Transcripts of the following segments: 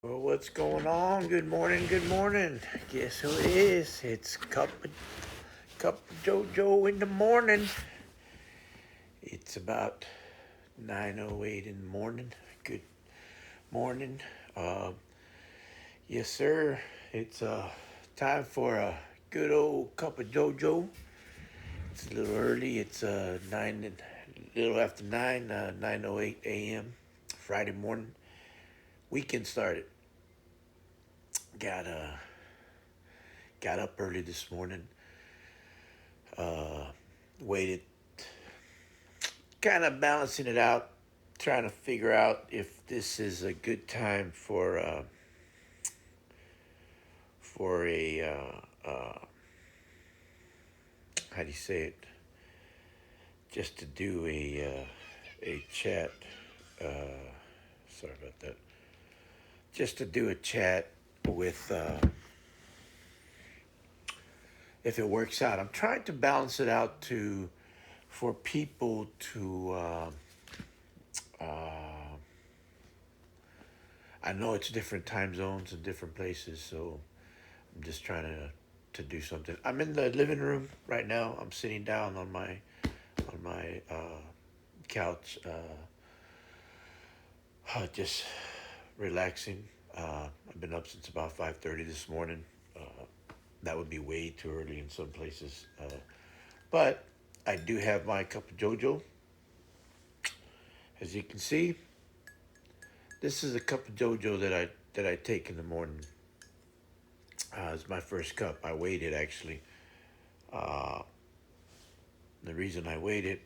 Well, what's going on? Good morning, good morning. Guess who it is? It's Cup of JoJo in the morning. It's about 9:08 in the morning. Good morning. Uh, yes, sir. It's time for a good old cup of JoJo. It's a little early. It's a little after 9:08 a.m. Friday morning. Weekend started. Got uh, got up early this morning. Uh, Waited, kind of balancing it out, trying to figure out if this is a good time for a how do you say it? Just to do a chat. Sorry about that. Just to do a chat with if it works out. I'm trying to balance it out to for people to. I know it's different time zones and different places, so I'm just trying to do something. I'm in the living room right now. I'm sitting down on my couch, just relaxing. I've been up since about 5:30 this morning. Uh, that would be way too early in some places, but I do have my cup of JoJo. As you can see, this is a cup of JoJo that I take in the morning. It's my first cup. I waited actually. Uh, the reason I waited,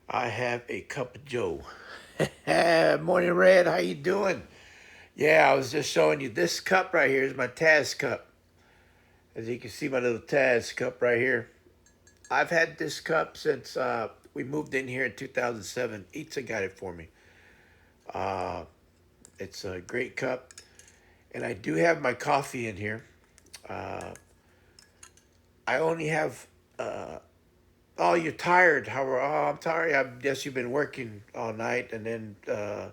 I have a cup of Joe. Morning, Red. How you doing? Yeah, I was just showing you this cup right here is my Taz cup. As you can see, my little Taz cup right here. I've had this cup since we moved in here in 2007. Itza got it for me. Uh, it's a great cup, and I do have my coffee in here. Uh, I only have. Oh, you're tired. How? Oh, I'm tired. I guess you've been working all night, and then I'm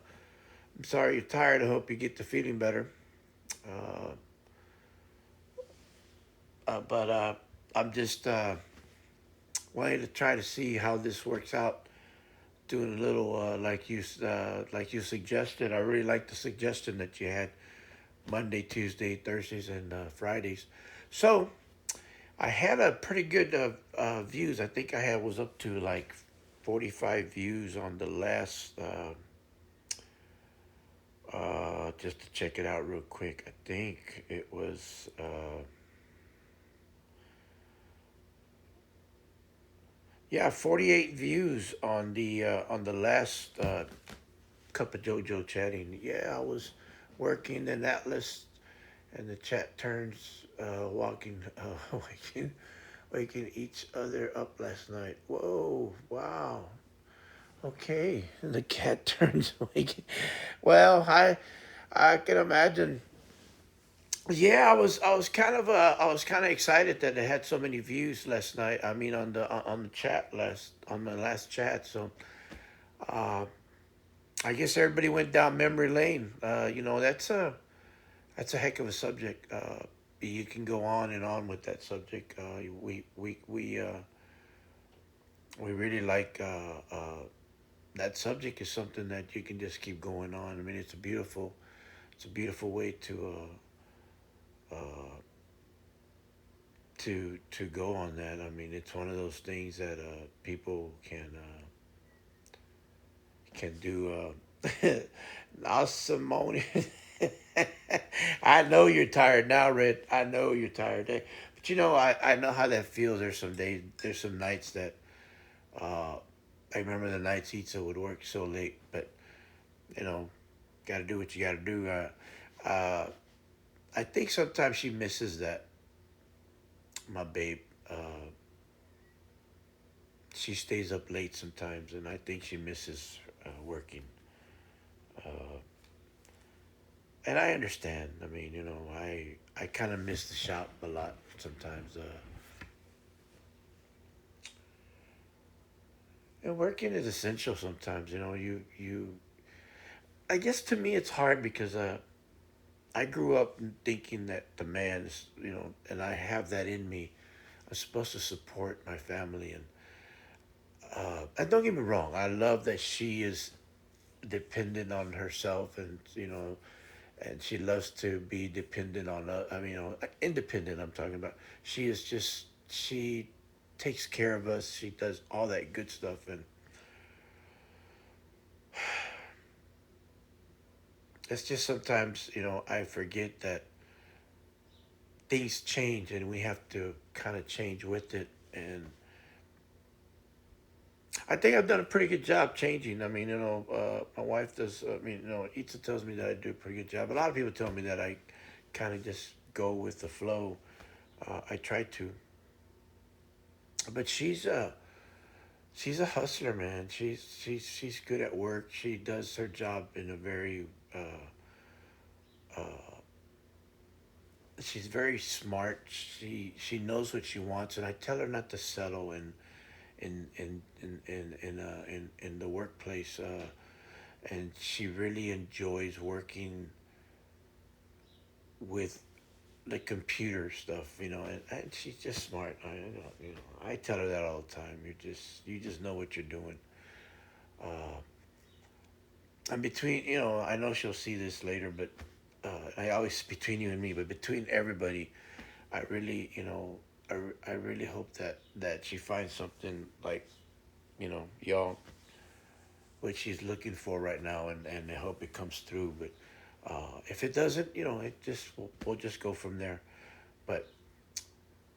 sorry you're tired. I hope you get to feeling better. Uh, but I'm just wanting to try to see how this works out. Doing a little like you suggested. I really like the suggestion that you had Monday, Tuesday, Thursdays, and Fridays. So I had a pretty good views. I think I had was up to like 45 views on the last. Just to check it out real quick. I think it was. Yeah, 48 views on the last cup of JoJo chatting. Yeah, I was working in Atlas, and the chat turns walking, waking each other up last night. Whoa, wow. Okay, the cat turns waking. Well, I can imagine. Yeah, I was kind of excited that it had so many views last night. I mean, on the chat last on the last chat. So uh, I guess everybody went down memory lane. That's a heck of a subject. You can go on and on with that subject. We really like that subject is something that you can just keep going on. I mean, it's a beautiful way to go on that. I mean, it's one of those things that people can do. Awesome. I know you're tired now, Red. I know you're tired. But I know how that feels. There's some days, there's some nights that uh, I remember the nights Itza would work so late, but you know, got to do what you got to do. I think sometimes she misses that, my babe. She stays up late sometimes, and I think she misses working. Uh, and I understand. I mean, I kind of miss the shop a lot sometimes. And working is essential sometimes. I guess to me it's hard because I grew up thinking that the man is, and I have that in me. I'm supposed to support my family, and don't get me wrong. I love that she is dependent on herself, and and she loves to be dependent on. I mean, independent. I'm talking about. She is just she takes care of us. She does all that good stuff, and it's just sometimes I forget that things change, and we have to kind of change with it. And I think I've done a pretty good job changing. I mean, my wife does. I mean, Itza tells me that I do a pretty good job. A lot of people tell me that I kind of just go with the flow. I try to, but she's a hustler, man. She's good at work. She does her job in a very she's very smart. She knows what she wants, and I tell her not to settle in the workplace. And she really enjoys working with the computer stuff, and she's just smart. I tell her that all the time. You just know what you're doing. And between, I know she'll see this later, but I always between you and me, but between everybody, I really, I really hope that she finds something like, y'all, what she's looking for right now, and I hope it comes through. But if it doesn't, it just we'll just go from there. But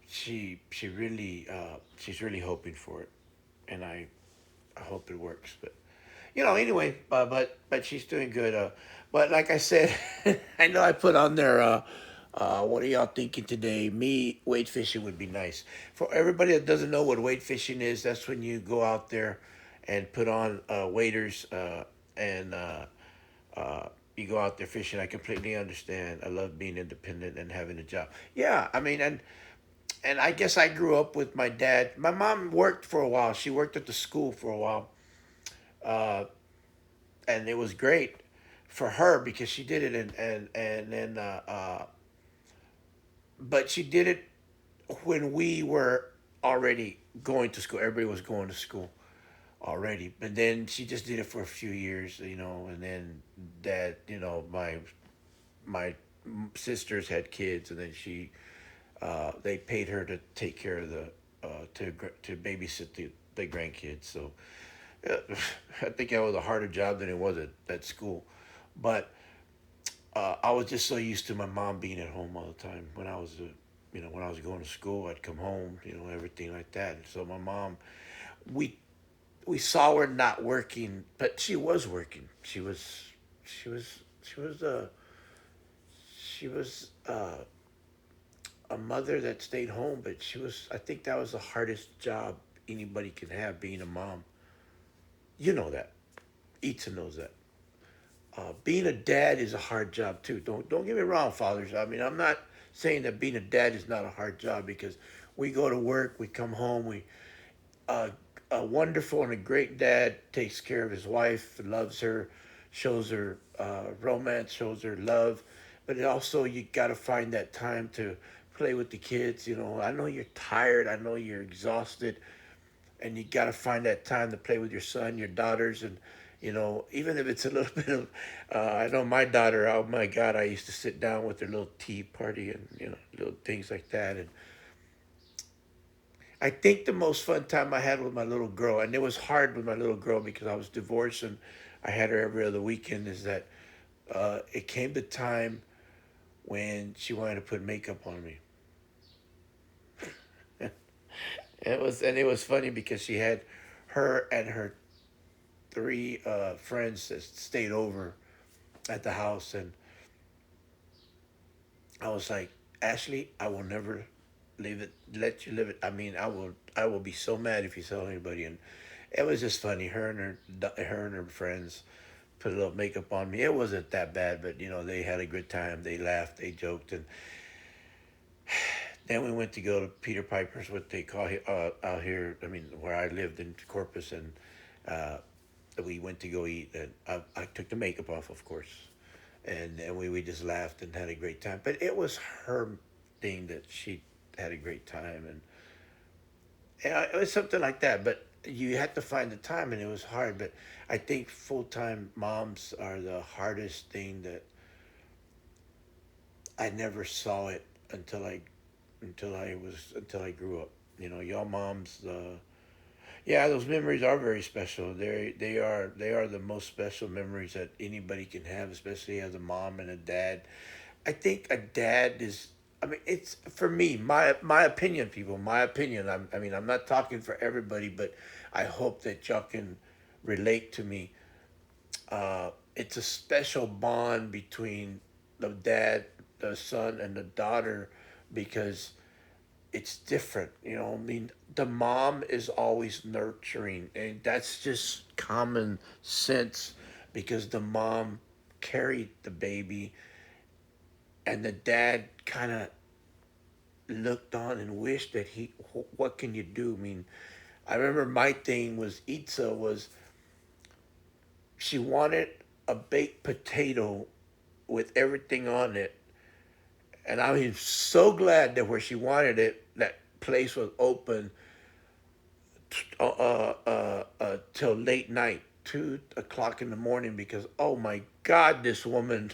she really she's really hoping for it, and I hope it works. But anyway, but she's doing good. But like I said, I know I put on there. What are y'all thinking today? Me, weight fishing would be nice. For everybody that doesn't know what weight fishing is, that's when you go out there and put on waders and you go out there fishing. I completely understand. I love being independent and having a job. Yeah, I mean, and I guess I grew up with my dad. My mom worked for a while. She worked at the school for a while, uh, and it was great for her because she did it, and then but she did it when we were already going to school. Everybody was going to school already, but then she just did it for a few years, and then that, my sisters had kids, and then they paid her to take care of to babysit the grandkids. So uh, I think that was a harder job than it was at school, but I was just so used to my mom being at home all the time. When I was going to school, I'd come home, everything like that. And so my mom, we we saw her not working, but she was working. She was, she was, she was a mother that stayed home, but she was. I think that was the hardest job anybody can have, being a mom. You know that. Itza knows that. Being a dad is a hard job too. Don't get me wrong, fathers. I mean, I'm not saying that being a dad is not a hard job, because we go to work, we come home, uh, a wonderful and a great dad takes care of his wife, loves her, shows her romance, shows her love, but also you got to find that time to play with the kids. I know you're tired, I know you're exhausted, and you got to find that time to play with your son, your daughters, and even if it's a little bit of, I know my daughter. Oh my God, I used to sit down with her little tea party and little things like that. And I think the most fun time I had with my little girl, and it was hard with my little girl because I was divorced and I had her every other weekend, is that it came the time when she wanted to put makeup on me. It was funny because she had her and her three friends that stayed over at the house, and I was like, Ashley, I will never leave it, let you live it. I mean, I will be so mad if you tell anybody. And it was just funny. Her and her friends put a little makeup on me. It wasn't that bad, but they had a good time. They laughed, they joked, and then we went to go to Peter Piper's, what they call out here. I mean, where I lived in Corpus, and uh, we went to go eat, and I took the makeup off, of course, and we just laughed and had a great time. But it was her thing that she had a great time, and it was something like that. But you had to find the time, and it was hard. But I think full time moms are the hardest thing that I never saw it until I grew up. You know, y'all moms. Yeah, those memories are very special. They are the most special memories that anybody can have, especially as a mom and a dad. I think a dad is. I mean, it's for me, my opinion, people, my opinion. I mean, I'm not talking for everybody, but I hope that y'all can relate to me. It's a special bond between the dad, the son, and the daughter because it's different. You know, I mean, the mom is always nurturing, and that's just common sense because the mom carried the baby, and the dad kind of looked on and wished that what can you do? I mean, I remember my thing was Itza was she wanted a baked potato with everything on it, and I was so glad that where she wanted it, that place was open till late night, 2 o'clock in the morning, because oh my God, this woman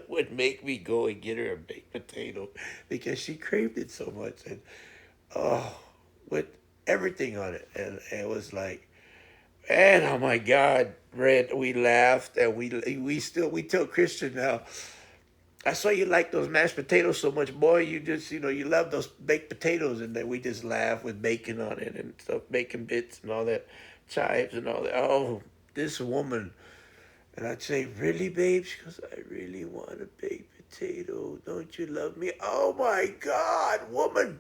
would make me go and get her a baked potato because she craved it so much, and oh, with everything on it, and it was like, and oh my God, Red, we laughed, and we tell Christian now. I saw you like those mashed potatoes so much, boy. You just, you love those baked potatoes, and then we just laugh with bacon on it and stuff, bacon bits and all that, chives and all that. Oh, this woman. And I'd say, really, babe? She goes, I really want a baked potato. Don't you love me? Oh my God, woman.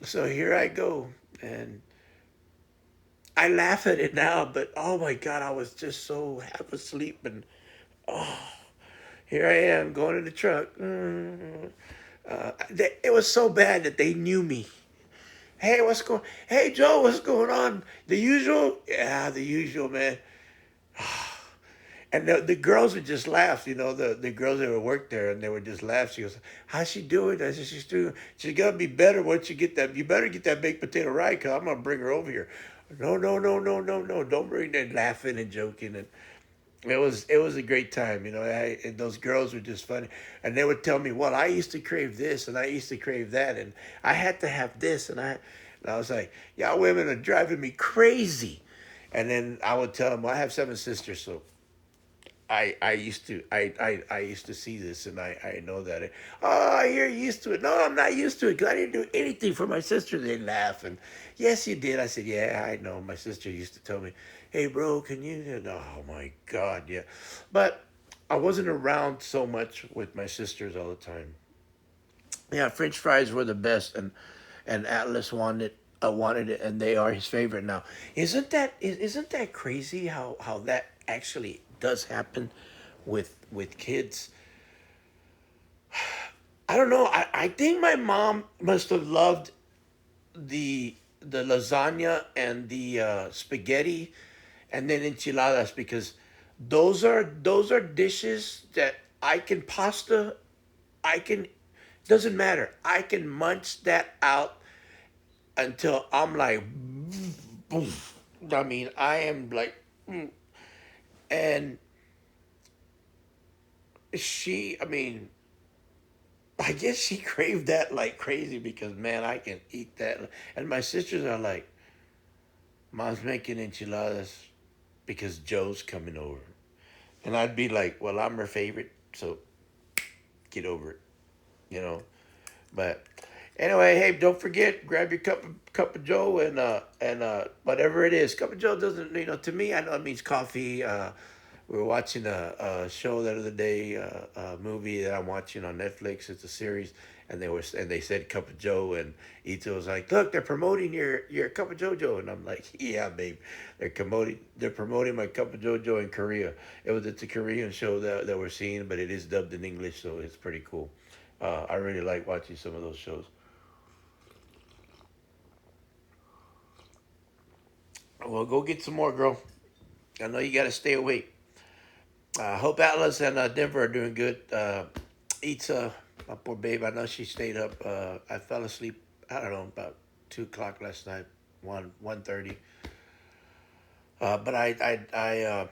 So here I go. And I laugh at it now, but oh my God, I was just so half asleep. And here I am going in the truck. It was so bad that they knew me. Hey, Hey, Joe, what's going on? The usual? Yeah, the usual, man. And the girls would just laugh, the girls that would work there, and they would just laugh. She goes, "How's she doing?" I said, "She's doing. She's gonna be better once you get that. You better get that baked potato right, cause I'm gonna bring her over here." No, no, no, no, no, no! Don't bring that laughing and joking, and it was a great time. And those girls were just funny, and they would tell me, "Well, I used to crave this, and I used to crave that, and I had to have this, and I was like, y'all women are driving me crazy." And then I would tell them, well, I have 7 sisters, so I used to see this, and I know that. Oh, you're used to it. No, I'm not used to it because I didn't do anything for my sister. They laugh, and yes, you did. I said, yeah, I know. My sister used to tell me, hey, bro, can you? And, oh my God, yeah. But I wasn't around so much with my sisters all the time. Yeah, French fries were the best, and Atlas wanted it, and they are his favorite now. Isn't that crazy how that actually does happen with kids? I don't know. I think my mom must have loved the lasagna and the spaghetti, and then enchiladas, because those are dishes that I can pasta. I can doesn't matter. I can munch that out until I'm like, boom. I mean, I am like, and I mean, I guess she craved that like crazy because man, I can eat that. And my sisters are like, Mom's making enchiladas because Joe's coming over. And I'd be like, well, I'm her favorite, so get over it, you know. But anyway, hey, don't forget, grab your cup of Joe, and whatever it is. Cup of Joe doesn't, to me, I know it means coffee. We were watching a show the other day, a movie that I'm watching on Netflix. It's a series, and they said Cup of Joe, and Ito was like, "Look, they're promoting your Cup of JoJo," and I'm like, "Yeah, babe, they're promoting my Cup of JoJo in Korea. It's a Korean show that we're seeing, but it is dubbed in English, so it's pretty cool. I really like watching some of those shows. Well, go get some more, girl. I know you got to stay awake. Hope Atlas and Denver are doing good. Itza, my poor babe, I know she stayed up. I fell asleep, I don't know, about 2 o'clock last night, 1:30. But I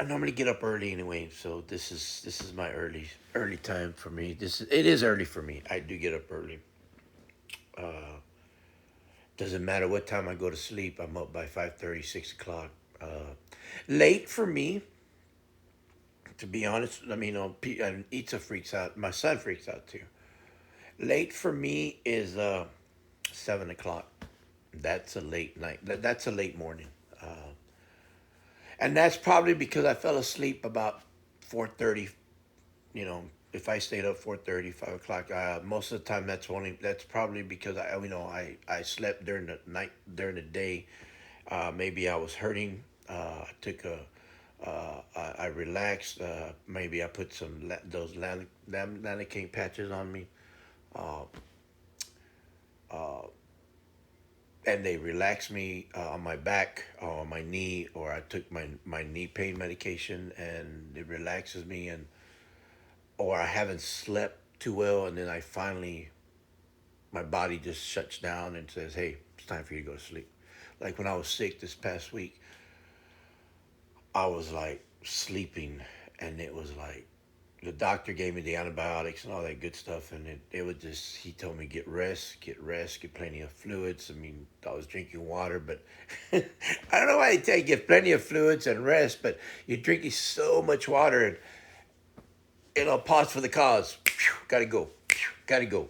normally get up early anyway, so this is my early time for me. It is early for me. I do get up early. Doesn't matter what time I go to sleep. I'm up by 5:30, 6 o'clock. Uh, Late for me, to be honest. I mean, and Itza freaks out. My son freaks out too. Late for me is 7 o'clock. That's a late night. That's a late morning, and that's probably because I fell asleep about 4:30. You know, if I stayed up 4:30, 5 o'clock, most of the time that's probably because I slept during the night, during the day. Maybe I was hurting. I took a I relaxed. Maybe I put those Lanacane patches on me, and they relaxed me on my back or on my knee, or I took my knee pain medication and it relaxes me, and or I haven't slept too well, and then I finally my body just shuts down and says, "Hey, it's time for you to go to sleep." Like when I was sick this past week, I was like sleeping, and it was like the doctor gave me the antibiotics and all that good stuff, and it was just, he told me get rest, get plenty of fluids. I mean, I was drinking water, but I don't know why they tell you get plenty of fluids and rest, but you're drinking so much water, and pause for the cause. Gotta go, gotta go,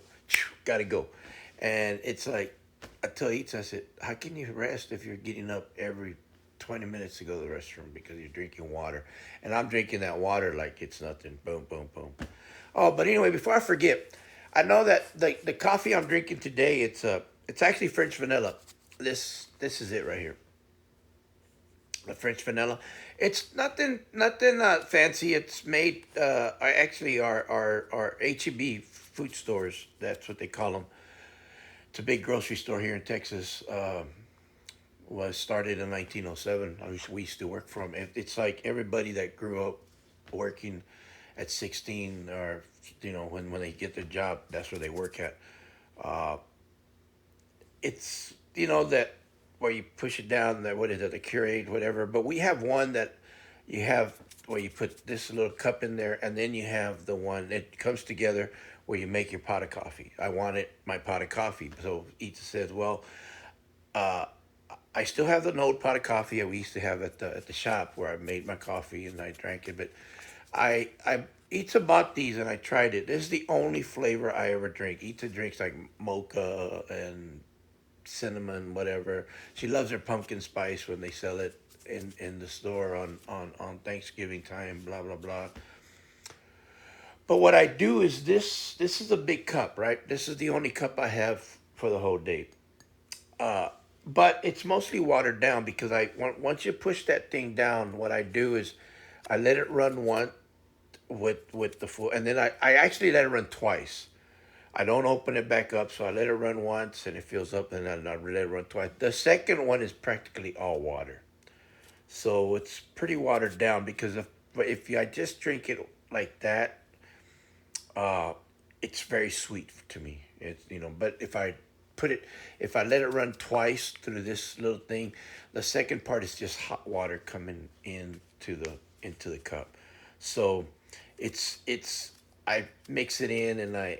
gotta go, and it's like I tell Eats, I said, how can you rest if you're getting up every 20 minutes to go to the restroom because you're drinking water? And I'm drinking that water like it's nothing. Boom, boom, boom. Oh, but anyway, before I forget, I know that the coffee I'm drinking today, it's actually French vanilla. This is it right here. The French vanilla. It's nothing fancy. It's made actually our HEB food stores. That's what they call them. It's a big grocery store here in Texas. Was started in 1907. We used to work for them. It's like everybody that grew up working at 16, or when they get their job, that's where they work at. It's that where you push it down, that, what is it, the Keurig, whatever. But we have one that you have where you put this little cup in there, and then you have the one that comes together where you make your pot of coffee. I wanted my pot of coffee, so Ethan says, well, I still have the old pot of coffee that we used to have at the shop where I made my coffee and I drank it. But I Ita bought these and I tried it. This is the only flavor I ever drink. Ita drinks like mocha and cinnamon, whatever. She loves her pumpkin spice when they sell it in the store on Thanksgiving time. Blah blah blah. But what I do is this. This is a big cup, right? This is the only cup I have for the whole day. But it's mostly watered down because once you push that thing down, what I do is I let it run once with the full, and then I actually let it run twice. I don't open it back up, so I let it run once and it fills up, and then I let it run twice. The second one is practically all water, so it's pretty watered down because if I just drink it like that, uh, it's very sweet to me. But if I let it run twice through this little thing, the second part is just hot water coming into the cup. So, it's I mix it in, and I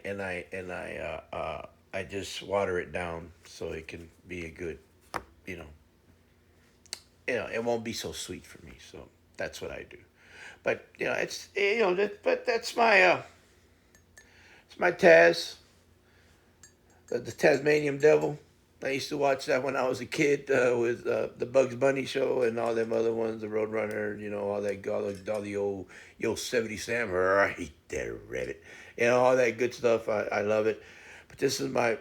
just water it down so it can be a good, you know, it won't be so sweet for me. So that's what I do. But but it's my Taz, the Tasmanian Devil. I used to watch that when I was a kid with the Bugs Bunny show and all them other ones, the Roadrunner, all the old Yosemite Sam. I hate that rabbit. All that good stuff. I love it. But this is my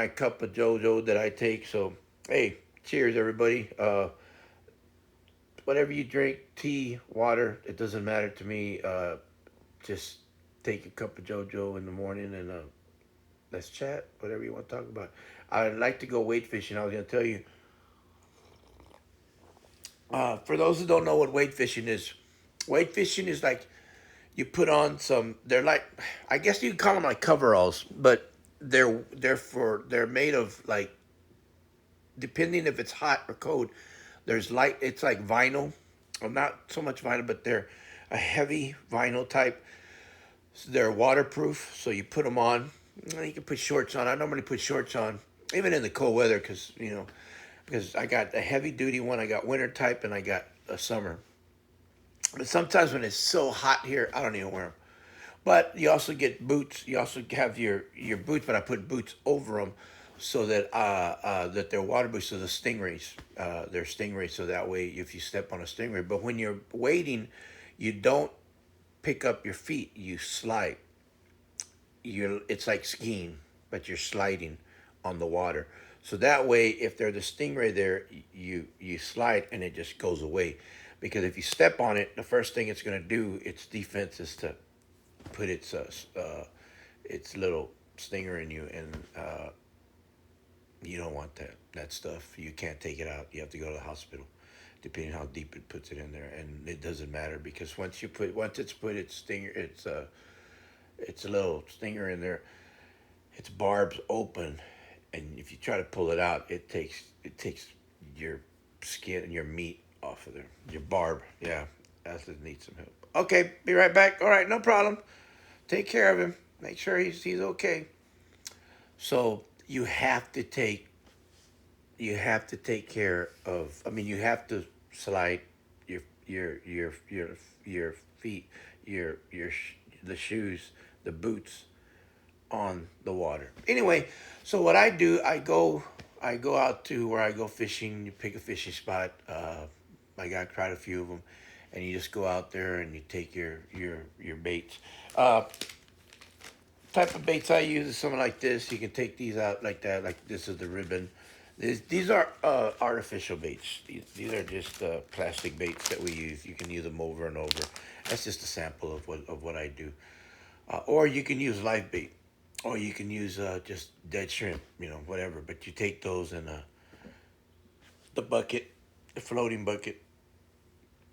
cup of JoJo that I take. So hey, cheers everybody. Whatever you drink, tea, water, it doesn't matter to me. Just take a cup of JoJo in the morning, and let's chat. Whatever you want to talk about. I'd like to go weight fishing. I was gonna tell you, For those who don't know what wade fishing is like you put on some. They're like, I guess you can call them like coveralls, but they're made of like, depending if it's hot or cold. There's light. It's like vinyl, or not so much vinyl, but they're a heavy vinyl type. So they're waterproof, so you put them on. You can put shorts on. I normally put shorts on, even in the cold weather, because I got a heavy duty one, I got winter type, and I got a summer. But sometimes when it's so hot here, I don't even wear them. But you also get boots. You also have your boots, but I put boots over them so that they're water boots. So the stingrays, they're stingrays. So that way, if you step on a stingray, but when you're wading, you don't pick up your feet. You slide. It's like skiing, but you're sliding on the water. So that way, if there's a stingray there, you slide and it just goes away. Because if you step on it, the first thing it's going to do, its defense is to put its little stinger in you, and you don't want that stuff. You can't take it out. You have to go to the hospital, depending how deep it puts it in there, and it doesn't matter because once it's put its stinger, it's a little stinger in there. Its barbs open, and if you try to pull it out, it takes your skin and your meat off of there. Your barb, yeah, that needs some help. Okay, be right back. All right, no problem. Take care of him. Make sure he's okay. So you have to take care of. I mean, you have to slide your your feet, the shoes, the boots on the water. Anyway, so what I do, I go out to where I go fishing. You pick a fishing spot. I got quite a few of them, and you just go out there and you take your baits. Uh, Type of baits I use is something like this. You can take these out like that. Like this is the ribbon. These are artificial baits. These are just plastic baits that we use. You can use them over and over. That's just a sample of what I do. Or you can use live bait, or you can use just dead shrimp. Whatever. But you take those in the bucket, the floating bucket,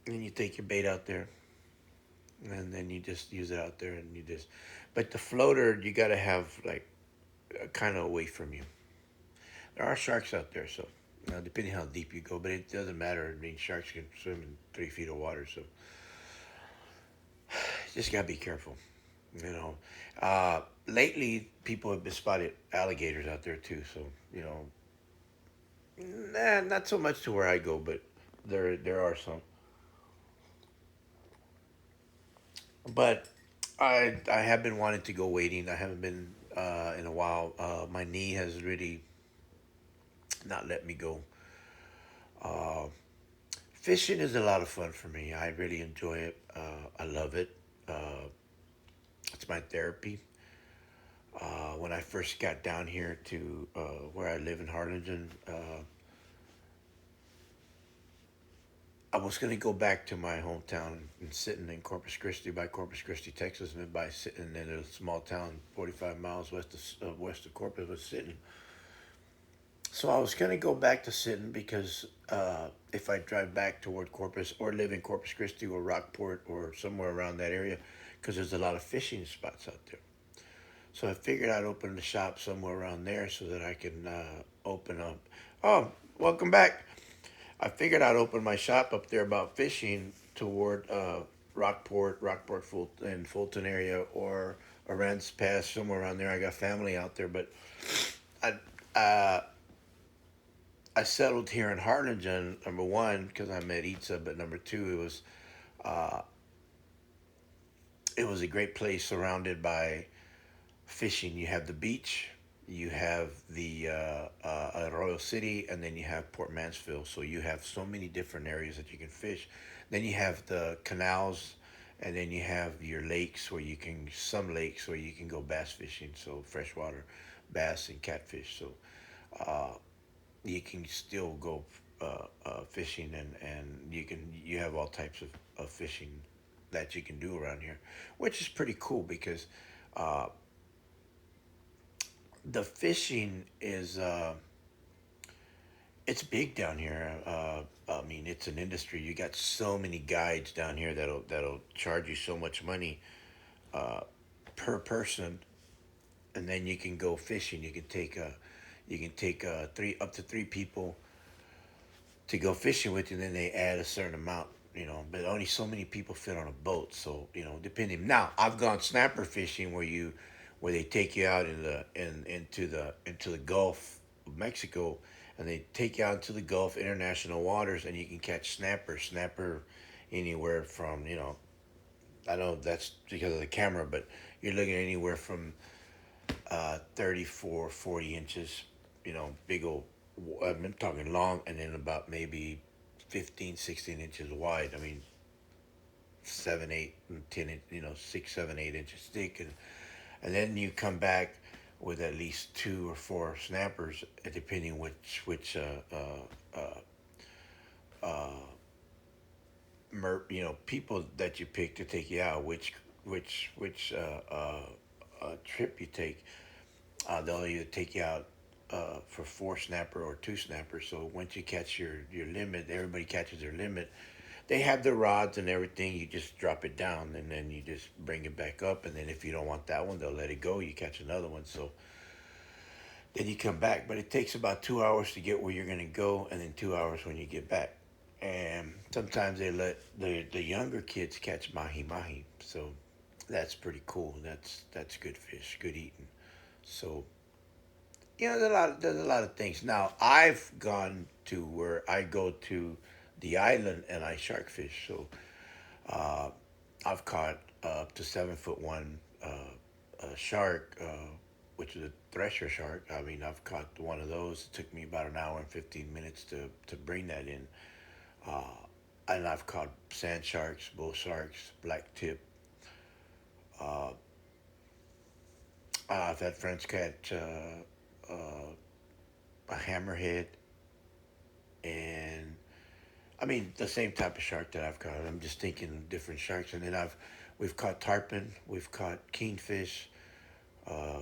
and you take your bait out there, and then you just use it out there, and you just. But the floater, you got to have like kind of away from you. There are sharks out there, so depending how deep you go, but it doesn't matter. I mean, sharks can swim in 3 feet of water, so just gotta be careful. You know, lately people have been spotted alligators out there too. So not so much to where I go, but there are some. But I have been wanting to go wading. I haven't been in a while. My knee has really not let me go. Uh, Fishing is a lot of fun for me. I really enjoy it. I love it. Uh, it's my therapy. When I first got down here to where I live in Harlingen, I was going to go back to my hometown and sitting in Corpus Christi, by Corpus Christi, Texas, and by sitting in a small town 45 miles west of Corpus was sitting. So I was going to go back to Sinton because if I drive back toward Corpus or live in Corpus Christi or Rockport or somewhere around that area, because there's a lot of fishing spots out there. So I figured I'd open the shop somewhere around there so that I can open up. Oh, welcome back. I figured I'd open my shop up there about fishing toward Rockport, and Fulton area, or Arends Pass, somewhere around there. I got family out there, but I uh, I settled here in Harlingen. Number one, because I met Itza, but number two, uh, it was a great place surrounded by fishing. You have the beach, you have the Arroyo City, and then you have Port Mansfield. So you have so many different areas that you can fish. Then you have the canals, and then you have your lakes some lakes where you can go bass fishing. So freshwater bass and catfish. So uh, you can still go fishing, and you have all types of fishing that you can do around here, which is pretty cool because uh, the fishing is it's big down here. I mean, it's an industry. You got so many guides down here that'll charge you so much money uh, per person, and then you can go fishing. You can take three up to three people to go fishing with you, and then they add a certain amount. But only so many people fit on a boat. So depending. Now I've gone snapper fishing where they take you out into the Gulf of Mexico, and they take you out into the Gulf international waters, and you can catch snapper anywhere from I know that's because of the camera, but you're looking at anywhere from 34, 40 inches, big old, I'm talking long, and then about maybe 15, 16 inches wide. I mean, 7, 8, and 10, 6, 7, 8 inches thick. And then you come back with at least two or four snappers, depending which uh, people that you pick to take you out, which trip you take. They'll either take you out for four snapper or two snapper. So once you catch your limit, everybody catches their limit. They have the rods and everything. You just drop it down, and then you just bring it back up. And then if you don't want that one, they'll let it go. You catch another one. So then you come back. But it takes about 2 hours to get where you're gonna go, and then 2 hours when you get back. And sometimes they let the younger kids catch mahi mahi. So that's pretty cool. That's good fish, good eating. So there's a lot of things. Now I've gone to where I go to the island and I shark fish. So uh, I've caught up to 7 foot one shark, which is a thresher shark. I mean, I've caught one of those. It took me about an hour and 15 minutes to bring that in. Uh, and I've caught sand sharks, bull sharks, black tip. Uh, I've had friends catch a hammerhead, and I mean the same type of shark that I've caught. I'm just thinking different sharks, and then we've caught tarpon, we've caught kingfish, uh,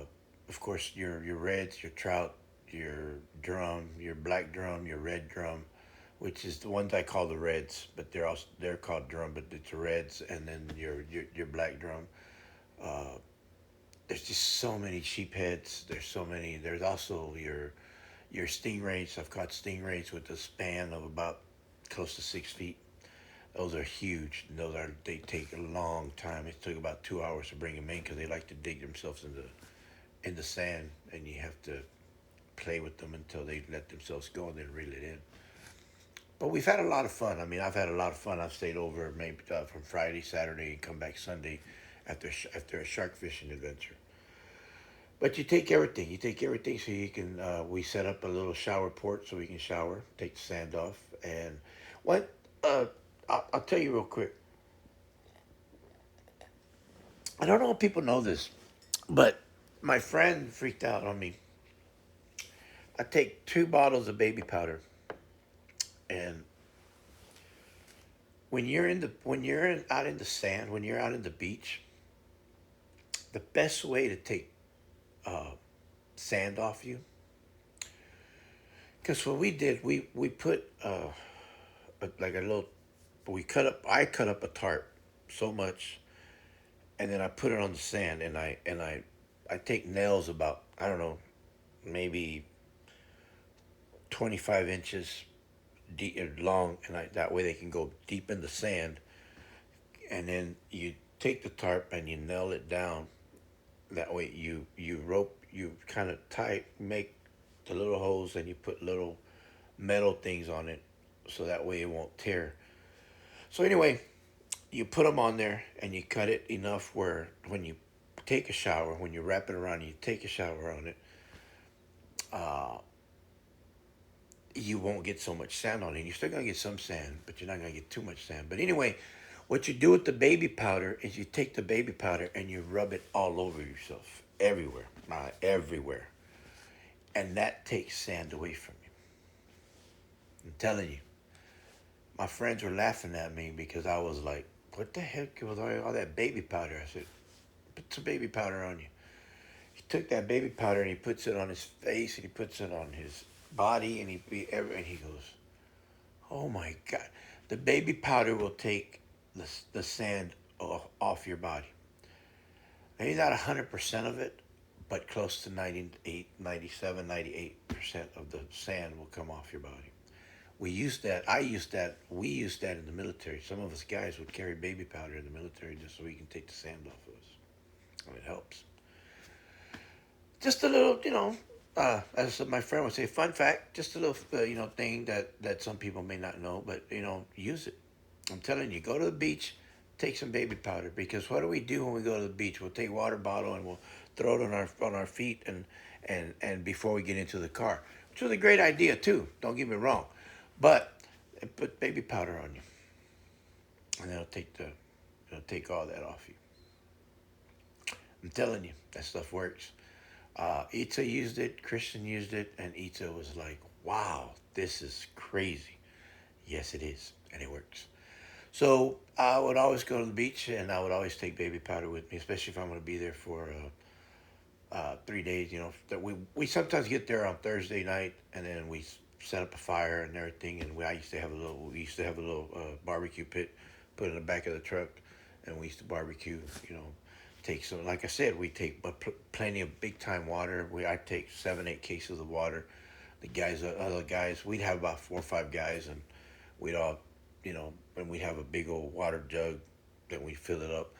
of course your reds, your trout, your drum, your black drum, your red drum, which is the ones I call the reds, but they're called drum, but it's reds, and then your black drum. Uh, there's just so many sheepheads. There's so many. There's also your stingrays. I've caught stingrays with a span of about close to 6 feet. Those are huge. They take a long time. It took about 2 hours to bring them in because they like to dig themselves in the sand, and you have to play with them until they let themselves go and then reel it in. But we've had a lot of fun. I mean, I've had a lot of fun. I've stayed over maybe from Friday, Saturday, and come back Sunday after a shark fishing adventure. But you take everything. You take everything so you can. We set up a little shower port so we can shower, take the sand off, and what? I'll tell you real quick. I don't know if people know this, but my friend freaked out on me. I take 2 bottles of baby powder, and out in the sand, when you're out in the beach, the best way to take uh, sand off you, because what we did, we put like a little, we cut up. I cut up a tarp so much, and then I put it on the sand, and I take nails about, I don't know, maybe 25 inches deep long, and that way they can go deep in the sand, and then you take the tarp and you nail it down. That way you kind of tight make the little holes, and you put little metal things on it, so that way it won't tear. So anyway, you put them on there and you cut it enough where when you take a shower, when you wrap it around, you take a shower on it, uh, you won't get so much sand on it. You're still gonna get some sand, but you're not gonna get too much sand. But anyway, what you do with the baby powder is you take the baby powder and you rub it all over yourself, everywhere, everywhere, and that takes sand away from you. I'm telling you, my friends were laughing at me because I was like, "What the heck was all that baby powder?" I said, "Put some baby powder on you." He took that baby powder and he puts it on his face, and he puts it on body, and he goes, "Oh my God, the baby powder will take the sand off your body. Maybe not 100% of it, but close to 98, 97, 98% of the sand will come off your body." We used that. I used that. We used that in the military. Some of us guys would carry baby powder in the military just so we can take the sand off of us. And it helps. Just a little, as my friend would say, fun fact. Just a little, thing that some people may not know, but use it. I'm telling you, go to the beach, take some baby powder, because what do we do when we go to the beach? We'll take a water bottle and we'll throw it on our feet and before we get into the car, which was a great idea too. Don't get me wrong, but put baby powder on you, and it'll take all that off you. I'm telling you, that stuff works. Itza used it, Christian used it, and Itza was like, "Wow, this is crazy." Yes, it is, and it works. So I would always go to the beach, and I would always take baby powder with me, especially if I'm going to be there for 3 days. That we sometimes get there on Thursday night, and then we set up a fire and everything. And I used to have a little. We used to have a little barbecue pit, put in the back of the truck, and we used to barbecue. Take some. Like I said, we take plenty of big time water. I take 7, 8 cases of water. The guys, other guys, we'd have about 4 or 5 guys, and we'd all, and we'd have a big old water jug that we fill it up,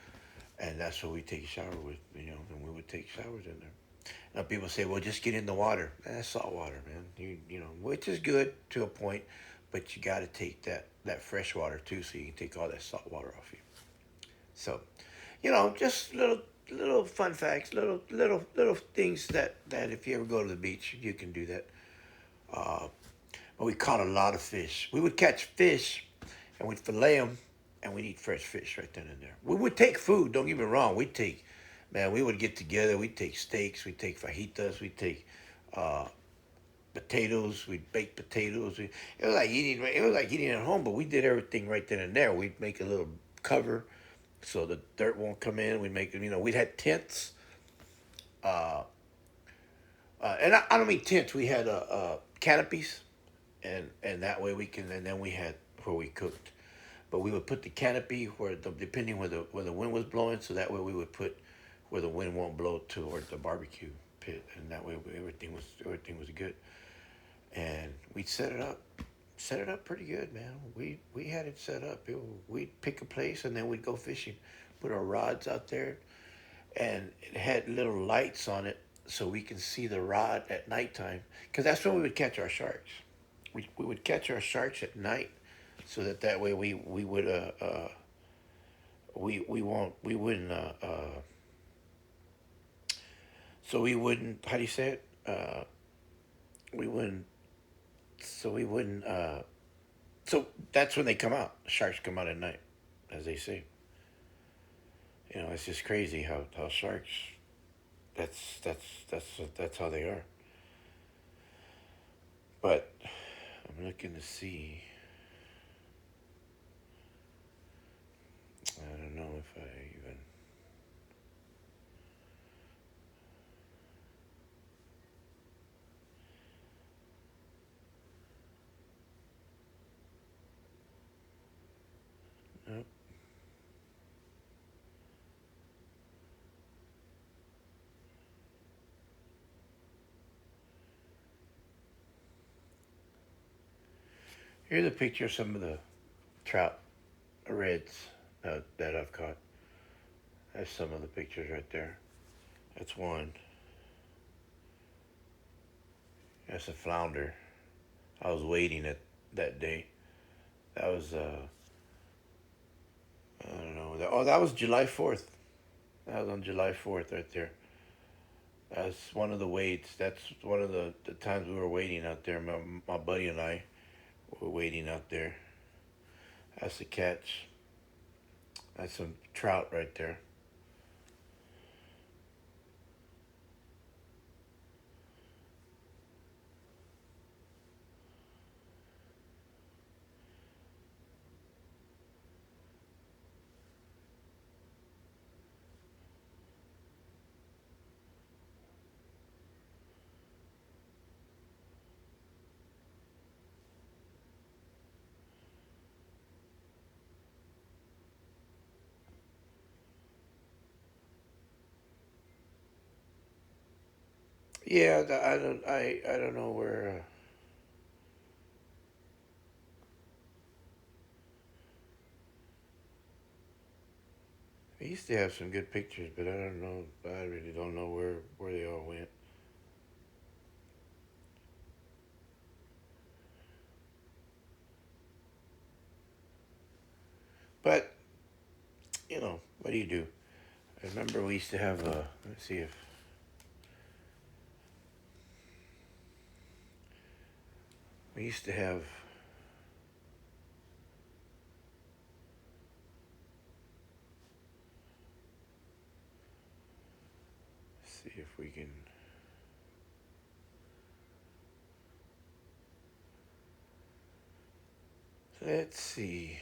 and that's what we take a shower with, and we would take showers in there. Now people say, well, just get in the water. That's salt water, man. Which is good to a point, but you got to take that fresh water too, so you can take all that salt water off you. So, just little fun facts, little things that if you ever go to the beach, you can do that. Uh, but we caught a lot of fish. We would catch fish, and we'd fillet them, and we'd eat fresh fish right then and there. We would take food. Don't get me wrong. Man, we would get together. We'd take steaks. We'd take fajitas. We'd take uh, potatoes. We'd bake potatoes. It was like eating. It was like eating at home, but we did everything right then and there. We'd make a little cover so the dirt won't come in. We'd make, we'd had tents. Uh, and I don't mean tents. We had canopies, and that way and then we had where we cooked. But we would put the canopy depending where the wind was blowing, so that way we would put where the wind won't blow toward the barbecue pit, and that way everything was good. And we'd set it up pretty good, man. We had it set up. We'd pick a place and then we'd go fishing, put our rods out there, and it had little lights on it so we can see the rod at nighttime, because that's when we would catch our sharks. We would catch our sharks at night, so that way we would we wouldn't so we wouldn't, how do you say it, we wouldn't so we wouldn't so that's when they come out. Sharks come out at night, as they say. It's just crazy how sharks, that's how they are. But I'm looking to see. I don't know if I even. Nope. Here's a picture of some of the trout reds that I've caught. That's some of the pictures right there. That's one. That's a flounder. I was waiting at that day. That was I don't know. That was July 4th. That was on July 4th right there. That's one of the waits. That's one of the times we were waiting out there. My buddy and I were waiting out there. That's the catch. That's some trout right there. Yeah, I don't know where. I used to have some good pictures, but I don't know. I really don't know where they all went. But what do you do? I remember we used to have a. Let's see if we used to have. See if we can. Let's see.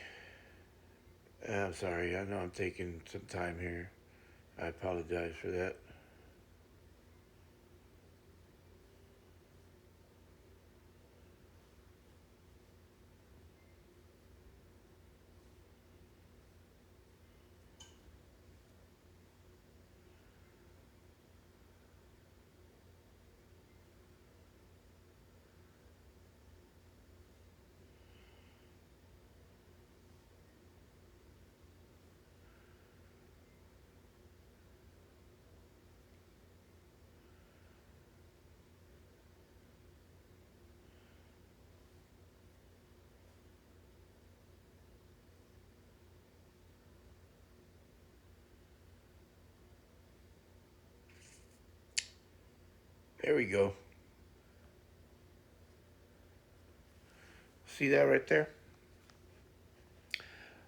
I'm sorry. I know I'm taking some time here. I apologize for that. There we go. See that right there?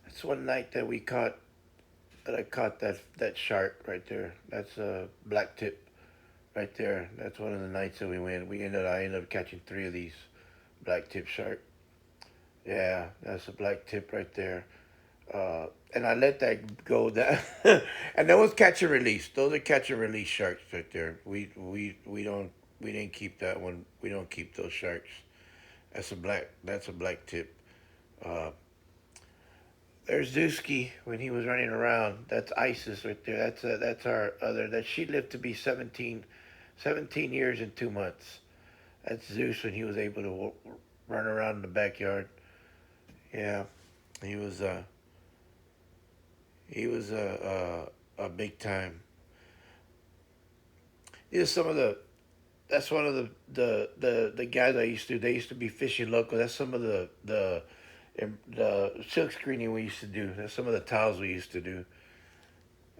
That's one night that we caught. That I caught that shark right there. That's a black tip right there. That's one of the nights that we went. I ended up catching three of these black tip shark. Yeah, that's a black tip right there. And I let that go. That and that was catch and release. Those are catch and release sharks right there. We don't we didn't keep that one. We don't keep those sharks. That's a black tip. Uh, there's Dusky when he was running around. That's Isis right there. That's our other. That she lived to be 17 years and 2 months. That's Zeus when he was able to run around in the backyard. Yeah, he was a big time. These are some of the. That's one of the guys I used to. They used to be fishing local. That's some of the silk screening we used to do. That's some of the towels we used to do.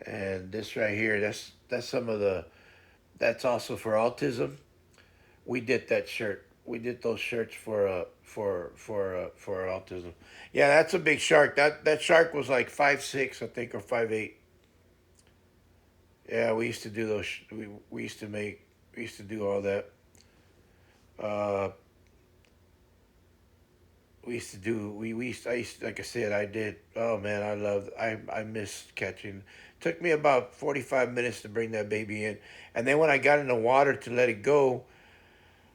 And this right here, that's some of the. That's also for autism. We did that shirt. We did those shirts for autism. Yeah, that's a big shark. That shark was like 5'6", I think, or 5'8". Yeah, we used to do those. We used to make. We used to do all that. Uh, we used to do. We used. I used. Like I said, I did. Oh man, I loved. I missed catching. Took me about 45 minutes to bring that baby in, and then when I got in the water to let it go,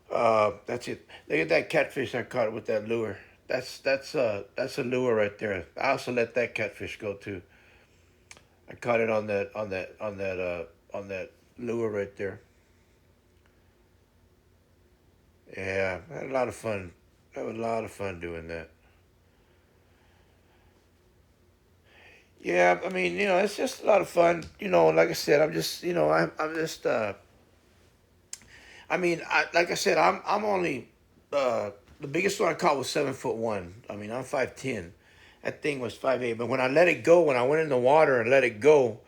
that's it. Look at that catfish I caught with that lure. That's a lure right there. I also let that catfish go too. I caught it on that lure right there. Yeah, I had a lot of fun. I had a lot of fun doing that. Yeah, I mean, it's just a lot of fun. Like I said, I'm just, I'm just, I mean, like I said, I'm only, the biggest one I caught was 7'1". I mean, I'm 5'10". That thing was 5'8". But when I let it go, when I went in the water and let it go,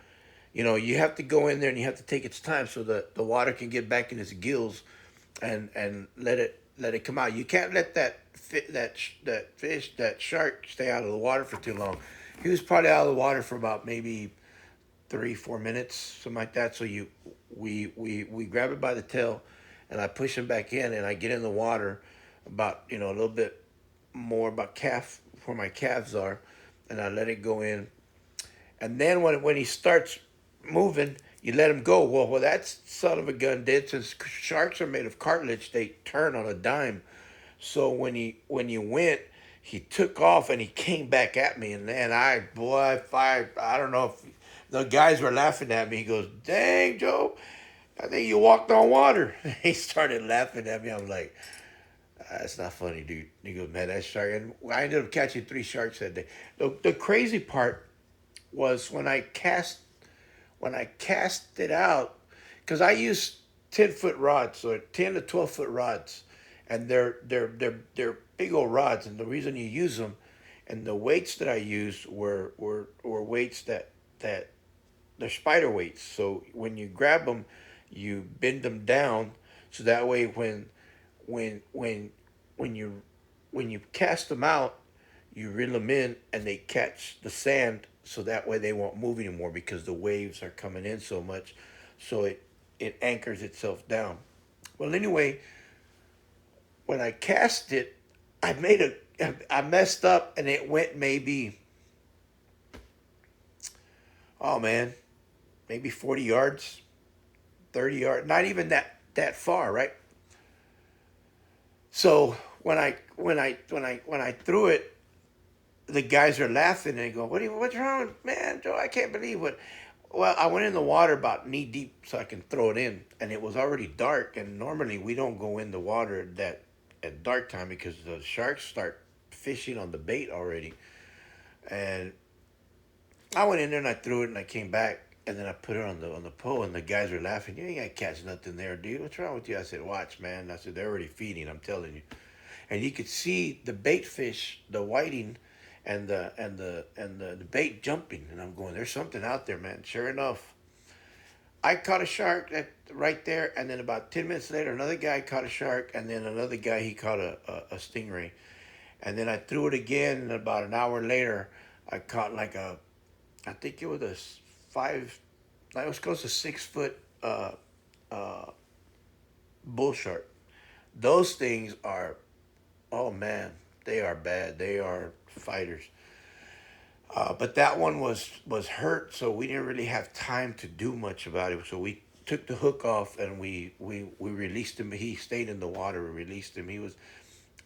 you have to go in there and you have to take its time so that the water can get back in its gills and let it come out. You can't let that fish, that shark, stay out of the water for too long. He was probably out of the water for about maybe 3 4 minutes, something like that. So we grab it by the tail, and I push him back in, and I get in the water about a little bit more about calf where my calves are, and I let it go in, and then when he starts moving, you let him go. Well, that son of a gun did. Since sharks are made of cartilage, they turn on a dime. So when he went, he took off and he came back at me, and then I don't know if the guys were laughing at me. He goes, "Dang, Joe." I think you walked on water. He started laughing at me. I'm like, that's not funny, dude. He goes, man, that shark. And I ended up catching 3 sharks that day. The crazy part was when I cast it out, because I use 10-foot rods or 10 to 12 foot rods, and they're big old rods. And the reason you use them, and the weights that I used were weights that they're spider weights. So when you grab them, you bend them down, so that way when when when you when you cast them out, you reel them in and they catch the sand, so that way they won't move anymore because the waves are coming in so much, so it anchors itself down. Well, anyway, when I cast it, I messed up and it went maybe, oh man, maybe 40 yards, 30 yards, not even that far, right? So when I threw it, the guys are laughing and they go, what's wrong, man, Joe? I can't believe what. Well, I went in the water about knee deep so I can throw it in, and it was already dark. And normally we don't go in the water that at dark time because the sharks start fishing on the bait already. And I went in there and I threw it and I came back and then I put it on the pole and the guys were laughing. You ain't gonna catch nothing there, dude. What's wrong with you? I said, watch, man. I said, they're already feeding. I'm telling you. And you could see the bait fish, the whiting, and the bait jumping. And I'm going, there's something out there, man. Sure enough, I caught a shark right there, and then about 10 minutes later, another guy caught a shark, and then another guy he caught a stingray, and then I threw it again, and about an hour later, I caught like I think it was a five, I was close to 6 foot uh, bull shark. Those things are, oh man, they are bad. They are fighters. But that one was hurt, so we didn't really have time to do much about it. So we took the hook off and we released him. He stayed in the water. We released him. He was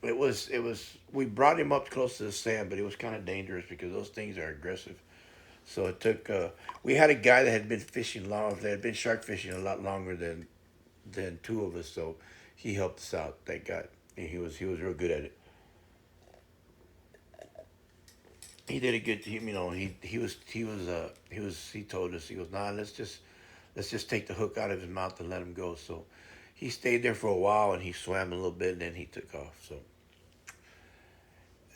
it was we brought him up close to the sand, but it was kind of dangerous because those things are aggressive. So it took. We had a guy that had been fishing long. That had been shark fishing a lot longer than two of us. So he helped us out. Thank God. And he was real good at it. He did a good. He told us, he goes, nah, let's just take the hook out of his mouth and let him go. So he stayed there for a while and he swam a little bit and then he took off. So,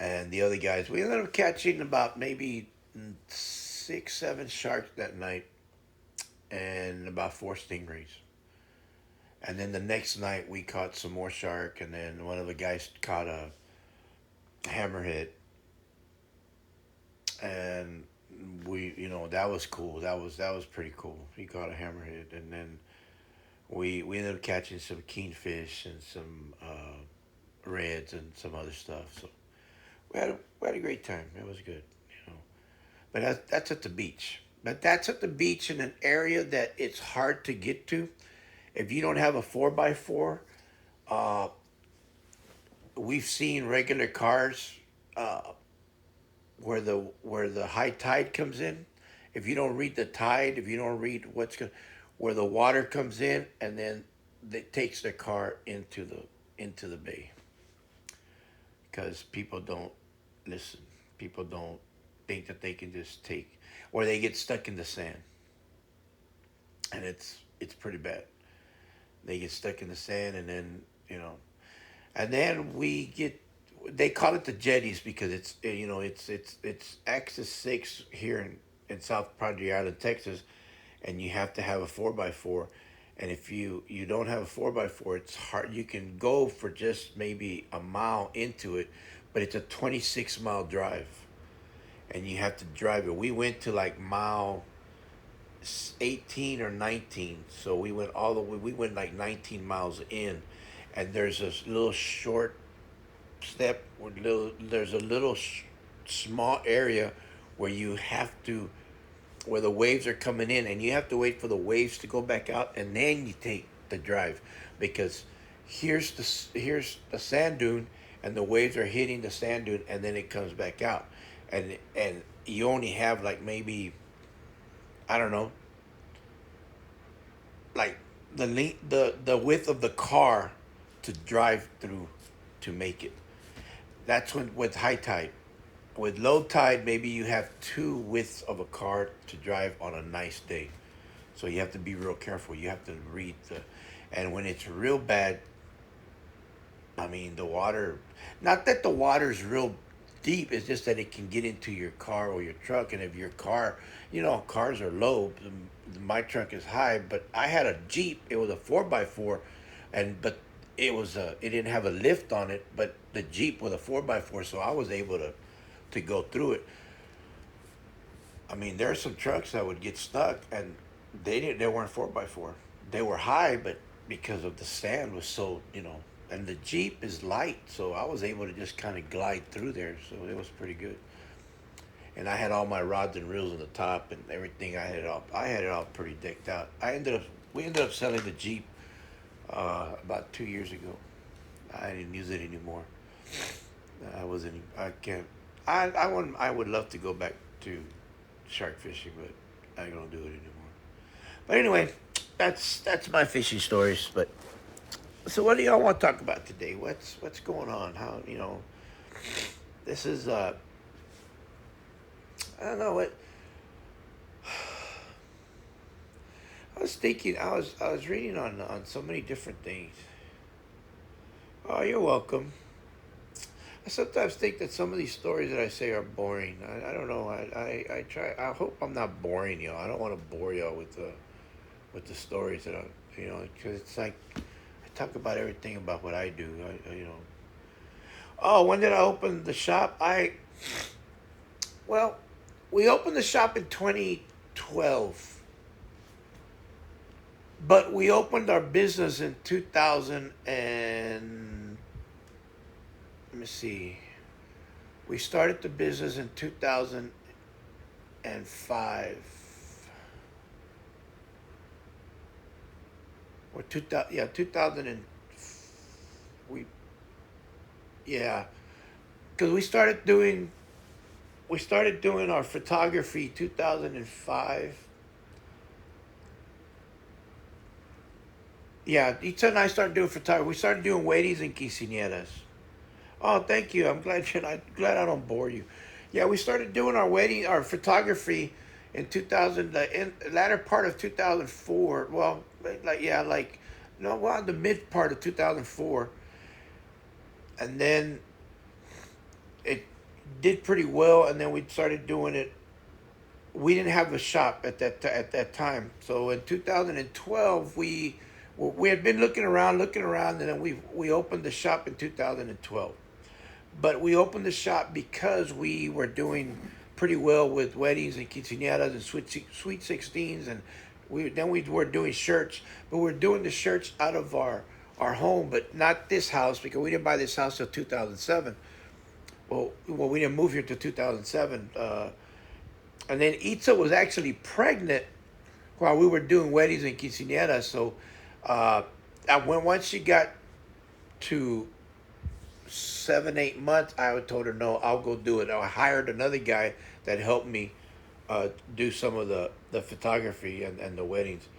and the other guys, we ended up catching about maybe 6, 7 sharks that night and about 4 stingrays. And then the next night we caught some more shark, and then one of the guys caught a hammerhead, and that was cool. That was pretty cool. He caught a hammerhead, and then we ended up catching some kingfish and some reds and some other stuff. So we had a great time. It was good, you know. But that's at the beach. But that's at the beach in an area that it's hard to get to. If you don't have a 4x4, uh, we've seen regular cars uh, where the high tide comes in. If you don't read the tide, if you don't read where the water comes in, and then it takes the car into the bay, because people don't listen. People don't think that they can just take, or they get stuck in the sand, and it's pretty bad. They get stuck in the sand, and then and then we get. They call it the jetties because it's Axis 6 here in South Padre Island, Texas, and you have to have a 4x4. And if you don't have a 4x4, it's hard. You can go for just maybe a mile into it, but it's a 26-mile drive, and you have to drive it. We went to like mile 18 or 19, so we went all the way. We went like 19 miles in, and there's this little short step with there's a little small area where you have to where the waves are coming in, and you have to wait for the waves to go back out, and then you take the drive, because here's the sand dune, and the waves are hitting the sand dune, and then it comes back out, and you only have like maybe, I don't know, like the width of the car to drive through to make it. That's when with high tide. With low tide, maybe you have two widths of a car to drive on a nice day. So you have to be real careful. You have to read the, and when it's real bad, I mean the water. Not that the water's real deep. It's just that it can get into your car or your truck. And if your car, cars are low. My truck is high, but I had a Jeep. It was a 4x4, and but it didn't have a lift on it. But the Jeep was a 4x4, so I was able to go through it. I mean, there are some trucks that would get stuck, and they weren't 4x4. They were high, but because of the sand was so and the Jeep is light, so I was able to just kind of glide through there. So it was pretty good. And I had all my rods and reels on the top and everything. I had it all pretty decked out. We ended up selling the Jeep about 2 years ago. I didn't use it anymore. I wasn't. I can't. I would love to go back to shark fishing, but I don't do it anymore. But anyway, that's my fishing stories. But so, what do y'all want to talk about today? What's going on? How this is I don't know what I was thinking. I was reading on so many different things. Oh, you're welcome. I sometimes think that some of these stories that I say are boring. I don't know. I try. I hope I'm not boring y'all. I don't want to bore y'all with the stories that because it's like I talk about everything about what I do. Oh, when did I open the shop? Well, we opened the shop in 2012, but we opened our business in 2000 and let me see. We started the business in 2005 or 2000. Yeah, 2000 and we yeah, because we started doing our photography 2005. Yeah, Itza and I started doing photography. We started doing weddings and quinceañeras. Oh, thank you. I'm glad I don't bore you. Yeah, we started doing our photography in 2000, in latter part of 2004. Well, like yeah, like no, well, the mid part of 2004, and then it did pretty well, and then we started doing it. We didn't have a shop at that time, so in 2012 we had been looking around, and then we opened the shop in 2012. But we opened the shop because we were doing pretty well with weddings and quinceañeras and sweet 16s, and we were doing shirts, but we were doing the shirts out of our home, but not this house because we didn't buy this house till 2007. Well, we didn't move here till 2007, and then Itza was actually pregnant while we were doing weddings and quinceañeras. So, uh, once she got to 7 8 months, I told her no, I'll go do it. I hired another guy that helped me do some of the photography and the weddings.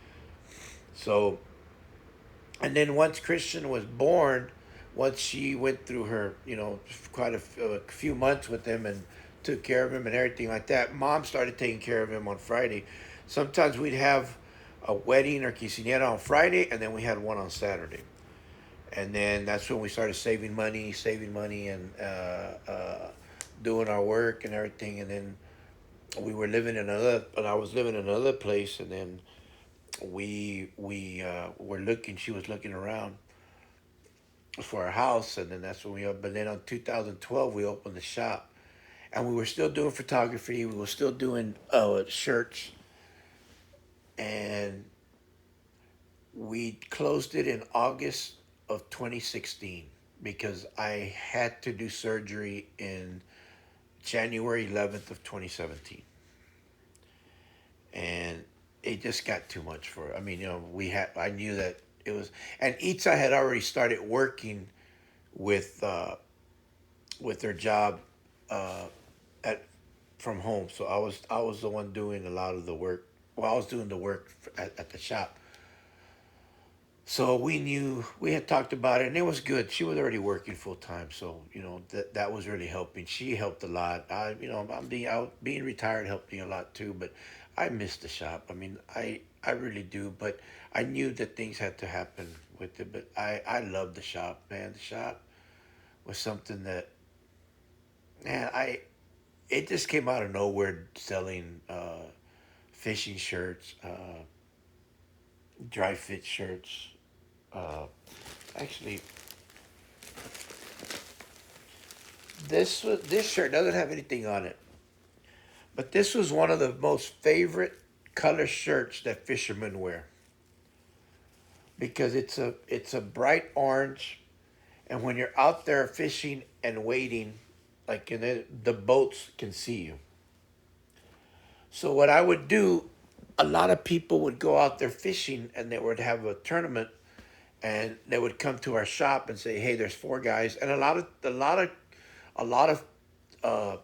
So, and then once Christian was born, once she went through her, quite a few months with him and took care of him and everything like that, Mom started taking care of him on Friday. Sometimes we'd have a wedding or quinceañera on Friday, and then we had one on Saturday. And then that's when we started saving money, and doing our work and everything. And then I was living in another place, and then we were looking. She was looking around for a house, and then that's when we. But then on 2012, we opened the shop, and we were still doing photography. We were still doing shirts, and we closed it in August of 2016 because I had to do surgery in January 11th of 2017, and it just got too much for her. I mean, I knew that it was, and Itza had already started working with uh, with her job uh, at from home, so I was the one doing a lot of the work. Well, I was doing the work at the shop. So we knew we had talked about it, and it was good. She was already working full time, so that was really helping. She helped a lot. I'm being retired helped me a lot too. But I miss the shop. I mean, I really do. But I knew that things had to happen with it. But I love the shop, man. The shop was something that, man, I it just came out of nowhere selling fishing shirts, dry fit shirts. Uh, Actually, this shirt doesn't have anything on it, but this was one of the most favorite color shirts that fishermen wear because it's a bright orange, and when you're out there fishing and waiting, like the boats can see you. So what I would do, a lot of people would go out there fishing and they would have a tournament, and they would come to our shop and say, "Hey, there's four guys," and a lot of uh,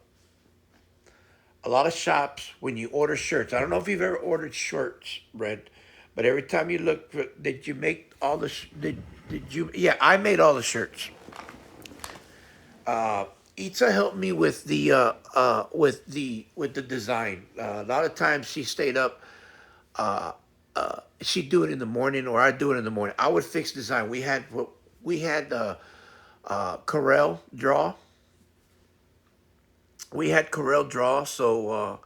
a lot of shops when you order shirts. I don't know if you've ever ordered shirts, Red, but every time you look, did you make all the did you? Yeah, I made all the shirts. Itza helped me with the with the design. A lot of times she stayed up. She'd do it in the morning, or I'd do it in the morning. I would fix design. We had Corel we had Corel Draw, so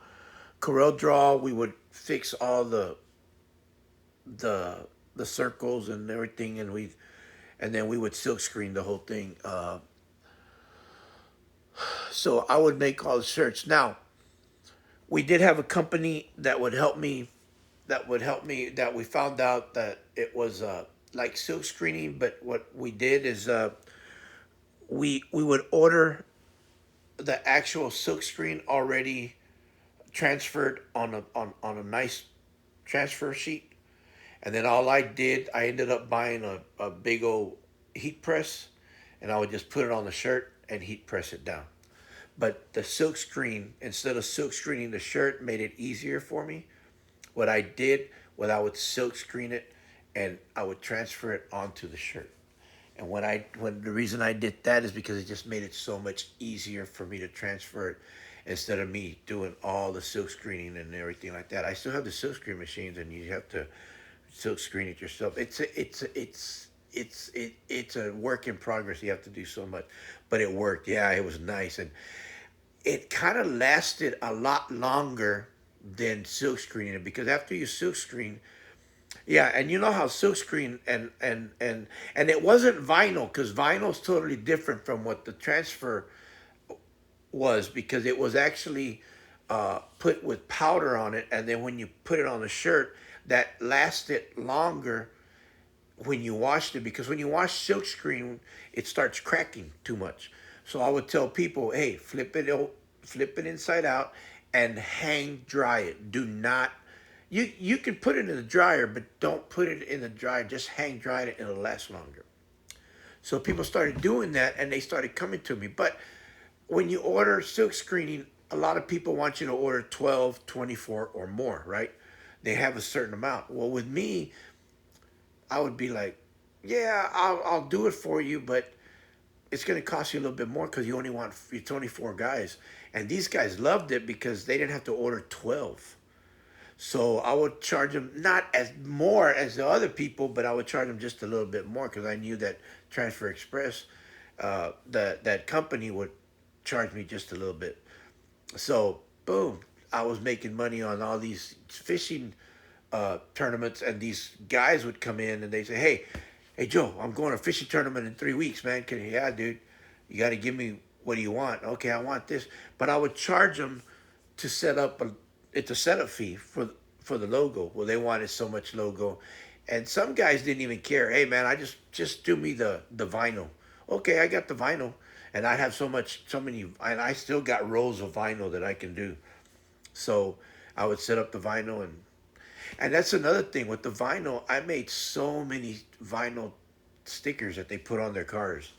Corel Draw, we would fix all the the circles and everything, and then we would silk screen the whole thing. So I would make all the shirts. Now we did have a company that we found out that it was like silk screening, but what we did is we would order the actual silk screen already transferred on a nice transfer sheet. And then all I did, I ended up buying a big old heat press, and I would just put it on the shirt and heat press it down. But the silk screen, instead of silk screening the shirt, made it easier for me. What I did was I would silk screen it, and I would transfer it onto the shirt. And when the reason I did that is because it just made it so much easier for me to transfer it instead of me doing all the silk screening and everything like that. I still have the silk screen machines, and you have to silk screen it yourself. It's a work in progress. You have to do so much, but it worked. Yeah, it was nice, and it kind of lasted a lot longer than silk screening it because after you silk screen, yeah, and you know how silkscreen and it wasn't vinyl because vinyl's totally different from what the transfer was because it was actually put with powder on it, and then when you put it on the shirt, that lasted longer when you washed it because when you wash silkscreen, it starts cracking too much. So I would tell people, hey, flip it inside out, and hang dry it. Do not. You can put it in the dryer, but don't put it in the dryer. Just hang dry it, and it'll last longer. So people started doing that, and they started coming to me. But when you order silk screening, a lot of people want you to order 12, 24, or more, right? They have a certain amount. Well, with me, I would be like, yeah, I'll do it for you, but it's going to cost you a little bit more because you're 24 guys. And these guys loved it because they didn't have to order 12. So I would charge them not as more as the other people, but I would charge them just a little bit more because I knew that Transfer Express, that company would charge me just a little bit. So boom, I was making money on all these fishing tournaments, and these guys would come in and they say, "Hey Joe, I'm going to a fishing tournament in 3 weeks, man. Can you? Yeah, dude, you got to give me what do you want? Okay, I want this." But I would charge them to set up it's a setup fee for the logo. Well, they wanted so much logo, and some guys didn't even care. Hey, man, I just do me the vinyl. Okay, I got the vinyl, and I have so many, and I still got rolls of vinyl that I can do. So I would set up the vinyl, and that's another thing with the vinyl. I made so many vinyl stickers that they put on their cars.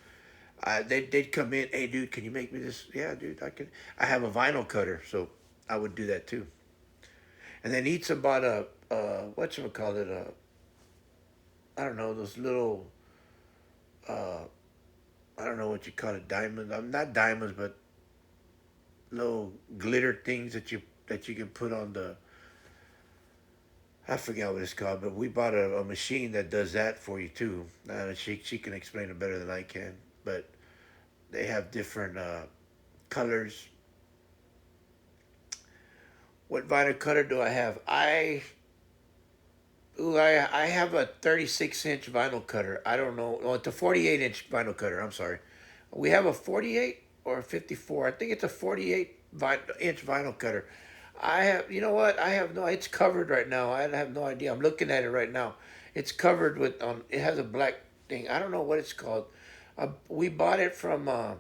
They'd come in, hey dude, can you make me this? Yeah, dude, I can. I have a vinyl cutter, so I would do that too. And then eats about a what you call it I don't know, those little, uh, I don't know what you call it, diamonds. I'm not diamonds, but little glitter things that you can put on the. I forget what it's called, but we bought a machine that does that for you too. She can explain it better than I can, but they have different colors. What vinyl cutter do I have? I have a 36-inch vinyl cutter. I don't know. Oh, it's a 48-inch vinyl cutter. I'm sorry. We have a 48 or a 54. I think it's a 48-inch vinyl cutter. I have, you know what? I have no. It's covered right now. I have no idea. I'm looking at it right now. It's covered with. It has a black thing. I don't know what it's called. We bought it from. I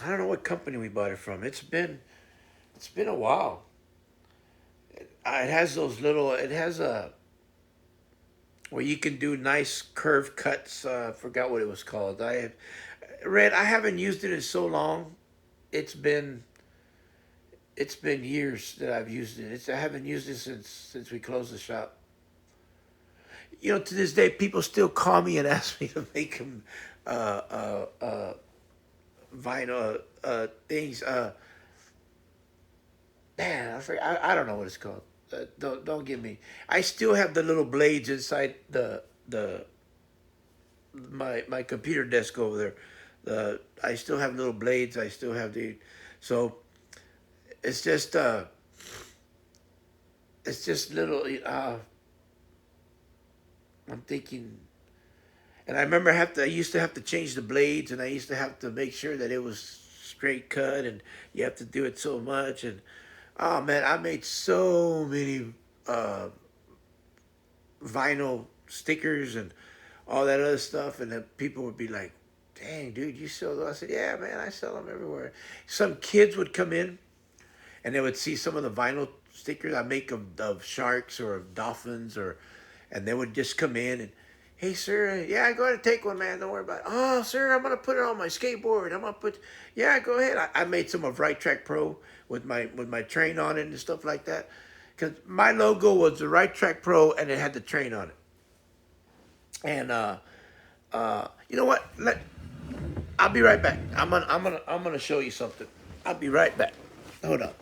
don't know what company we bought it from. It's been a while. It has those little. It has a where you can do nice curve cuts. I forgot what it was called. Red. I haven't used it in so long. It's been it's been years that I've used it. I haven't used it since we closed the shop. You know, to this day, people still call me and ask me to make them vinyl things. Man, I don't know what it's called. Don't give me. I still have the little blades inside the my computer desk over there. I still have little blades. I still have the so it's just little. I'm thinking, and I remember I used to have to change the blades, and I used to have to make sure that it was straight cut, and you have to do it so much, and oh man, I made so many uh, vinyl stickers and all that other stuff, and then people would be like, "Dang, dude, you sell those?" I said, "Yeah, man, I sell them everywhere." Some kids would come in and they would see some of the vinyl stickers I make of sharks or of dolphins, and they would just come in and, "Hey, sir, yeah, go ahead and take one, man. Don't worry about it." "Oh, sir, I'm gonna put it on my skateboard. I'm gonna put, yeah, go ahead." I made some of Right Track Pro with my train on it and stuff like that, because my logo was the Right Track Pro and it had the train on it. And you know what? I'll be right back. I'm gonna show you something. I'll be right back. Hold on.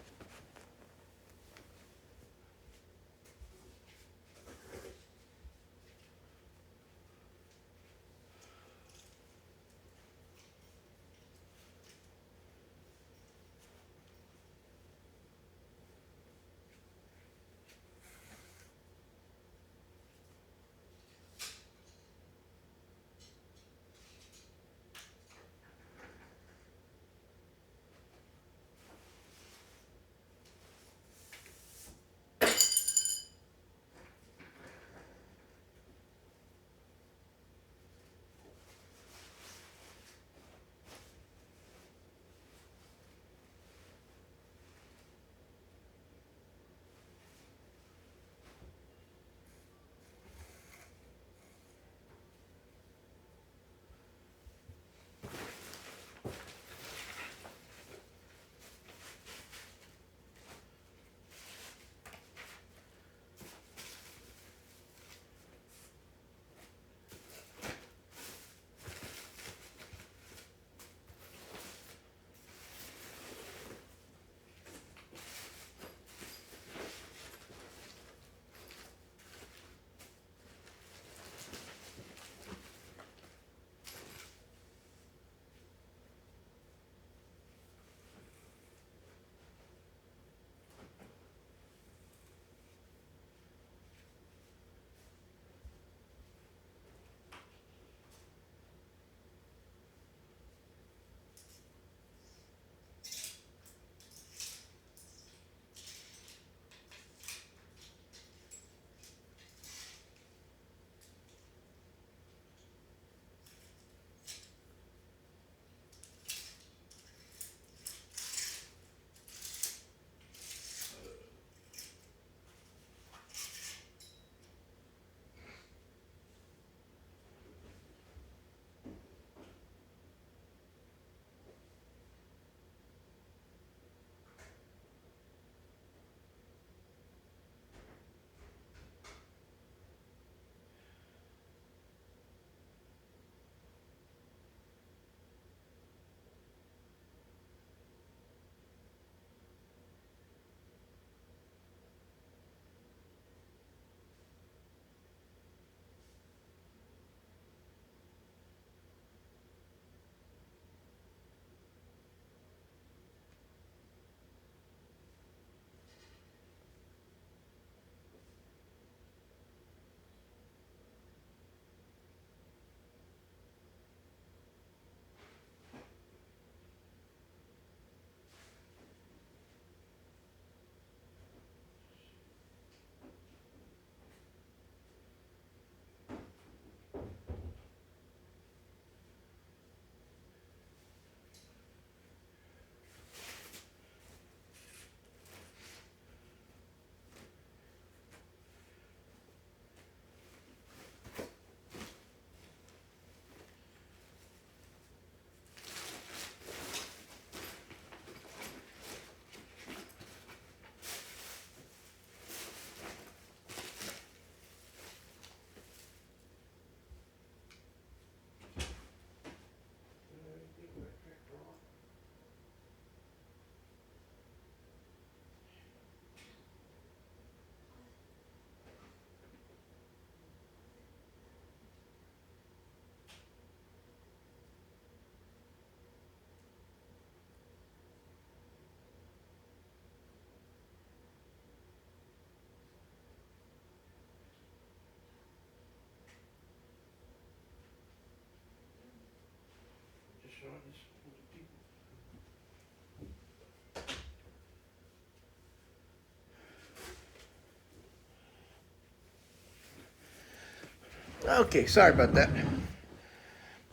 Okay, sorry about that.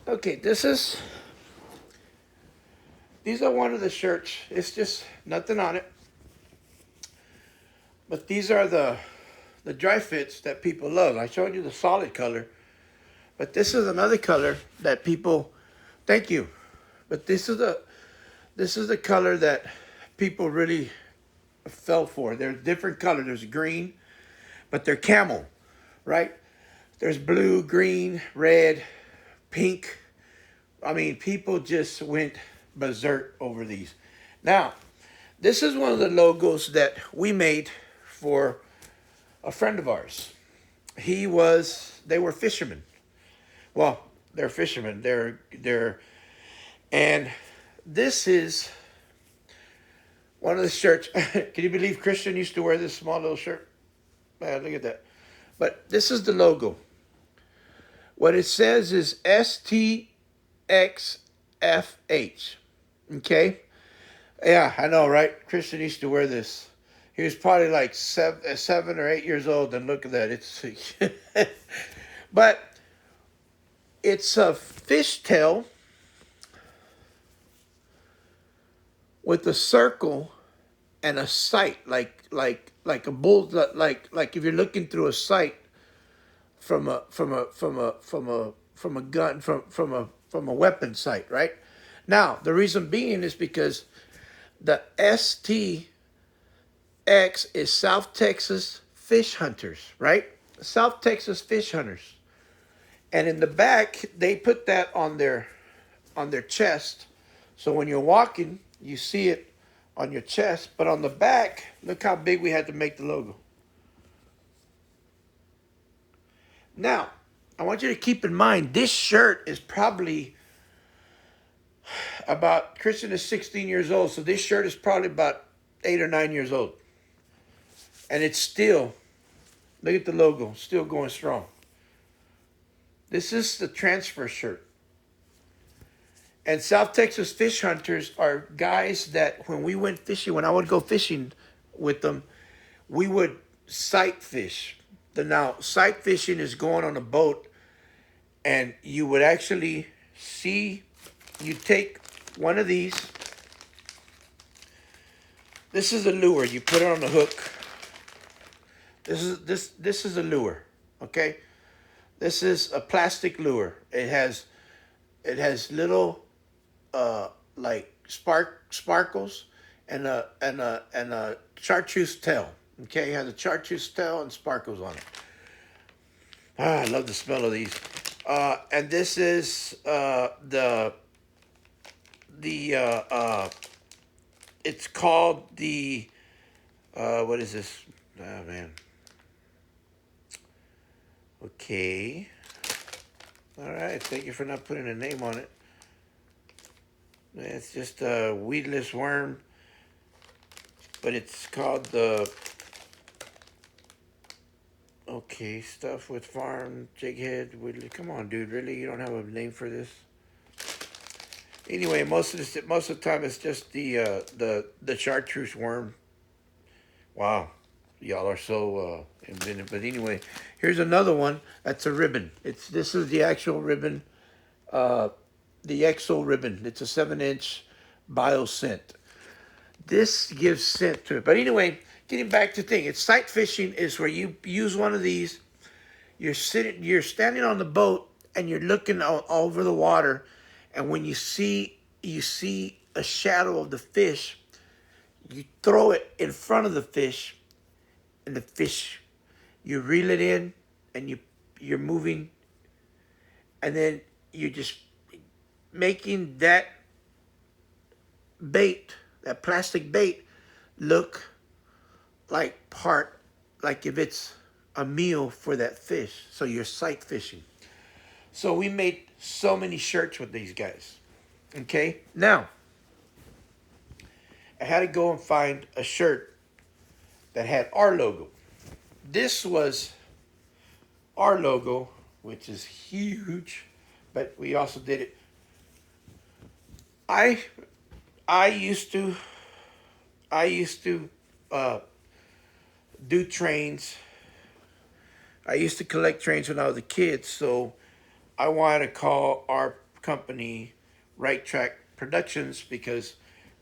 Okay, these are one of the shirts. It's just nothing on it. But these are the dry fits that people love. I showed you the solid color, but this is another color that people thank you. But this is the color that people really fell for. There's different colors. There's green, but they're camel, right? There's blue, green, red, pink. I mean, people just went berserk over these. Now, this is one of the logos that we made for a friend of ours. They were fishermen. Well, they're fishermen. And this is one of the shirts. Can you believe Christian used to wear this small little shirt? Man, look at that. But this is the logo. What it says is STXFH. Okay? Yeah, I know, right? Christian used to wear this. He was probably like 7 or 8 years old, and look at that. It's but it's a fishtail with a circle and a sight, like a bull, like if you're looking through a sight from a gun from a weapon sight, right? Now the reason being is because the STX is South Texas Fish Hunters, right? South Texas Fish Hunters, and in the back they put that on their chest, so when you're walking you see it on your chest, but on the back, look how big we had to make the logo. Now, I want you to keep in mind, this shirt is probably Christian is 16 years old, so this shirt is probably about 8 or 9 years old. And it's still, look at the logo, still going strong. This is the transfer shirt. And South Texas Fish Hunters are guys that when we went fishing, when I would go fishing with them, we would sight fish. Now, sight fishing is going on a boat, and you would actually see, you take one of these. This is a lure. You put it on the hook. This is a lure, okay? This is a plastic lure. It has little like sparkles and a chartreuse tail. Okay, it has a chartreuse tail and sparkles on it. I love the smell of these. And this is it's called the what is this? Oh man. Okay. All right. Thank you for not putting a name on it. It's just a weedless worm, but it's called the stuff with farm jighead. Come on, dude. Really, you don't have a name for this? Anyway, most of the time it's just the chartreuse worm. Wow, y'all are so inventive. But anyway, here's another one. That's a ribbon. This is the actual ribbon. The EXO ribbon. It's a 7-inch bio scent. This gives scent to it. But anyway, getting back to the thing, it's sight fishing is where you use one of these. You're standing on the boat and you're looking over the water, and when you see a shadow of the fish, you throw it in front of the fish, and the fish, you reel it in, and you're moving, and then you're just making that bait, that plastic bait, look like if it's a meal for that fish. So you're sight fishing. So we made so many shirts with these guys. Okay? Now, I had to go and find a shirt that had our logo. This was our logo, which is huge, but we also did it I I used to I used to uh, do trains. I used to collect trains when I was a kid, so I wanted to call our company Right Track Productions because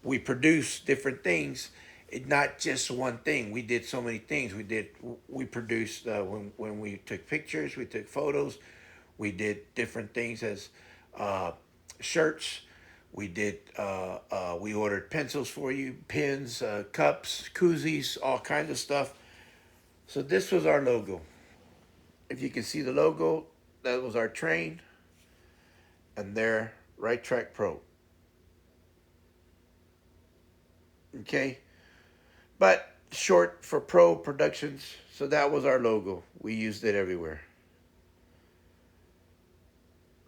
we produce different things. It not just one thing. We did so many things. We produced when we took pictures, we took photos, we did different things as uh, shirts. We ordered pencils for you, pens, cups, koozies, all kinds of stuff. So this was our logo. If you can see the logo, that was our train, and there, Right Track Pro. Okay, but short for Pro Productions. So that was our logo. We used it everywhere.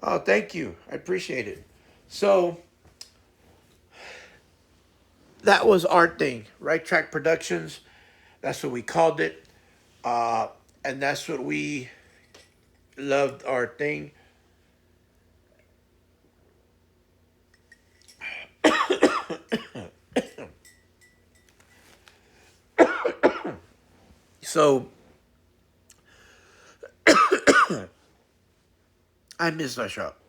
Oh, thank you. I appreciate it. So that was our thing, Right Track Productions. That's what we called it, uh, and that's what we loved our thing. So I miss my shop.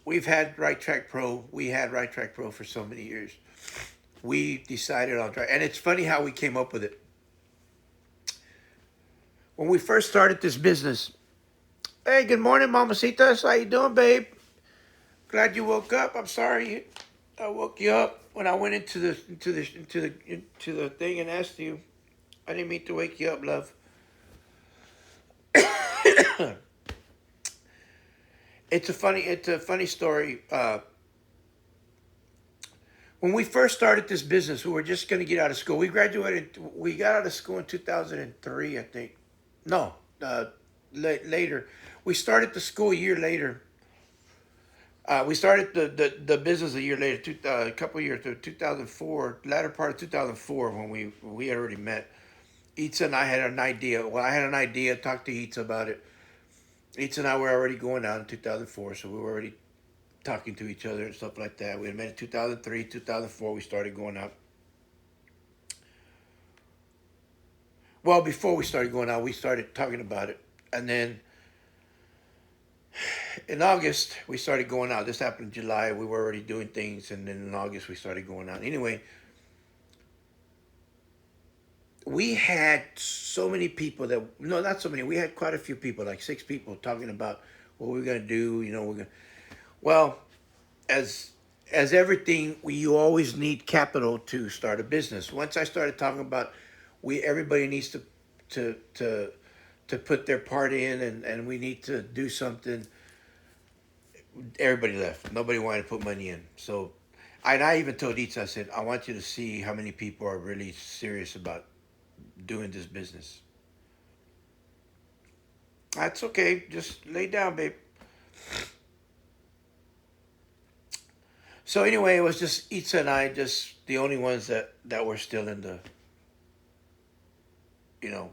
We've had Right Track Pro. We had Right Track Pro for so many years. We decided on try, and it's funny how we came up with it. When we first started this business, hey, good morning, Mamacitas. How you doing, babe? Glad you woke up. I'm sorry I woke you up when I went into the thing and asked you. I didn't mean to wake you up, love. It's a funny story. When we first started this business, we were just going to get out of school. We got out of school in 2003, I think. No, later. We started the school a year later. We started the business a year later, a couple of years, 2004, latter part of 2004, when we had already met. Itza and I had an idea. Well, I had an idea, talked to Itza about it. Itza and I were already going out in 2004, so we were already talking to each other and stuff like that. We had met in 2003, 2004, we started going out. Well, before we started going out, we started talking about it. And then in August, we started going out. This happened in July. We were already doing things. And then in August, we started going out. Anyway, we had so many people that, no, not so many. We had quite a few people, like 6 people, talking about what we are going to do. Well, as as everything, you always need capital to start a business. Once I started talking about everybody needs to to to put their part in, and we need to do something. Everybody left. Nobody wanted to put money in. So, and I even told Itza, I said, I want you to see how many people are really serious about doing this business. That's okay. Just lay down, babe. So anyway, it was just Itza and I, just the only ones that were still in the,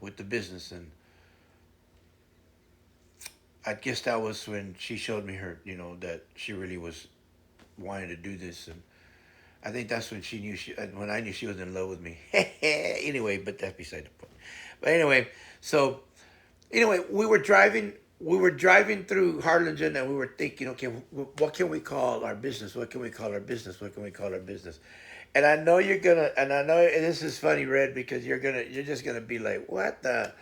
with the business. And I guess that was when she showed me that she really was wanting to do this. And I think that's when when I knew she was in love with me. Anyway, but that's beside the point. But anyway, we were driving through Harlingen, and we were thinking, okay, what can we call our business? What can we call our business? What can we call our business? And I know this is funny, Red, because you're just gonna be like, what the?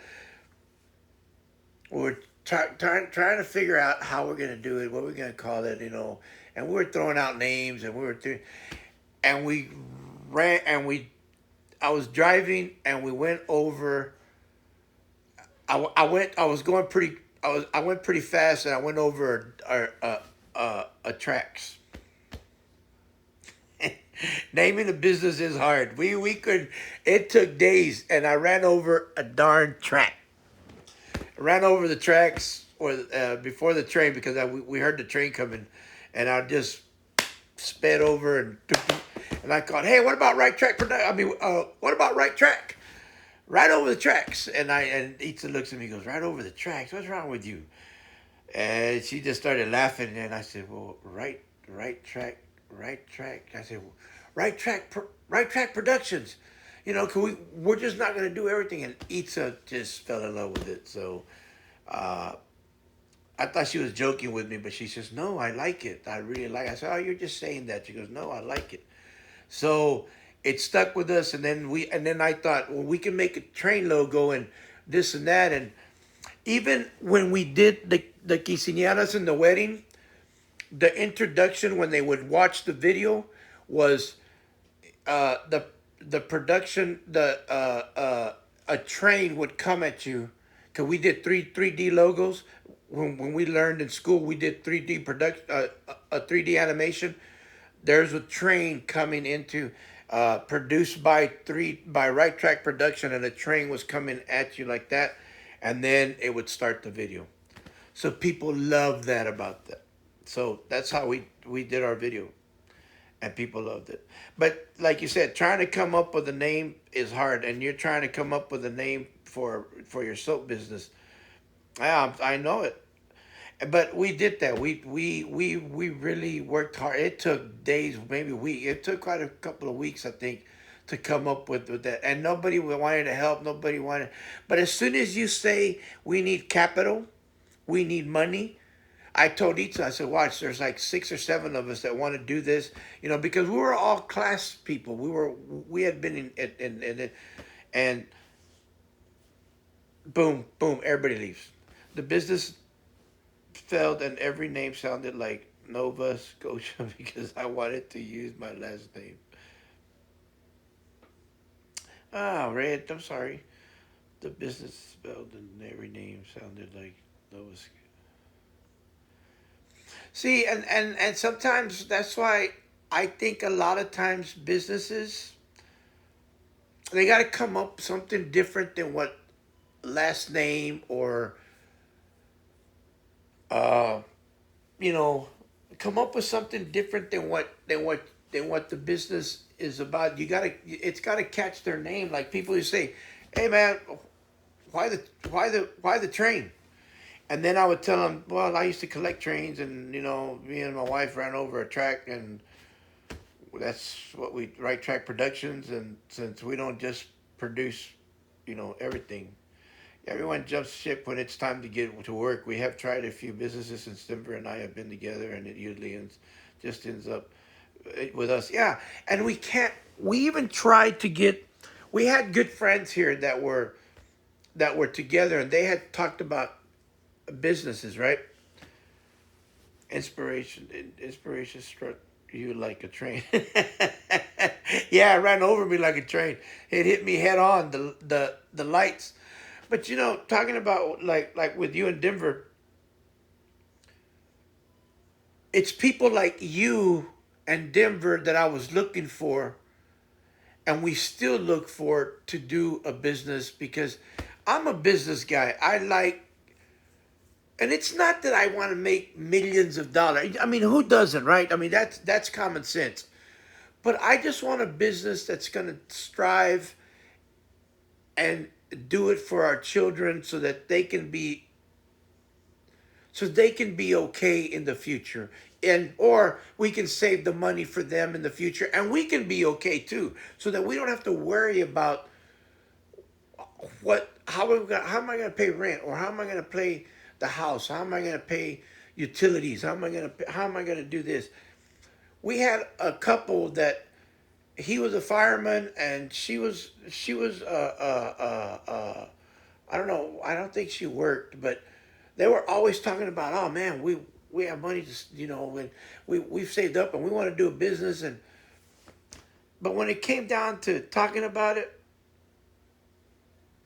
We're trying to figure out how we're gonna do it, what we're gonna call it. And we were throwing out names, and and we ran, and I was driving, and we went over. I was going pretty. I went pretty fast, and I went over a tracks. Naming the business is hard. We could. It took days, and I ran over a darn track. I ran over the tracks or before the train because we heard the train coming, and I just sped over and I called, hey, what about right track? What about right track? Right over the tracks. And Itza looks at me and goes, right over the tracks? What's wrong with you? And she just started laughing, and I said, "Well, right track, right track." I said, right track productions. You know, can we? We're just not gonna do everything. And Itza just fell in love with it. So uh, I thought she was joking with me, but she says, "No, I like it. I really like it." I said, "Oh, you're just saying that." She goes, "No, I like it." So it stuck with us, and then I thought, well, we can make a train logo and this and that, and even when we did the quinceañeras in the wedding, the introduction when they would watch the video was the production a train would come at you, because we did 3D logos when we learned in school. We did 3D production, a 3D animation. There's a train coming into, produced by Right Track Production, and a train was coming at you like that, and then it would start the video. So people love that about that. So that's how we did our video, and people loved it. But like you said, trying to come up with a name is hard, and you're trying to come up with a name for your soap business. I know it. But we did that. We really worked hard. It took days, maybe weeks. It took quite a couple of weeks, I think, to come up with that. And nobody wanted to help. Nobody wanted. But as soon as you say we need capital, we need money. I told Itza, I said, watch, there's like 6 or 7 of us that want to do this, because we were all class people. We had been in it, and boom, boom, everybody leaves. The business failed, and every name sounded like Nova Scotia because I wanted to use my last name. Ah, Red, I'm sorry. The business spelled, and every name sounded like Nova Scotia. See, and sometimes that's why I think a lot of times businesses, they got to come up with something different than what last name, or uh you know come up with something different than what the business is about. It's got to catch their name. Like people who say, "Hey man, why the train?" And then I would tell them, "Well, I used to collect trains, and me and my wife ran over a track, and that's what we Right Track Productions. And since we don't just produce, everything, everyone jumps ship when it's time to get to work. We have tried a few businesses since Denver and I have been together, and it usually ends up with us. Yeah, and we can't. We even tried to get. We had good friends here that were together, and they had talked about businesses, right? Inspiration struck you like a train. Yeah, it ran over me like a train. It hit me head on. The lights. But talking about like with you in Denver, it's people like you and Denver that I was looking for, and we still look for to do a business, because I'm a business guy. And it's not that I want to make millions of dollars. I mean, who doesn't, right? I mean, that's common sense. But I just want a business that's going to strive and do it for our children, so they can be okay in the future, and or we can save the money for them in the future, and we can be okay too, so that we don't have to worry about how am I going to pay rent, or how am I going to pay the house, how am I going to pay utilities, how am I going to do this. We had a couple that, he was a fireman, and she was I don't know. I don't think she worked, but they were always talking about, oh man, we have money to, and we've saved up, and we want to do a business. And but when it came down to talking about it,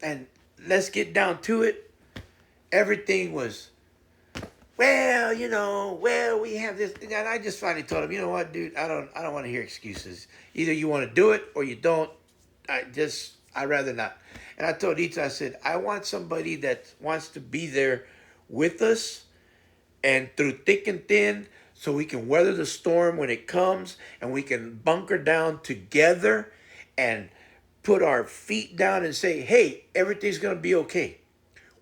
and let's get down to it, everything was, well, we have this. And I just finally told him, you know what, dude, I don't want to hear excuses. Either you want to do it or you don't. I'd rather not. And I told Ita, I said, I want somebody that wants to be there with us, and through thick and thin, so we can weather the storm when it comes, and we can bunker down together and put our feet down and say, hey, everything's going to be okay.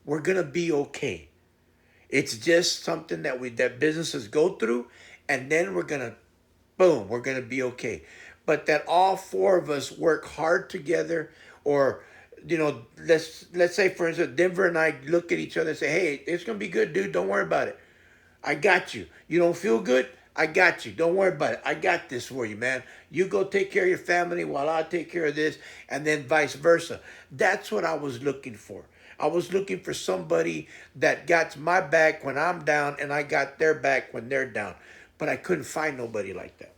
We're going to be okay. It's just something that businesses go through, and then we're gonna boom, we're gonna be okay. But that all four of us work hard together, or let's say for instance, Denver and I look at each other and say, "Hey, it's gonna be good, dude. Don't worry about it. I got you. You don't feel good? I got you. Don't worry about it. I got this for you, man. You go take care of your family while I take care of this, and then vice versa." That's what I was looking for. I was looking for somebody that got my back when I'm down, and I got their back when they're down. But I couldn't find nobody like that.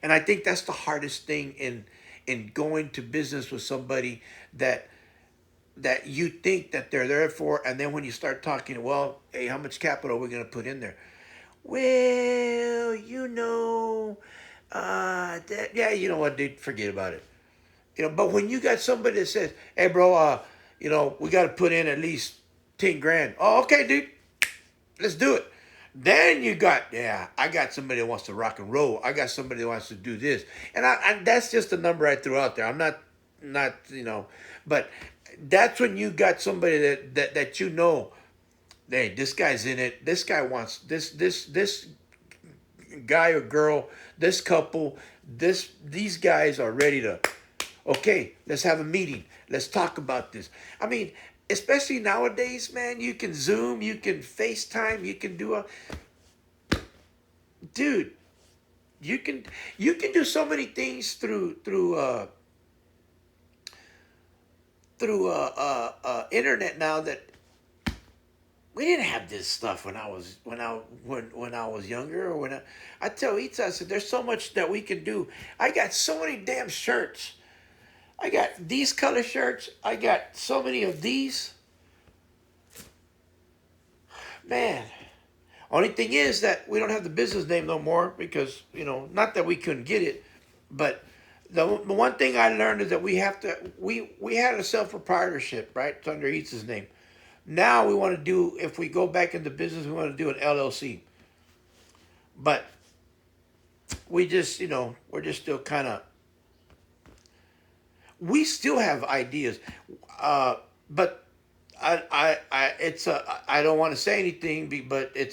And I think that's the hardest thing in going to business with somebody that you think that they're there for, and then when you start talking, well, hey, how much capital are we going to put in there? Well, yeah, you know what, dude, forget about it. But when you got somebody that says, hey, bro, we got to put in at least 10 grand. Oh, okay, dude, let's do it. Then you got, yeah, I got somebody that wants to rock and roll. I got somebody that wants to do this. And that's just a number I threw out there. I'm not, but that's when you got somebody that hey, this guy's in it. This guy wants this guy or girl, this couple, these guys are ready to, okay, let's have a meeting. Let's talk about this. I mean, especially nowadays, man, you can Zoom, you can FaceTime, you can do a dude, you can do so many things through internet now that we didn't have this stuff when I was younger, or I tell Itza, I said, there's so much that we can do. I got so many damn shirts. I got these color shirts. I got so many of these. Man, only thing is that we don't have the business name no more because, not that we couldn't get it, but the one thing I learned is that we had a self proprietorship, right? It's under Itza's name. Now we want to do, if we go back into business, we want to do an LLC. But we just, we're just still kind of, we still have ideas. But I don't want to say anything, but I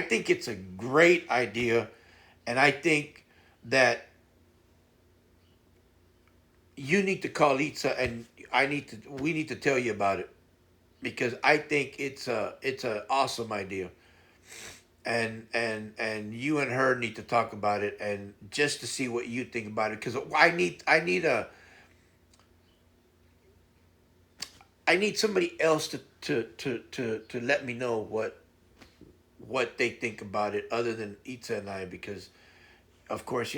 think it's a great idea. And I think that you need to call Itza, and we need to tell you about it, because I think it's a awesome idea, and you and her need to talk about it, and just to see what you think about it, because I need somebody else to let me know what they think about it, other than Itza and I, because of course,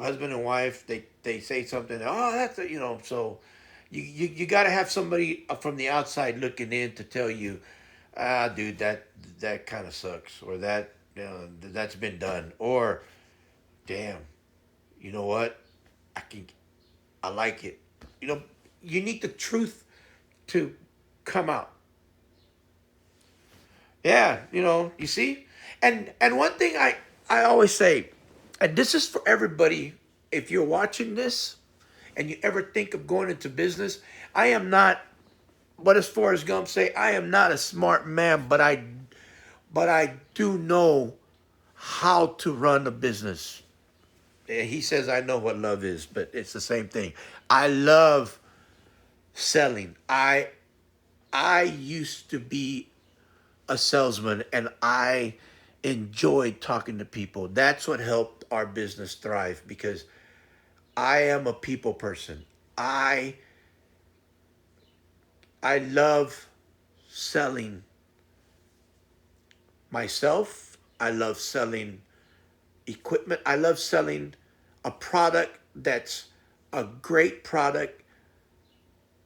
husband and wife, they say something, oh, that's so you got to have somebody from the outside looking in to tell you, dude, that kind of sucks, or that's been done, or damn, you know what, I can I like it. You know, you need the truth to come out. Yeah, you see? And one thing I always say, and this is for everybody, if you're watching this and you ever think of going into business, I am not, what does Forrest Gump say? I am not a smart man, but I do know how to run a business. He says I know what love is, but it's the same thing. I love selling. I used to be a salesman, and I enjoyed talking to people. That's what helped our business thrive, because I am a people person. I I love selling myself. I love selling equipment. I love selling a product that's a great product,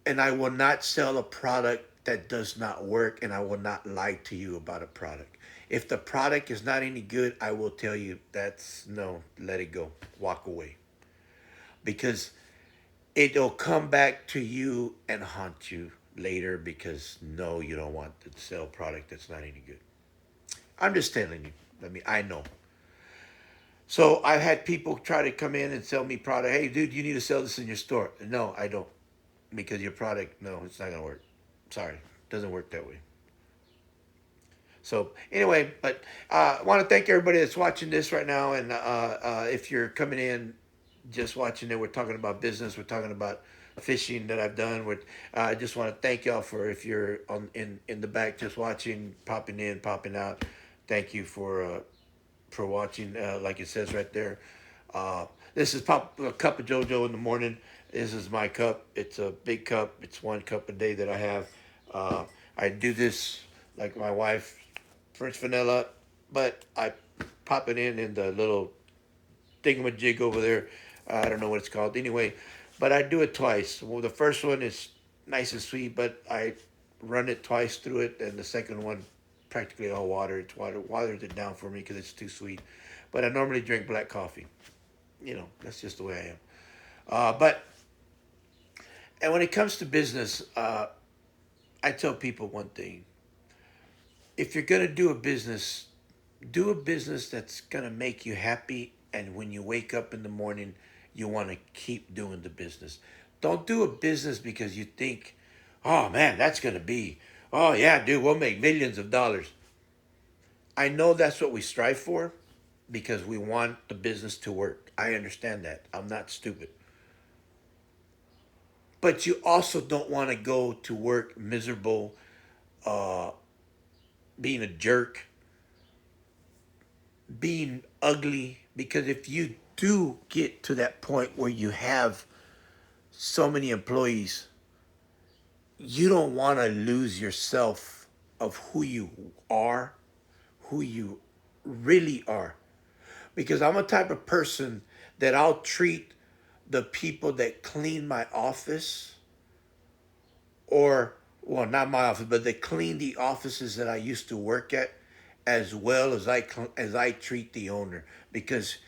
and I will not sell a product that does not work, and I will not lie to you about a product. If the product is not any good, I will tell you that's no, let it go, walk away, because it'll come back to you and haunt you later, because no, you don't want to sell a product that's not any good. I'm just telling you. I know. So I've had people try to come in and sell me product. Hey, dude, you need to sell this in your store. No, I don't, because your product, no, it's not gonna work. Sorry. Doesn't work that way. So anyway, but I want to thank everybody that's watching this right now. And if you're coming in, just watching it, we're talking about business. We're talking about fishing that I've done. I just want to thank y'all for if you're on in the back just watching, popping in, popping out. Thank you for watching. Like it says right there. This is a cup of JoJo in the morning. This is my cup. It's a big cup. It's 1 cup a day that I have. I do this like my wife, French vanilla, but I pop it in the little thingamajig over there. I don't know what it's called. Anyway, but I do it twice. Well, the first one is nice and sweet, but I run it twice through it, and the second one practically all water. It's waters it down for me because it's too sweet. But I normally drink black coffee. That's just the way I am. But and when it comes to business, I tell people one thing: if you're gonna do a business that's gonna make you happy, and when you wake up in the morning, you want to keep doing the business. Don't do a business because you think, oh man, that's gonna be, oh yeah, dude, we'll make millions of dollars. I know that's what we strive for because we want the business to work. I understand that. I'm not stupid. But you also don't want to go to work miserable, uh, being a jerk, being ugly. Because if you do get to that point where you have so many employees, you don't want to lose yourself of who you are, who you really are. Because I'm a type of person that I'll treat the people that clean my office, or well, not my office, but they clean the offices that I used to work at, as well as I treat the owner, because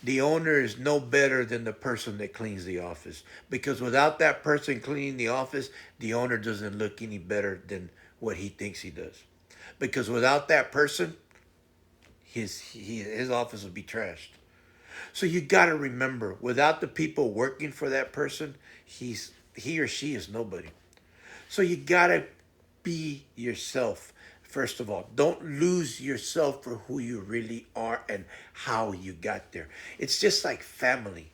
the owner is no better than the person that cleans the office. Because without that person cleaning the office, the owner doesn't look any better than what he thinks he does. Because without that person, his office will be trashed. So you got to remember, without the people working for that person, he or she is nobody. So you gotta be yourself. First of all, don't lose yourself for who you really are and how you got there. It's just like family.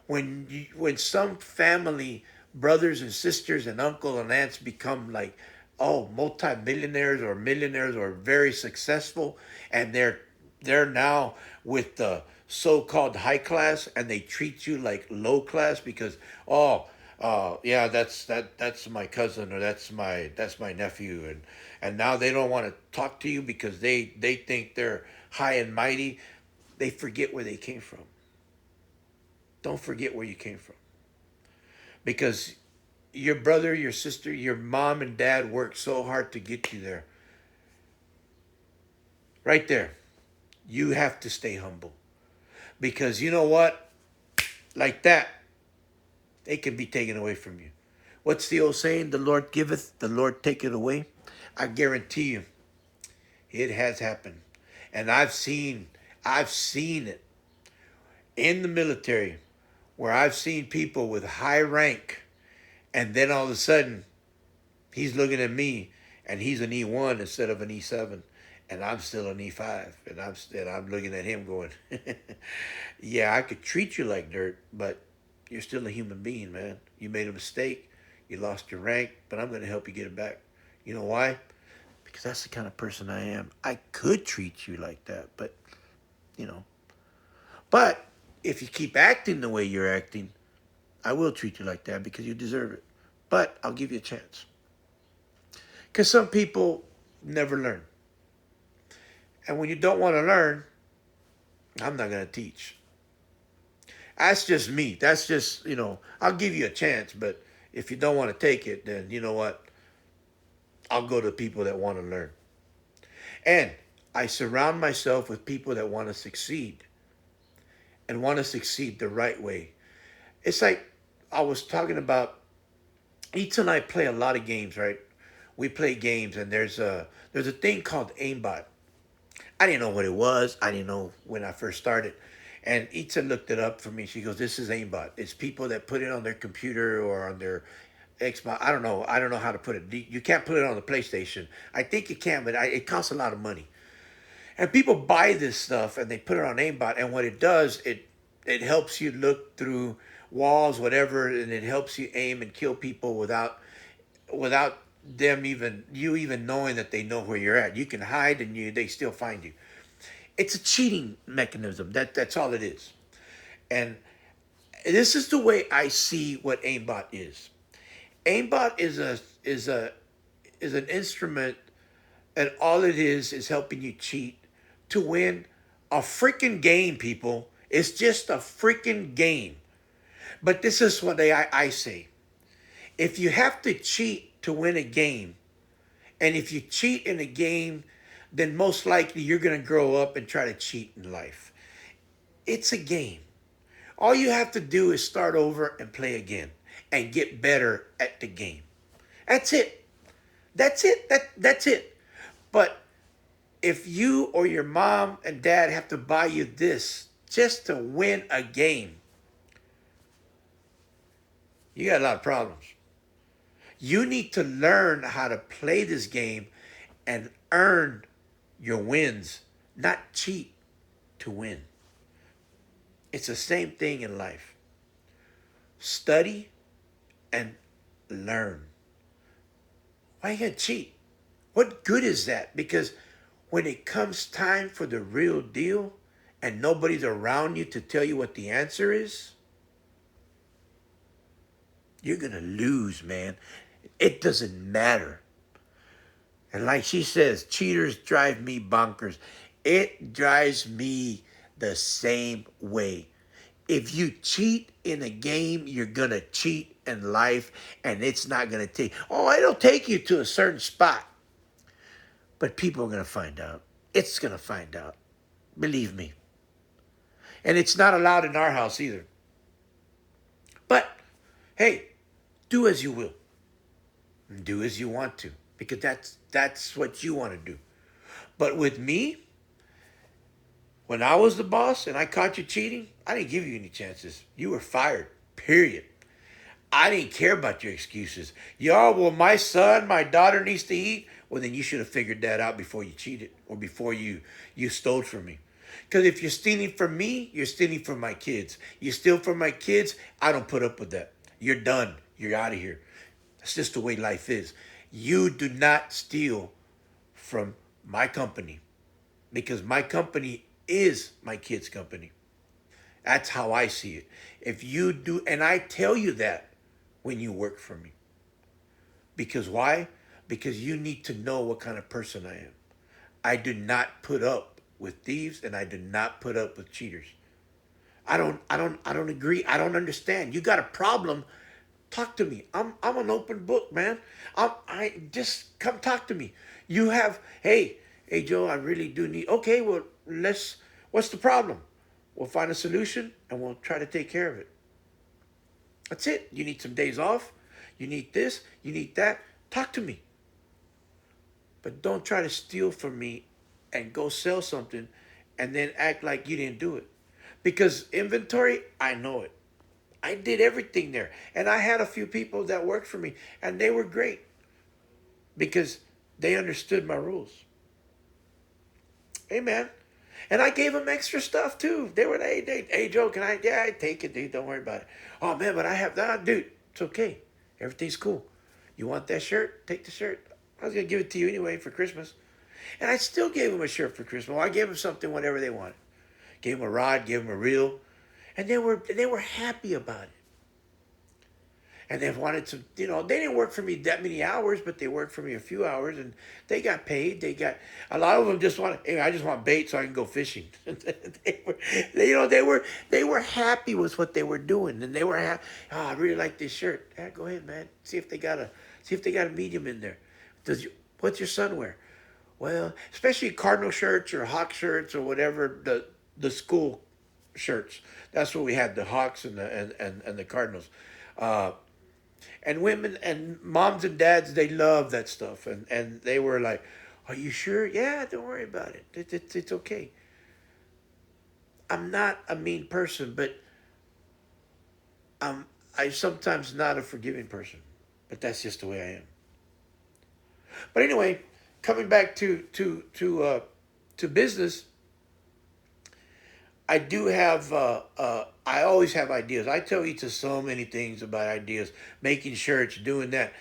When some family brothers and sisters and uncle and aunts become like, oh, multimillionaires or millionaires or very successful, and they're now with the so-called high class, and they treat you like low class because, oh, yeah, that's my cousin, or that's my nephew, and now they don't want to talk to you because they think they're high and mighty. They forget where they came from. Don't forget where you came from, because your brother, your sister, your mom and dad worked so hard to get you there. Right there, you have to stay humble, because you know what? Like that, they can be taken away from you. What's the old saying? The Lord giveth, the Lord taketh away. I guarantee you, it has happened. And I've seen it in the military, where I've seen people with high rank, and then all of a sudden he's looking at me, and he's an E1 instead of an E7, and I'm still an E5, and I'm looking at him going, yeah, I could treat you like dirt, but you're still a human being, man. You made a mistake, you lost your rank, but I'm going to help you get it back. You know why? Because that's the kind of person I am. I could treat you like that, but you know, but if you keep acting the way you're acting, I will treat you like that because you deserve it. But I'll give you a chance. Because some people never learn. And when you don't want to learn, I'm not going to teach. That's just me. That's just, I'll give you a chance, but if you don't want to take it, then you know what? I'll go to people that want to learn. And I surround myself with people that want to succeed, and want to succeed the right way. It's like I was talking about, Eats and I play a lot of games, right? We play games, and there's a thing called aimbot. I didn't know what it was. I didn't know when I first started. And Itza looked it up for me. She goes, "This is aimbot. It's people that put it on their computer or on their Xbox. I don't know. I don't know how to put it. You can't put it on the PlayStation. I think you can, but it costs a lot of money. And people buy this stuff and they put it on aimbot. And what it does, it helps you look through walls, whatever, and it helps you aim and kill people without them even knowing that they know where you're at. You can hide and they still find you. It's a cheating mechanism. That's all it is. And this is the way I see what aimbot is. Aimbot is an instrument, and all it is helping you cheat to win a freaking game, people. It's just a freaking game. But this is what I say. If you have to cheat to win a game, and if you cheat in a game, then most likely you're going to grow up and try to cheat in life. It's a game. All you have to do is start over and play again and get better at the game. That's it. That's it. That's it. But if you or your mom and dad have to buy you this just to win a game, you got a lot of problems. You need to learn how to play this game and earn your wins, not cheat to win. It's the same thing in life. Study and learn. Why you gonna cheat? What good is that? Because when it comes time for the real deal and nobody's around you to tell you what the answer is, you're gonna lose, man. It doesn't matter. And like she says, cheaters drive me bonkers. It drives me the same way. If you cheat in a game, you're going to cheat in life, and it's not going to take, oh, it'll take you to a certain spot. But people are going to find out. It's going to find out. Believe me. And it's not allowed in our house either. But, hey, do as you will. Do as you want to. Because that's what you want to do. But with me, when I was the boss and I caught you cheating, I didn't give you any chances. You were fired. Period. I didn't care about your excuses. Y'all, well, my son, my daughter needs to eat. Well, then you should have figured that out before you cheated or before you stole from me. Because if you're stealing from me, you're stealing from my kids. You steal from my kids, I don't put up with that. You're done. You're out of here. That's just the way life is. You do not steal from my company because my company is my kids' company. That's how I see it. If you do, and I tell you that when you work for me. Because why? Because you need to know what kind of person I am. I do not put up with thieves and I do not put up with cheaters. I don't agree. I don't understand. You got a problem, talk to me. I'm an open book, man. I just come talk to me. You have, hey Joe, I really do need. Okay, well let's. What's the problem? We'll find a solution and we'll try to take care of it. That's it. You need some days off. You need this. You need that. Talk to me. But don't try to steal from me and go sell something and then act like you didn't do it. Because inventory, I know it. I did everything there. And I had a few people that worked for me and they were great because they understood my rules. Hey, man. And I gave them extra stuff too. They were, hey Joe, can I? Yeah, I take it, dude. Don't worry about it. Oh, man, but I have that. Dude, it's okay. Everything's cool. You want that shirt? Take the shirt. I was going to give it to you anyway for Christmas. And I still gave them a shirt for Christmas. Well, I gave them something, whatever they wanted. Gave them a rod, gave them a reel. And they were happy about it. And they wanted to, they didn't work for me that many hours, but they worked for me a few hours and they got paid. A lot of them just wanted, hey, I just want bait so I can go fishing. they were happy with what they were doing. And they were happy. Oh, I really like this shirt. Yeah, go ahead, man. See if they got a medium in there. What's your son wear? Well, especially Cardinal shirts or Hawk shirts or whatever, the school shirts. That's what we had, the Hawks and the Cardinals. And women and moms and dads, they love that stuff. And they were like, are you sure? Yeah, don't worry about it. It's okay. I'm not a mean person, but I'm sometimes not a forgiving person. But that's just the way I am. But anyway, coming back to business, I do have. I always have ideas. I tell Ita so many things about ideas, making shirts, doing that,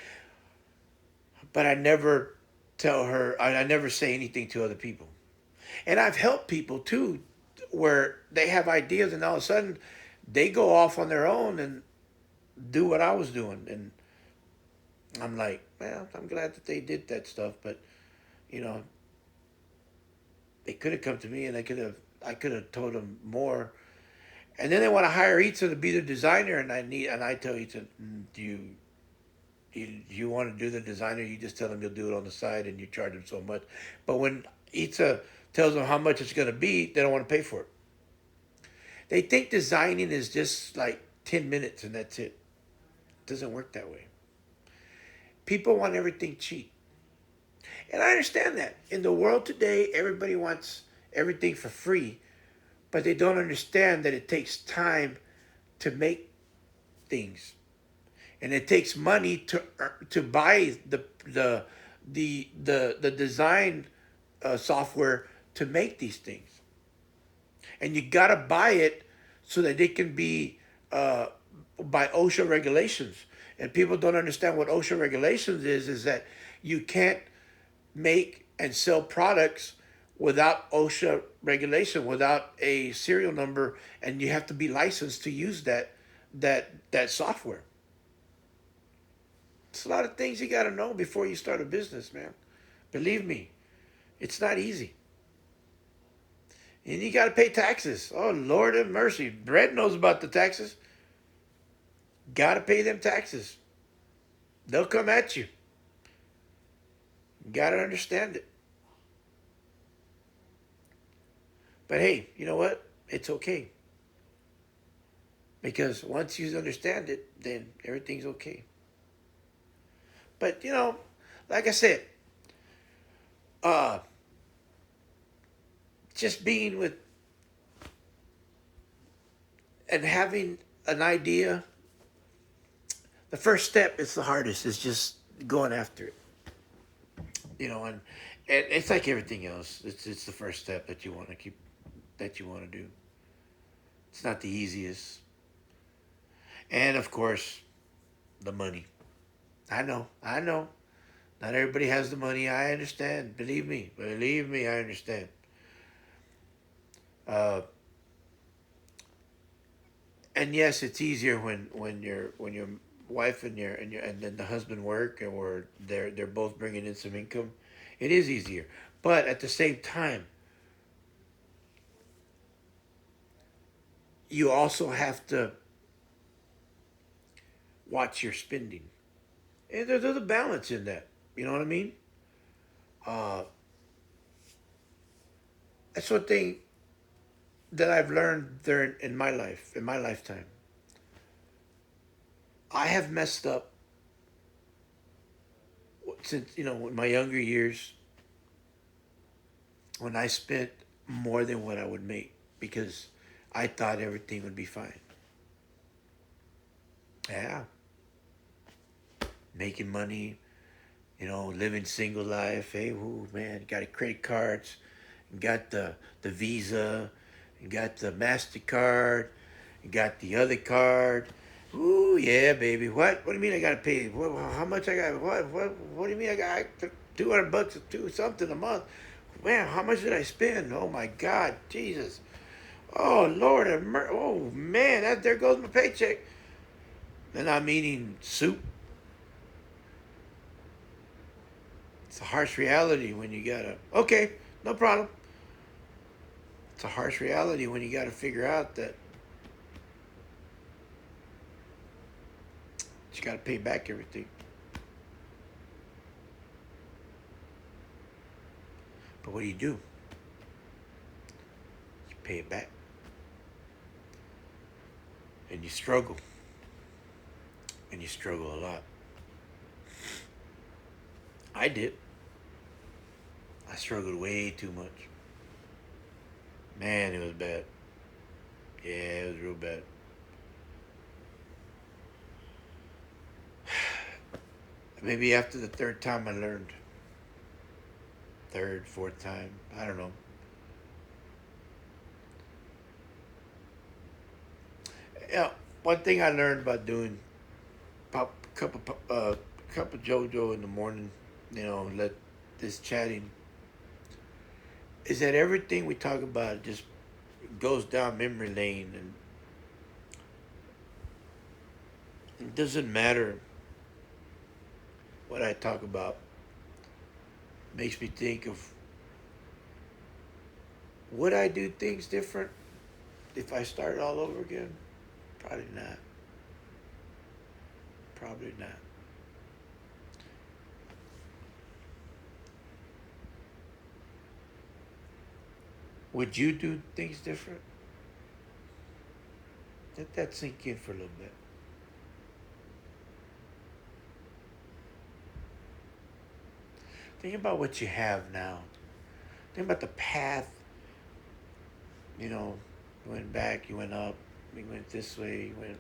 but I never tell her. I never say anything to other people. And I've helped people too, where they have ideas, and all of a sudden, they go off on their own and do what I was doing, and I'm like, well, I'm glad that they did that stuff, but you know, they could have come to me, and I could have told them more. And then they want to hire Itza to be their designer, and I tell Itza, do you want to do the designer? You just tell them you'll do it on the side, and you charge them so much. But when Itza tells them how much it's going to be, they don't want to pay for it. They think designing is just like 10 minutes and that's it. It doesn't work that way. People want everything cheap. And I understand that. In the world today, everybody wants everything for free, but they don't understand that it takes time to make things, and it takes money to buy the design software to make these things, and you gotta buy it so that it can be by OSHA regulations. And people don't understand what OSHA regulations is that you can't make and sell products without OSHA regulation, without a serial number, and you have to be licensed to use that software. It's a lot of things you got to know before you start a business, man. Believe me, it's not easy. And you got to pay taxes. Oh, Lord have mercy. Brett knows about the taxes. Got to pay them taxes. They'll come at you. Got to understand it. But hey, you know what? It's okay. Because once you understand it, then everything's okay. But, like I said, uh, just being with and having an idea, the first step is the hardest, is just going after it. And it's like everything else. It's the first step that you want to keep, that you want to do. It's not the easiest. And of course, the money. I know. Not everybody has the money. I understand. Believe me, I understand. Uh, and yes, it's easier when your wife and then the husband work, or they're both bringing in some income. It is easier, but at the same time, you also have to watch your spending, and there's a balance in that. You know what I mean? Uh, that's one thing that I've learned there in my life, in my lifetime. I have messed up since in my younger years, when I spent more than what I would make because I thought everything would be fine. Yeah, making money, living single life. Hey, ooh, man, got a credit cards, got the Visa, got the Mastercard, got the other card. Ooh, yeah, baby. What? What do you mean I gotta pay? How much I got? What do you mean I got $200 or two something a month? Man, how much did I spend? Oh my God, Jesus! Oh Lord, oh man, there goes my paycheck. And I'm eating soup. It's a harsh reality when you gotta. Okay, no problem. It's a harsh reality when you gotta figure out that you gotta pay back everything. But what do? You pay it back, and you struggle, and you struggle a lot. I did. I struggled way too much. Man, it was bad. Yeah, it was real bad. Maybe after the third time I learned. Third, fourth time. I don't know. Yeah, one thing I learned about doing pop cup of JoJo in the morning, let this chatting is that everything we talk about just goes down memory lane, and it doesn't matter what I talk about. Makes me think of, would I do things different if I started all over again? Probably not. Probably not. Would you do things different? Let that sink in for a little bit. Think about what you have now. Think about the path. You went back, you went up, you went this way, you went,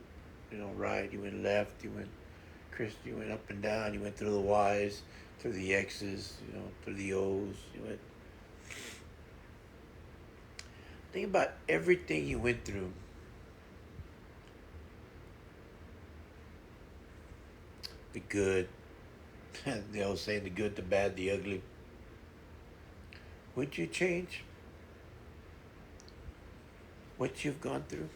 right, you went left, you went up and down, you went through the Y's, through the X's, through the O's. You went. Think about everything you went through. The good, the old saying, the good, the bad, the ugly. Would you change what you've gone through?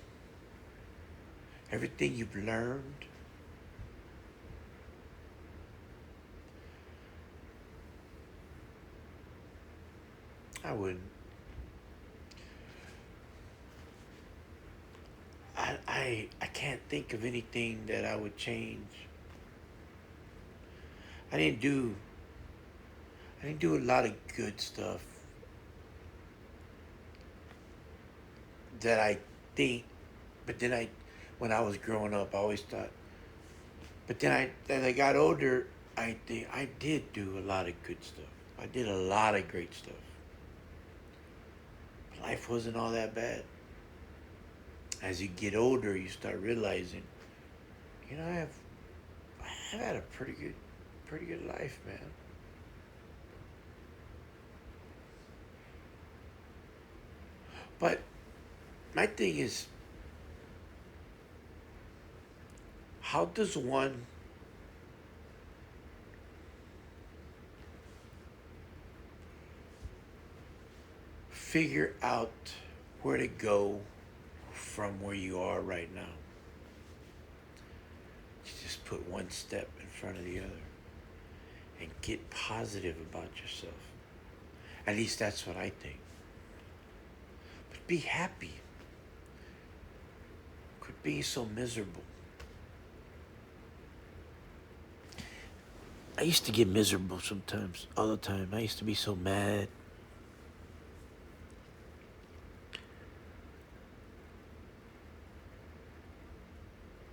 Everything you've learned? I wouldn't. I can't think of anything that I would change. I didn't do I didn't do a lot of good stuff that I think, but then when I was growing up, I always thought, but then as I got older, I think I did do a lot of good stuff. I did a lot of great stuff. Life wasn't all that bad. As you get older, you start realizing, you know, I've had a pretty good life, man. But my thing is, how does one figure out where to go from where you are right now? You just put one step in front of the other and get positive about yourself. At least that's what I think. But be happy. Quit being so miserable. I used to get miserable sometimes, all the time. I used to be so mad.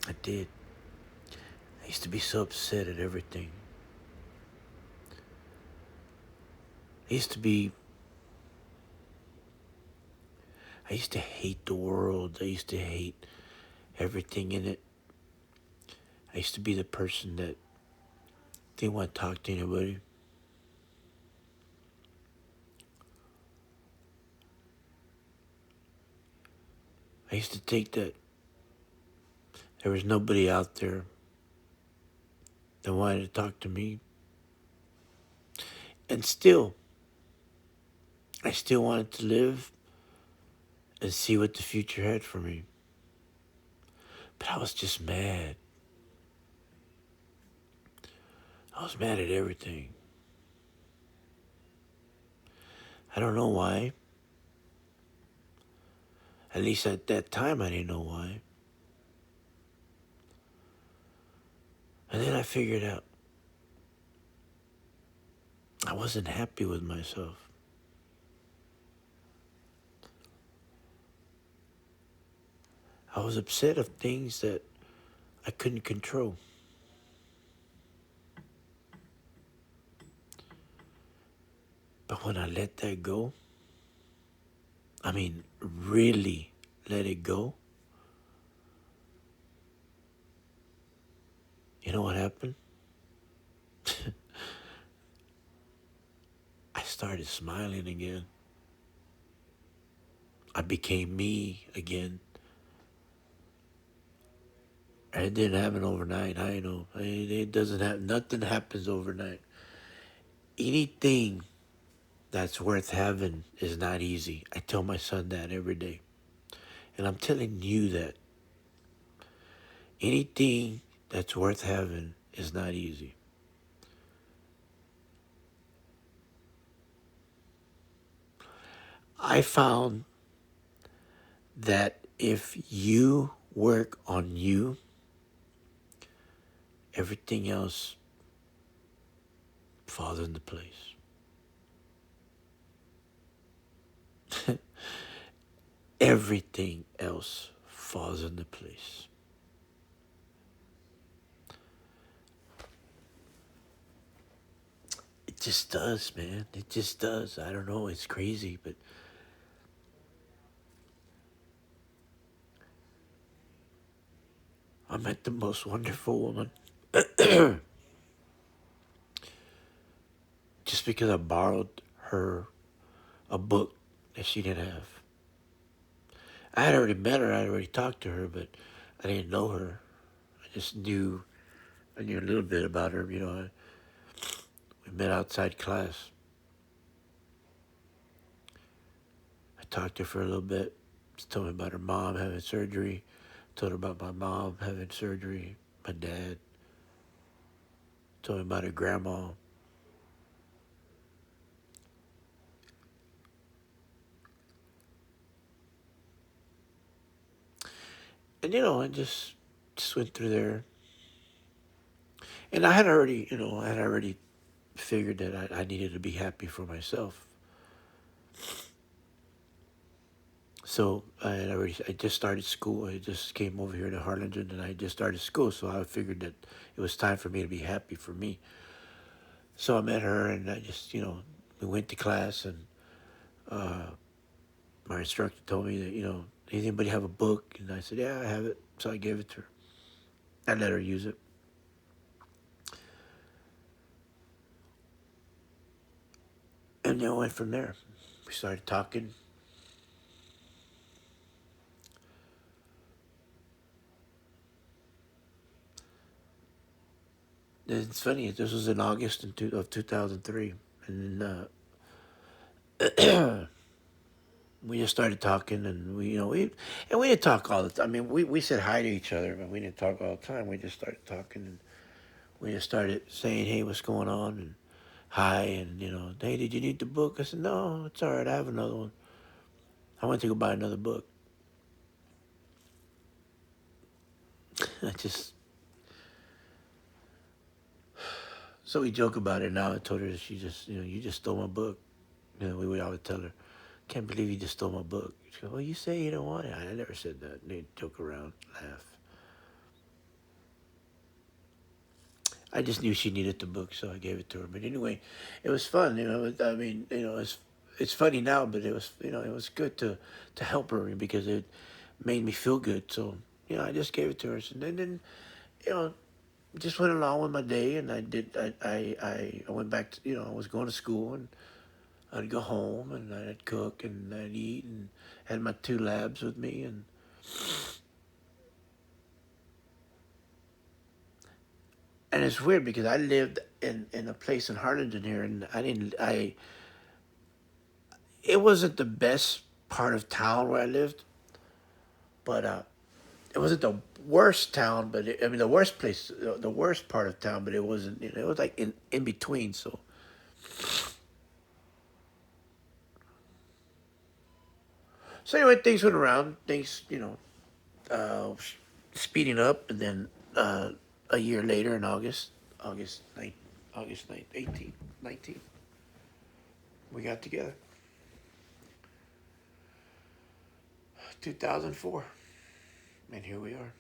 I did. I used to be so upset at everything. I used to be. I used to hate the world. I used to hate everything in it. I used to be the person that didn't want to talk to anybody. I used to think that there was nobody out there that wanted to talk to me. And still, I still wanted to live and see what the future had for me. But I was just mad. I was mad at everything. I don't know why. At least at that time, I didn't know why. And then I figured out I wasn't happy with myself. I was upset of things that I couldn't control. But when I let that go, I mean, really let it go, you know what happened? started smiling again. I became me again. It didn't happen overnight. I know it doesn't have nothing happens overnight. Anything that's worth having is not easy. I tell my son that every day, and I'm telling you that anything that's worth having is not easy. I found that if you work on you, everything else falls into place. Everything else falls into place. It just does, man. It just does. I don't know. It's crazy, but I met the most wonderful woman just because I borrowed her a book that she didn't have. I had already met her. I had already talked to her, but I didn't know her. I just knew. I knew a little bit about her. We met outside class. I talked to her for a little bit. She told me about her mom having surgery. Told her about my mom having surgery. My dad. Told me about her grandma. And I just went through there. And I had already figured that I needed to be happy for myself. So I just started school. I just came over here to Harlingen and I just started school. So I figured that it was time for me to be happy for me. So I met her and I just, we went to class and uh, my instructor told me that, does anybody have a book? And I said, yeah, I have it. So I gave it to her. I let her use it. And then I went from there. We started talking. It's funny. This was in August of 2003. And then we just started talking, and we didn't talk all the time. I mean, we said hi to each other, but we didn't talk all the time. We just started talking, and we just started saying, "Hey, what's going on?" and hi, and "Hey, did you need the book?" I said, "No, it's all right. I have another one. I went to go buy another book." I just so we joke about it now. I told her that she just you just stole my book. We would always tell her, "Can't believe you just stole my book." She goes, "Well, you say you don't want it." I never said that. They joke around, laugh. I just knew she needed the book, so I gave it to her. But anyway, it was fun. I mean, it's funny now, but it was good to help her because it made me feel good. So I just gave it to her. And then you know, just went along with my day, and I did. I went back to I was going to school, and I'd go home, and I'd cook, and I'd eat, and had my two labs with me, and it's weird because I lived in a place in Harlingen here, and it wasn't the best part of town where I lived, but it wasn't the worst town, but I mean the worst place, the worst part of town, but it wasn't. It was like in between. So anyway, things went around. Things uh, speeding up, and then a year later in August 9th, August 9th, 18th, 19th, we got together. 2004, and here we are.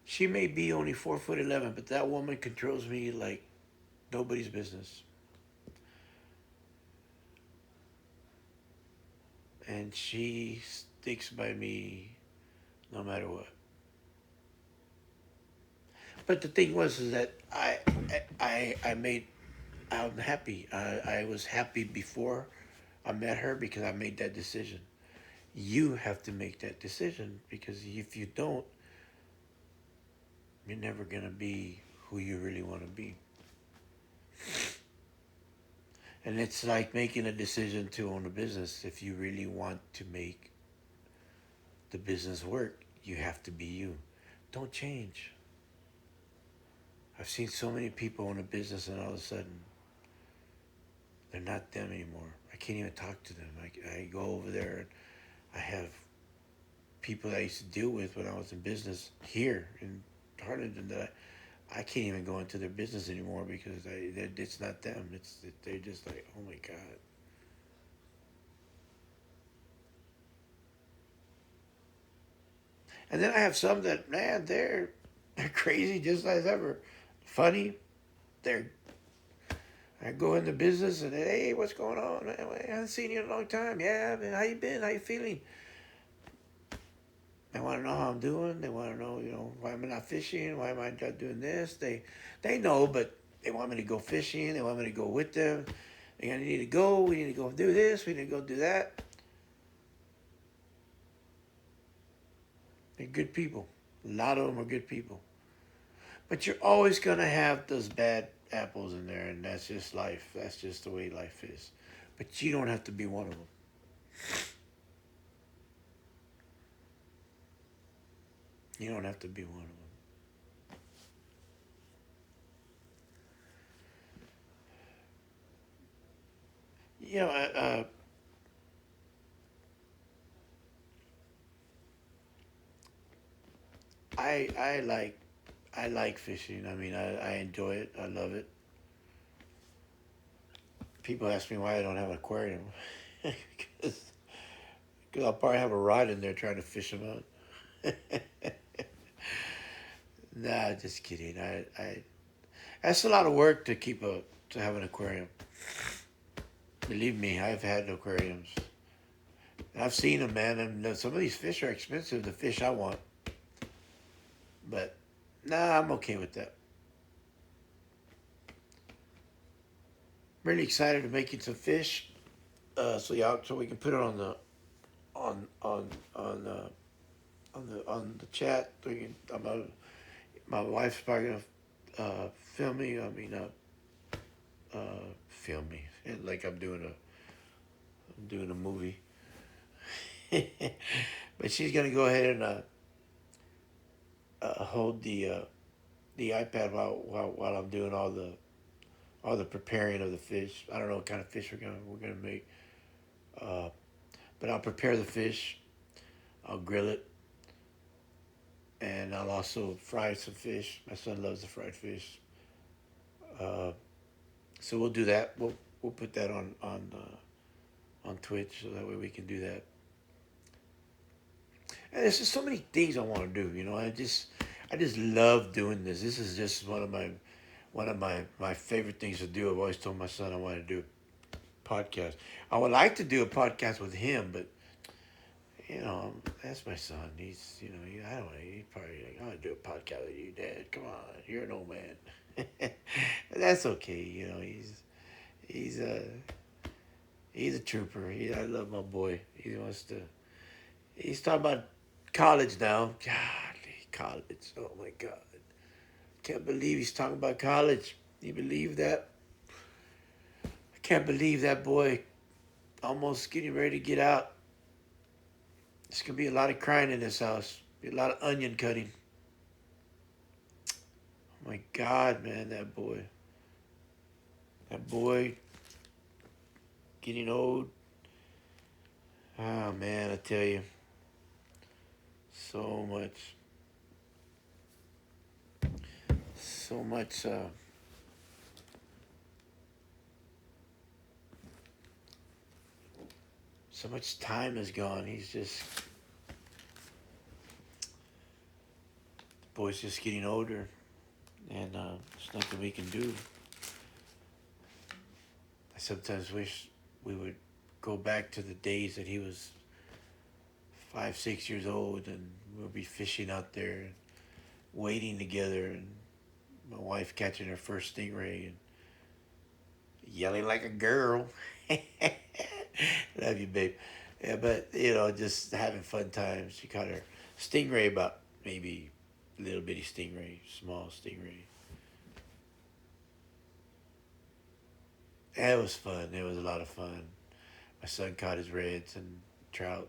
She may be only 4'11", but that woman controls me like nobody's business. And she sticks by me no matter what. But the thing was is that I made I'm happy. I was happy before I met her because I made that decision. You have to make that decision because if you don't, you're never gonna be who you really want to be. And it's like making a decision to own a business. If you really want to make the business work, you have to be you. Don't change. I've seen so many people own a business and all of a sudden they're not them anymore. I can't even talk to them. I go over there and I have people that I used to deal with when I was in business here in Harlingen that I can't even go into their business anymore because it's not them. They're just like, oh my God. And then I have some that, man, they're crazy just as ever. Funny. They're I go into business and hey, what's going on? I haven't seen you in a long time. Yeah, man, how you been? How you feeling? They want to know how I'm doing. They want to know, why am I not fishing? Why am I not doing this? They know, but they want me to go fishing. They want me to go with them. They need to go. We need to go do this. We need to go do that. They're good people. A lot of them are good people. But you're always going to have those bad apples in there, and that's just life. That's just the way life is. But you don't have to be one of them. You don't have to be one of them. You know, I I like fishing. I mean, I enjoy it. I love it. People ask me why I don't have an aquarium. because I'll probably have a rod in there trying to fish them out. Nah, just kidding. That's a lot of work to to have an aquarium. Believe me, I've had aquariums. I've seen them, man, and some of these fish are expensive. The fish I want, but nah, I'm okay with that. Really excited to making some fish, so we can put it on the on on the chat. We can, my wife's probably gonna film me. I mean, film me like I'm doing a movie. But she's gonna go ahead and hold the iPad while I'm doing all the preparing of the fish. I don't know what kind of fish we're gonna make, uh, but I'll prepare the fish. I'll grill it, and I'll also fry some fish. My son loves the fried fish, uh, so we'll do that. We'll put that on Twitch so that way we can do that. And there's just so many things I want to do. I just love doing this. This is just one of my favorite things to do. I've always told my son I want to do a podcast. I would like to do a podcast with him, but that's my son. I don't know. He's probably like, I want to do a podcast with you, Dad. Come on, you're an old man. But that's okay. He's a he's a trooper. I love my boy. He wants to. He's talking about college now. God, college. Oh my God. Can't believe he's talking about college. You believe that? I can't believe that boy almost getting ready to get out. There's gonna be a lot of crying in this house. Be a lot of onion cutting. Oh my God, man, that boy. That boy getting old. Oh man, I tell you, so much, so much, so much time has gone. The boy's just getting older, and there's nothing we can do. I sometimes wish we would go back to the days that he was 5, 6 years old, and we'll be fishing out there, and wading together, and My wife catching her first stingray and yelling like a girl. Love you, babe. Yeah, but just having fun times. She caught her stingray, about maybe little bitty stingray, small stingray. Yeah, it was fun. It was a lot of fun. My son caught his reds and trout.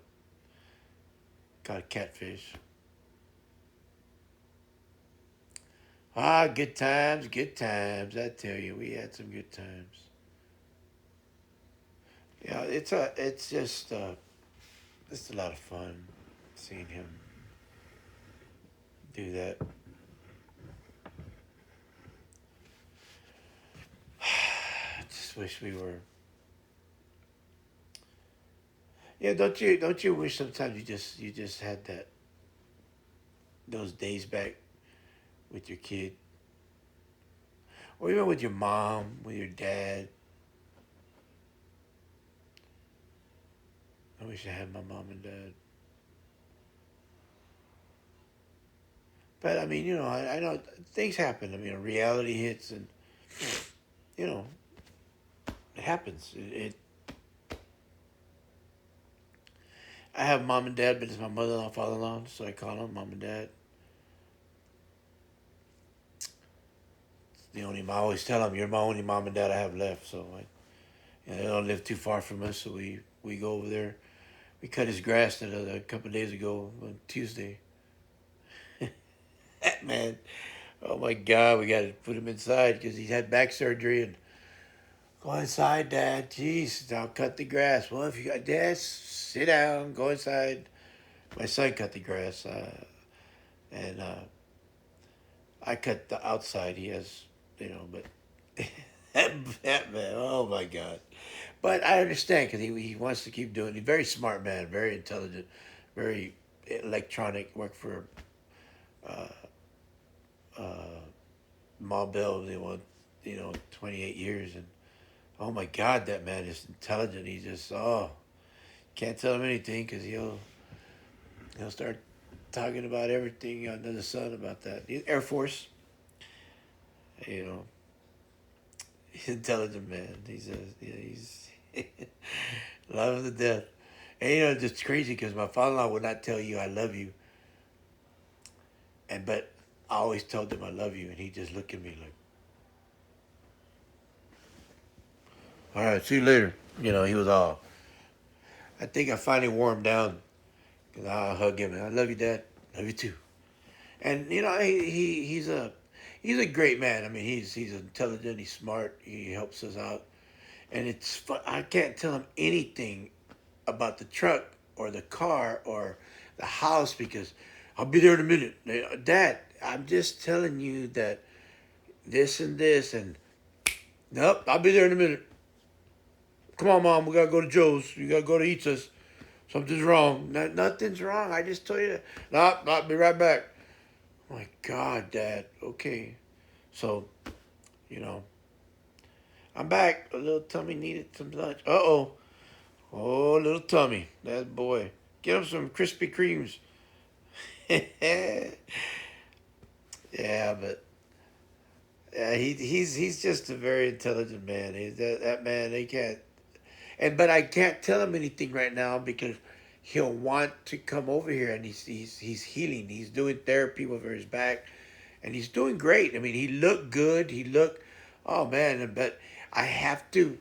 Caught a catfish. Ah, good times, good times. I tell you, we had some good times. Yeah, it's just a lot of fun seeing him do that. I just wish we were. Yeah, don't you wish sometimes you just had those days back with your kid, or even with your mom, with your dad. I wish I had my mom and dad. But I mean, I know things happen. I mean, reality hits, and you know, it happens. I have mom and dad, but it's my mother-in-law, father-in-law, so I call them mom and dad. I always tell them, you're my only mom and dad I have left. So they don't live too far from us, so we go over there. We cut his grass a couple of days ago on Tuesday. Man, oh my God, we got to put him inside because he's had back surgery and go inside, Dad. Jeez, I'll cut the grass. Well, if you got Dad, sit down, go inside. My son cut the grass, and I cut the outside. He has, but that man, oh my God. But I understand because he wants to keep doing it. He's a very smart man, very intelligent, very electronic, worked for Ma Bell, 28 years. And oh my God, that man is intelligent. He just, can't tell him anything because he'll start talking about everything under the sun about that. Air Force, you know, he's an intelligent man. He's love him to death. And it's just crazy because my father-in-law would not tell you I love you, but I always told him I love you, and he just looked at me like, all right, see you later. He was all. I think I finally wore him down because I hug him and I love you, Dad. Love you too. And he's a great man. I mean, he's intelligent. He's smart. He helps us out, and it's fun. I can't tell him anything about the truck or the car or the house because I'll be there in a minute. Dad, I'm just telling you that this and this and nope, I'll be there in a minute. Come on, Mom, we gotta go to Joe's. You gotta go to Eats. Something's wrong. Nothing's wrong. I just told you that. No, I'll be right back. Oh my God, Dad. Okay. So, you know, I'm back. A little tummy needed some lunch. Uh-oh. Oh, little tummy. That boy. Get him some Krispy Kremes. Yeah, but he's just a very intelligent man. That man, they can't. But I can't tell him anything right now because he'll want to come over here, and he's healing. He's doing therapy over his back, and he's doing great. I mean, he looked good. Oh man, but I have to.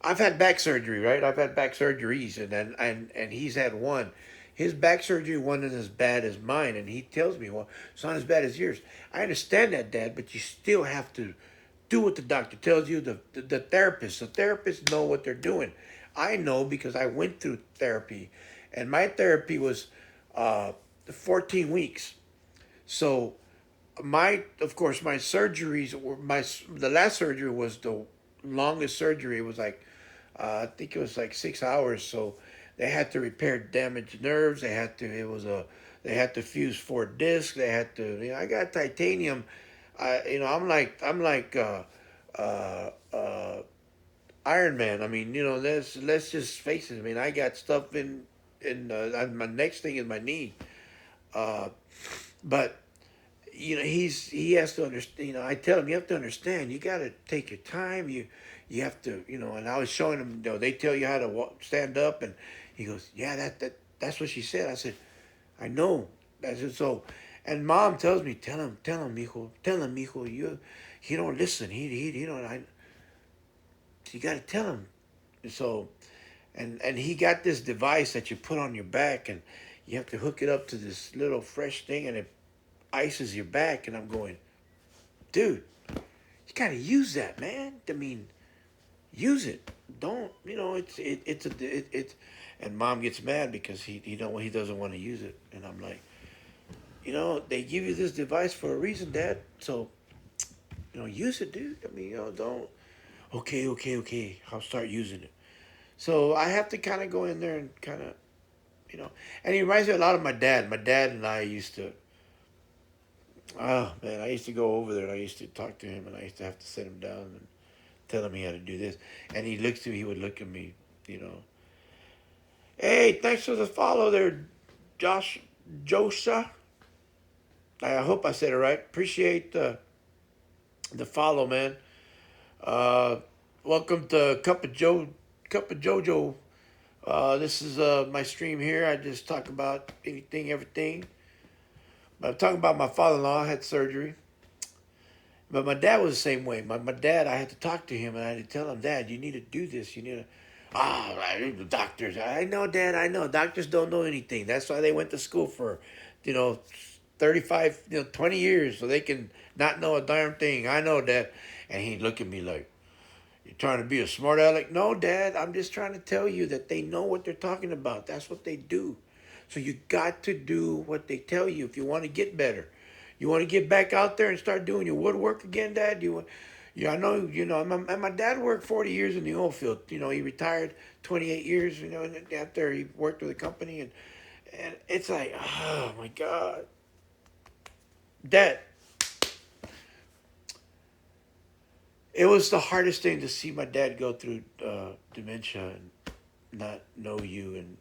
I've had back surgery, right? I've had back surgeries, and he's had one. His back surgery wasn't as bad as mine, and he tells me, "Well, it's not as bad as yours." I understand that, Dad, but you still have to do what the doctor tells you. The therapists know what they're doing. I know because I went through therapy, and my therapy was 14 weeks. So of course, my surgeries were the last surgery was the longest surgery. It was like, I think it was like 6 hours. So they had to repair damaged nerves. They had to fuse four discs. They had to, I got titanium. Uh, uh, Iron Man. I mean, let's just face it. I mean, I got stuff in my next thing is my knee. Uh, but he has to understand. I tell him, you have to understand. You got to take your time. You have to, And I was showing him. They tell you how to stand up, and he goes, yeah, that's what she said. I said, I know. That's it. So, and mom tells me, tell him, mijo, he don't listen. He don't. You got to tell him. So, and he got this device that you put on your back, and you have to hook it up to this little fresh thing, and it ices your back. And I'm going, dude, you got to use that, man. I mean, use it. Don't it's and mom gets mad because he doesn't want to use it, and I'm like, they give you this device for a reason, Dad. So use it, dude. I mean, don't. Okay, okay, okay. I'll start using it. So I have to kind of go in there and kind of, and he reminds me a lot of my dad. My dad and I used to. Oh man, I used to go over there and I used to talk to him and I used to have to sit him down and tell him he had to do this. And he would look at me, you know. Hey, thanks for the follow there, Josh Josa. I hope I said it right. Appreciate the follow, man. Uh, welcome to Cup of Jojo. This is my stream here. I just talk about anything, everything. But I'm talking about my father-in-law. I had surgery. But my dad was the same way. My dad, I had to talk to him and I had to tell him, Dad, you need to do this. You need to, the doctors. I know, Dad, I know. Doctors don't know anything. That's why they went to school for, you know, 35, 20 years so they can not know a darn thing. I know, Dad. And he'd look at me like, you're trying to be a smart aleck? No, Dad, I'm just trying to tell you that they know what they're talking about. That's what they do. So you got to do what they tell you if you want to get better. You want to get back out there and start doing your woodwork again, Dad? I know, my dad worked 40 years in the oil field. He retired 28 years, and after he worked with a company. And it's like, oh, my God. Dad, it was the hardest thing to see my dad go through dementia and not know you. And,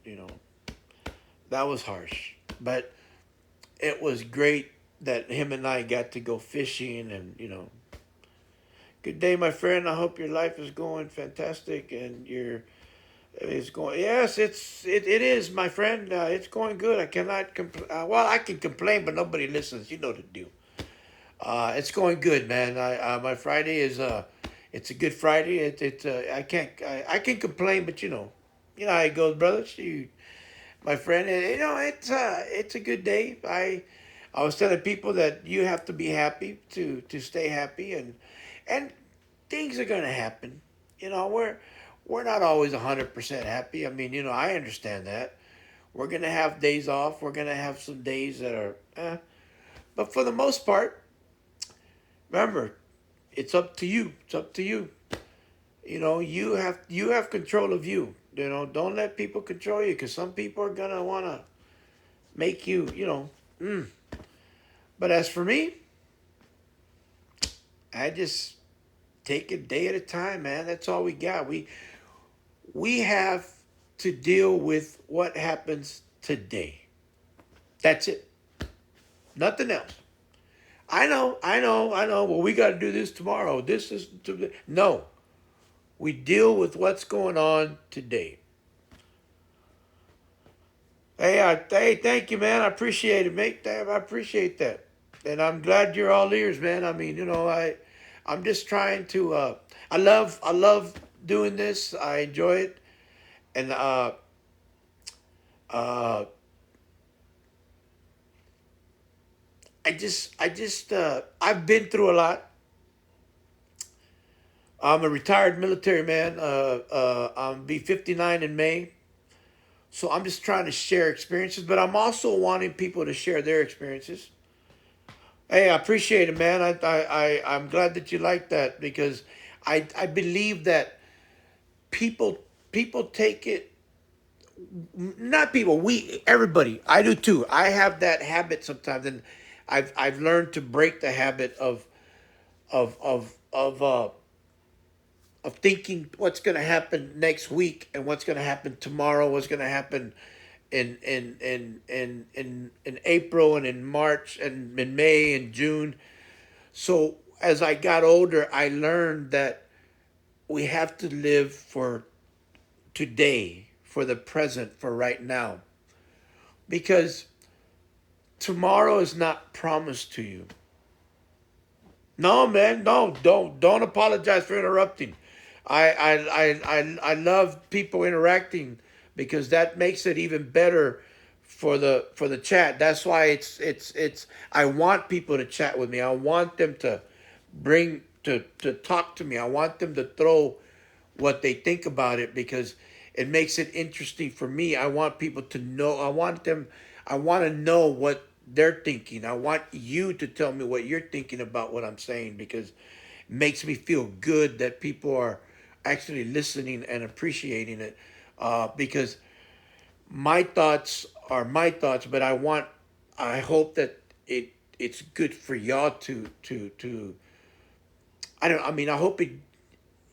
that was harsh. But it was great that him and I got to go fishing and, good day, my friend. I hope your life is going fantastic and it's going, yes, it is, my friend. It's going good. I cannot complain. Well, I can complain, but nobody listens. You know the deal. It's going good, man. My Friday is, it's a good Friday. I can complain, but how it goes, brother. My friend. It's a good day. I was telling people that you have to be happy to stay happy, and things are gonna happen. We're not always 100% happy. I mean, I understand that. We're gonna have days off. We're gonna have some days that are, but for the most part, remember, it's up to you. It's up to you. You have control of you. Don't let people control you because some people are gonna wanna make you. But as for me, I just take it day at a time, man. That's all we got. We have to deal with what happens today. That's it. Nothing else. I know. Well, we got to do this tomorrow. No. We deal with what's going on today. Hey, thank you, man. I appreciate it, mate. Damn, I appreciate that, and I'm glad you're all ears, man. I mean, I'm just trying to. I love doing this. I enjoy it, and uh, I've been through a lot. I'm a retired military man. I'm be 59 in May. So I'm just trying to share experiences, but I'm also wanting people to share their experiences. Hey, I appreciate it, man. I'm glad that you like that because I believe that people people take it, not people, everybody. I do too. I have that habit sometimes, and I've learned to break the habit of of of uh of thinking what's going to happen next week and what's going to happen tomorrow, what's going to happen, in April and in March and in May and June. So as I got older, I learned that we have to live for today, for the present, for right now, because tomorrow is not promised to you. No, man, no, don't apologize for interrupting. I love people interacting because that makes it even better for the chat. That's why it's I want people to chat with me. I want them to bring to talk to me. I want them to throw what they think about it because it makes it interesting for me. I want people to know. I want to know what they're thinking. I want you to tell me what you're thinking about what I'm saying because it makes me feel good that people are actually listening and appreciating it. Because my thoughts are my thoughts, but I hope that it's good for y'all to. I mean, I hope it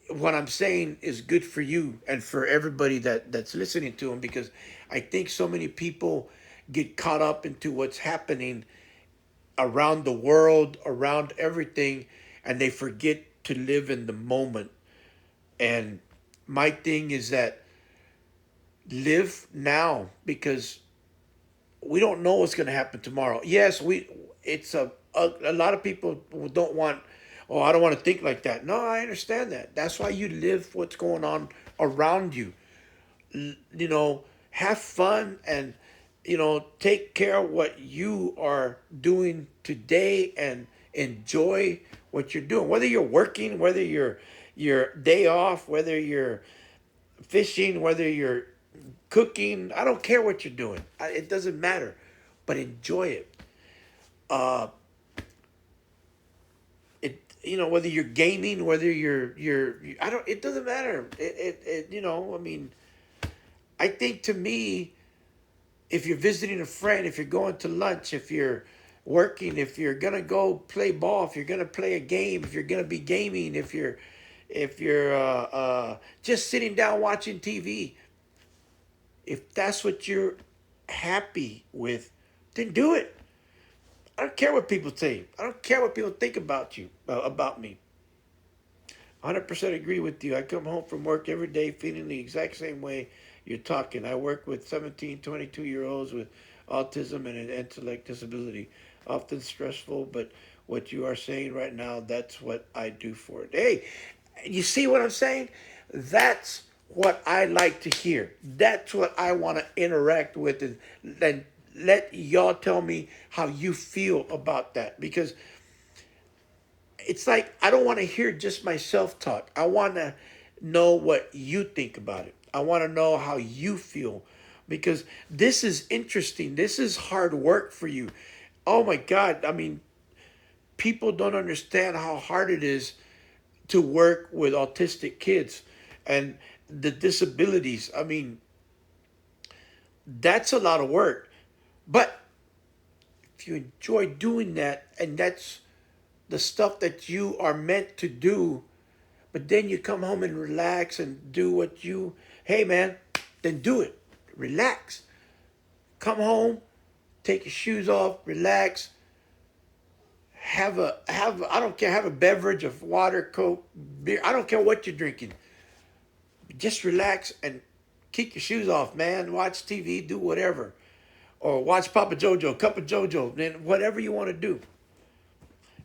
what I'm saying is good for you and for everybody that's listening to him because I think so many people get caught up into what's happening around the world, around everything, and they forget to live in the moment. And my thing is that live now because we don't know what's going to happen tomorrow. Yes, we it's a lot of people don't want oh, I don't want to think like that. No, I understand that. That's why you live what's going on around you. You know, have fun and take care of what you are doing today and enjoy what you're doing. Whether you're working, whether you're your day off, whether you're fishing, whether you're cooking, I don't care what you're doing. It doesn't matter, but enjoy it. Uh, whether you're gaming, whether I don't. It doesn't matter. I mean, I think to me, if you're visiting a friend, if you're going to lunch, if you're working, if you're gonna go play ball, if you're gonna play a game, if you're gonna be gaming, if you're just sitting down watching TV, if that's what you're happy with, then do it. I don't care what people say. I don't care what people think about you, about me. 100% agree with you. I come home from work every day feeling the exact same way you're talking. I work with 17, 22-year-olds with autism and an intellect disability. Often stressful, but what you are saying right now, that's what I do for it. Hey, you see what I'm saying? That's what I like to hear. That's what I want to interact with and then let y'all tell me how you feel about that because it's like I don't want to hear just my self talk. I want to know what you think about it. I want to know how you feel because this is interesting. This is hard work for you. Oh my God. I mean, people don't understand how hard it is to work with autistic kids and the disabilities. I mean, that's a lot of work. But if you enjoy doing that and that's the stuff that you are meant to do, but then you come home and relax and do what you, hey man, then do it. Relax. Come home, take your shoes off, relax, I don't care, have a beverage of water, Coke, beer. I don't care what you're drinking. Just relax and kick your shoes off, man. Watch TV, do whatever. Or watch Papa Jojo, Cup of Jojo, then whatever you want to do.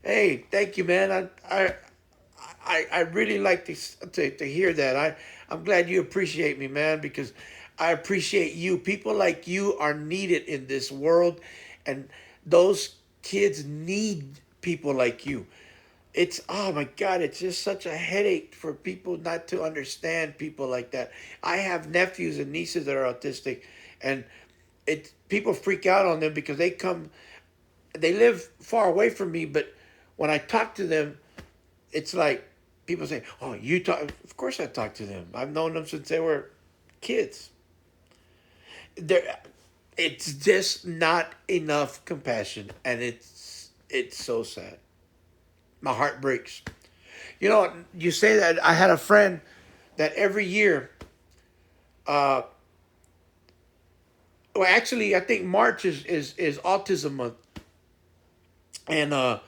Hey, thank you, man. I really like to hear that. I'm glad you appreciate me, man, because I appreciate you. People like you are needed in this world, and those kids need people like you. It's oh my God, it's just such a headache for people not to understand people like that. I have nephews and nieces that are autistic, and it people freak out on them because they live far away from me, but when I talk to them, it's like people say, "Oh, you talk." Of course, I talk to them. I've known them since they were kids. There, it's just not enough compassion, and it's so sad. My heart breaks. You say that I had a friend that every year, uh, Well, actually, I think March is Autism Month, and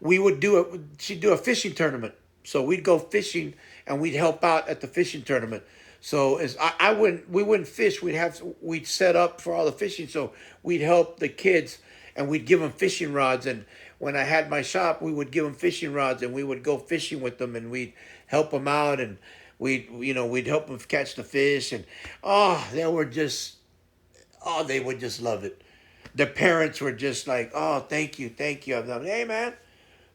we would do it. She'd do a fishing tournament, so we'd go fishing and we'd help out at the fishing tournament. So as I wouldn't, we wouldn't fish. We'd set up for all the fishing. So we'd help the kids and we'd give them fishing rods. And when I had my shop, we would give them fishing rods and we would go fishing with them and we'd help them out and we'd help them catch the fish. And oh, they would just love it. The parents were just like, oh, thank you, thank you. I'm like, hey man,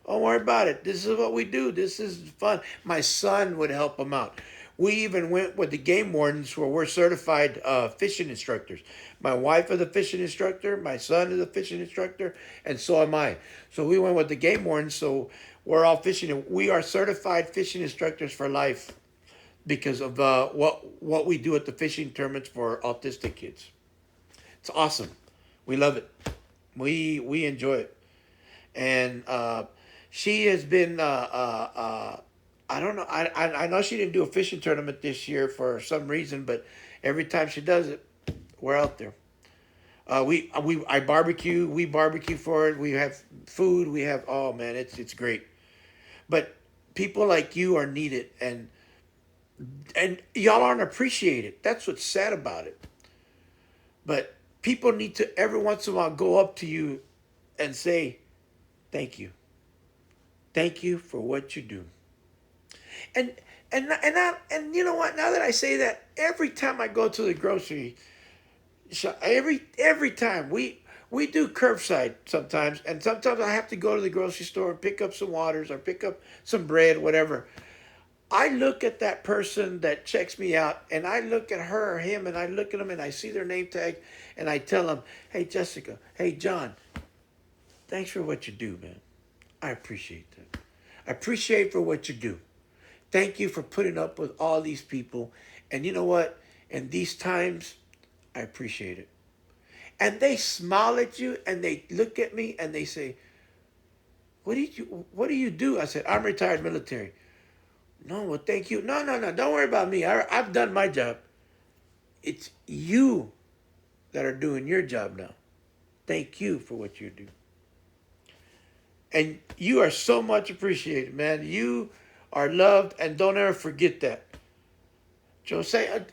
don't worry about it. This is what we do. This is fun. My son would help them out. We even went with the game wardens where we're certified fishing instructors. My wife is a fishing instructor. My son is a fishing instructor, and so am I. So we went with the game wardens. So we're all fishing. We are certified fishing instructors for life because of what we do at the fishing tournaments for autistic kids. It's awesome. We love it. We enjoy it, and she has been. I don't know. I know she didn't do a fishing tournament this year for some reason, but every time she does it, we're out there. I barbecue. We barbecue for it. We have food. We have oh man, it's great. But people like you are needed, and y'all aren't appreciated. That's what's sad about it. But people need to every once in a while go up to you and say thank you. Thank you for what you do. And and you know what? Now that I say that, every time I go to the grocery shop, every time we do curbside sometimes, and sometimes I have to go to the grocery store and pick up some waters or pick up some bread, whatever. I look at that person that checks me out, and I look at her or him, and I look at them, and I see their name tag, and I tell them, "Hey, Jessica. Hey, John. Thanks for what you do, man. I appreciate that. I appreciate for what you do. Thank you for putting up with all these people. And you know what? In these times, I appreciate it." And they smile at you and they look at me and they say, what do you do? I said, "I'm retired military." "No, well, thank you." "No, no, no. Don't worry about me. I've done my job. It's you that are doing your job now. Thank you for what you do. And you are so much appreciated, man. You are loved, and don't ever forget that. Jose,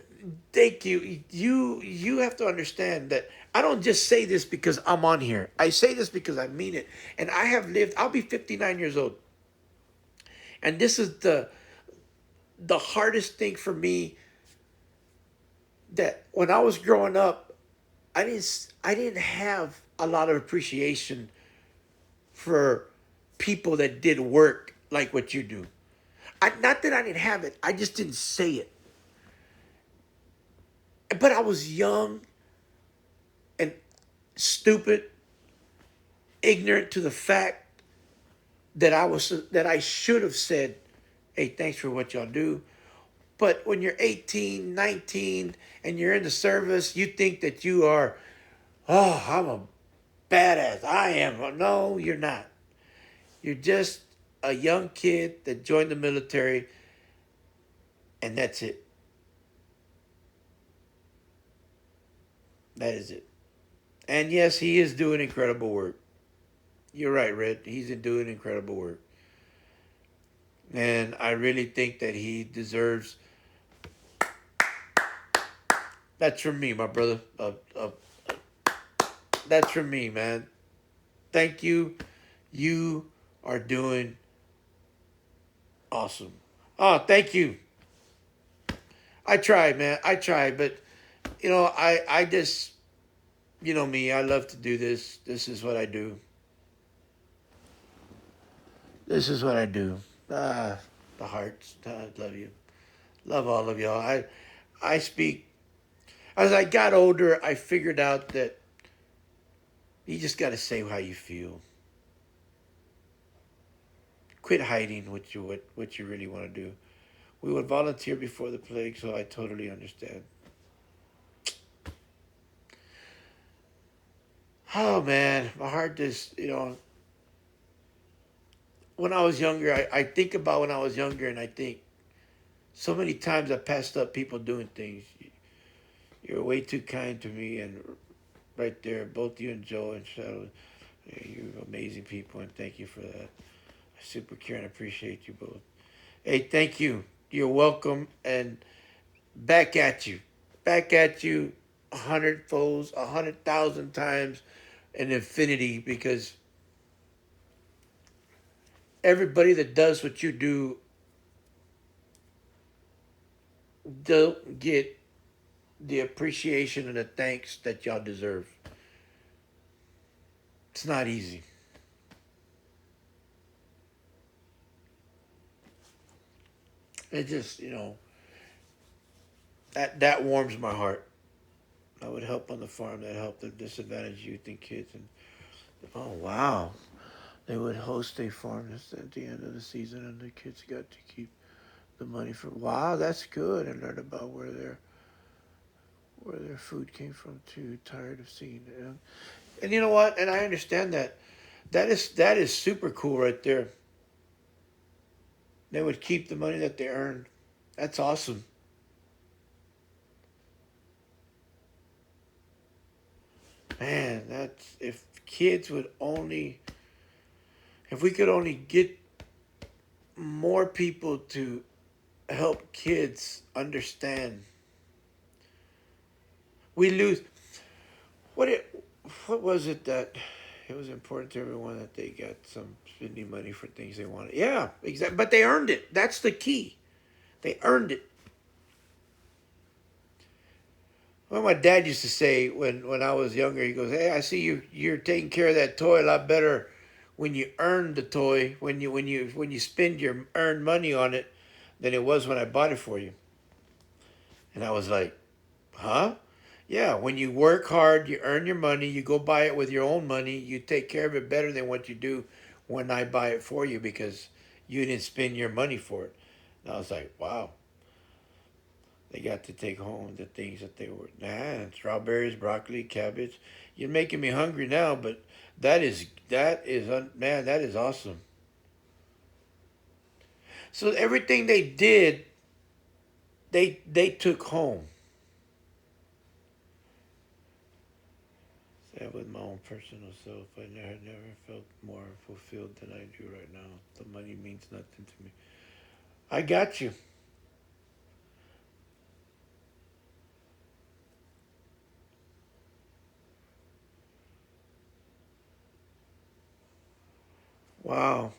thank you. You have to understand that I don't just say this because I'm on here. I say this because I mean it. And I have lived. I'll be 59 years old, and this is the hardest thing for me. That when I was growing up, I didn't have a lot of appreciation for people that did work like what you do. Not that I didn't have it. I just didn't say it. But I was young and stupid, ignorant to the fact that I should have said, "Hey, thanks for what y'all do." But when you're 18, 19, and you're in the service, you think that you are, "Oh, I'm a badass. I am." No, you're not. You're just a young kid that joined the military, and that's it. That is it. And yes, he is doing incredible work. You're right, Red. He's doing incredible work. And I really think that he deserves. That's from me, my brother. That's from me, man. Thank you. You are doing awesome. Oh, thank you. I tried, man. I tried, but I just, me. I love to do this. This is what I do. This is what I do. Ah, the hearts. I love you. Love all of y'all. I speak. As I got older, I figured out that you just got to say how you feel. Quit hiding what you really want to do. We would volunteer before the plague, so I totally understand. Oh man, my heart just when I was younger, I think about when I was younger, and I think so many times I passed up people doing things. You're way too kind to me, and right there. Both you and Joe and Shadow, you're amazing people, and thank you for that. I super care and appreciate you both. Hey, thank you. You're welcome, and back at you, back at you, 100 folds, 100,000 times, an infinity. Because everybody that does what you do don't get the appreciation and the thanks that y'all deserve. It's not easy. It just, that warms my heart. I would help on the farm that helped the disadvantaged youth and kids. And oh wow, they would host a farm at the end of the season, and the kids got to keep the money from. Wow, that's good. And learn about where their food came from too. Tired of seeing it. And you know what? And I understand that. That is super cool right there. They would keep the money that they earned. That's awesome. Man, that's if kids would only if we could only get more people to help kids understand. We lose what it what was it that it was important to everyone that they got some spending money for things they wanted. Yeah, exactly. But they earned it. That's the key. They earned it. Well, my dad used to say when I was younger, he goes, "Hey, I see you're taking care of that toy a lot better when you earn the toy, when you spend your earned money on it than it was when I bought it for you." And I was like, "Huh?" Yeah, when you work hard, you earn your money, you go buy it with your own money, you take care of it better than what you do when I buy it for you because you didn't spend your money for it. And I was like, wow, they got to take home the things that they were. Nah, strawberries, broccoli, cabbage. You're making me hungry now, but man, that is awesome. So everything they did, they took home. That was my own personal self. I never felt more fulfilled than I do right now. The money means nothing to me. I got you. Wow.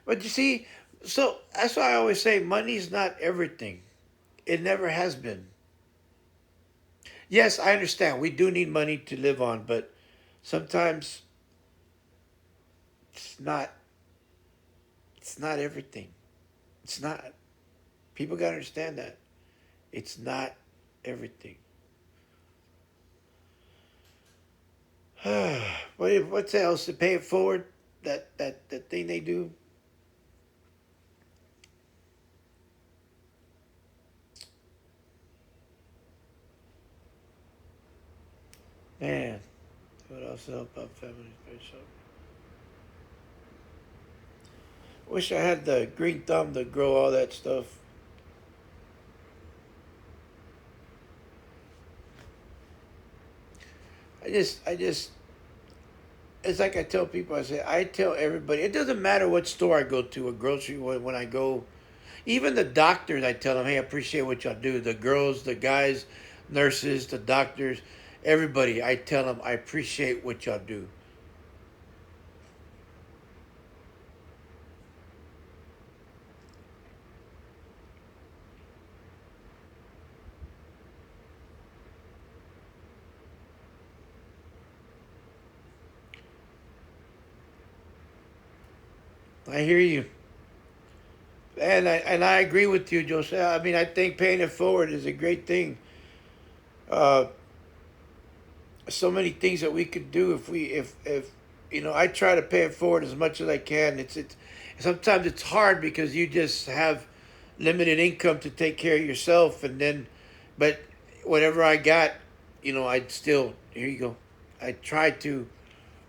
But you see, so that's why I always say money's not everything. It never has been. Yes, I understand. We do need money to live on, but sometimes it's not it's not everything. It's not. People gotta understand that. It's not everything. What's else? To pay it forward? That thing they do? Man, what else help out families? Wish I had the green thumb to grow all that stuff. I just, it's like I tell people. I tell everybody. It doesn't matter what store I go to, a grocery when I go. Even the doctors, I tell them, hey, I appreciate what y'all do. The girls, the guys, nurses, the doctors, everybody. I tell them I appreciate what y'all do. I hear you, and I agree with you, Jose. I mean, I think paying it forward is a great thing. Uh, so many things that we could do if I try to pay it forward as much as I can. It's sometimes it's hard because you just have limited income to take care of yourself, and then but whatever I got, I'd still here you go. I try to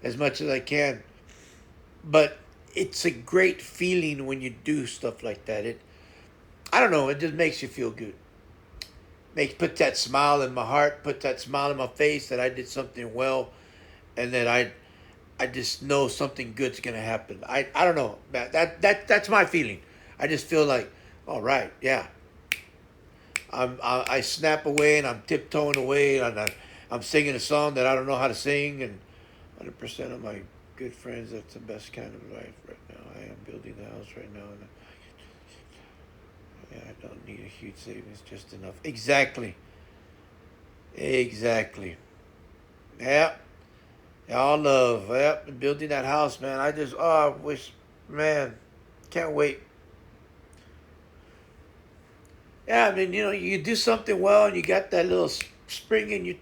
as much as I can, but it's a great feeling when you do stuff like that. I don't know, it just makes you feel good. put that smile in my heart, put that smile in my face that I did something well, and that I just know something good's gonna happen. I don't know. That's my feeling. I just feel like, all right, yeah. I snap away and I'm tiptoeing away and I'm singing a song that I don't know how to sing, and 100% of my good friends, that's the best kind of life right now. I am building the house right now, and yeah, I don't need a huge savings, just enough. Exactly. Exactly. Yeah. Y'all love. Yep. Building that house, man. I wish, man, can't wait. Yeah, I mean, you do something well, and you got that little spring in your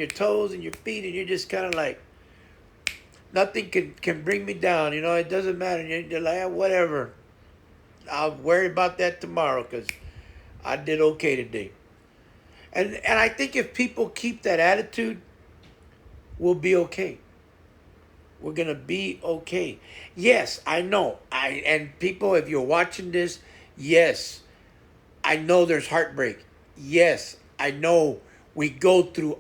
toes and your feet, and you're just kind of like nothing can bring me down. It doesn't matter. You're like, whatever. I'll worry about that tomorrow because I did okay today. And I think if people keep that attitude, we'll be okay. We're gonna be okay. Yes, I know. And people, if you're watching this, yes, I know there's heartbreak. Yes, I know we go through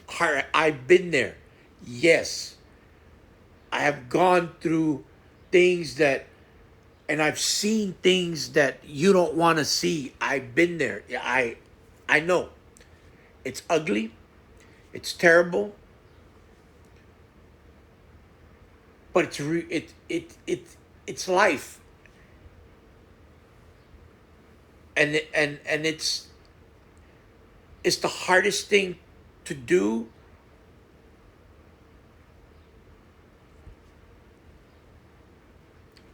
heart. I've been there. Yes, I have gone through things and I've seen things that you don't want to see. I've been there. Yeah, I know. It's ugly. It's terrible. But it's life, and it's the hardest thing to do,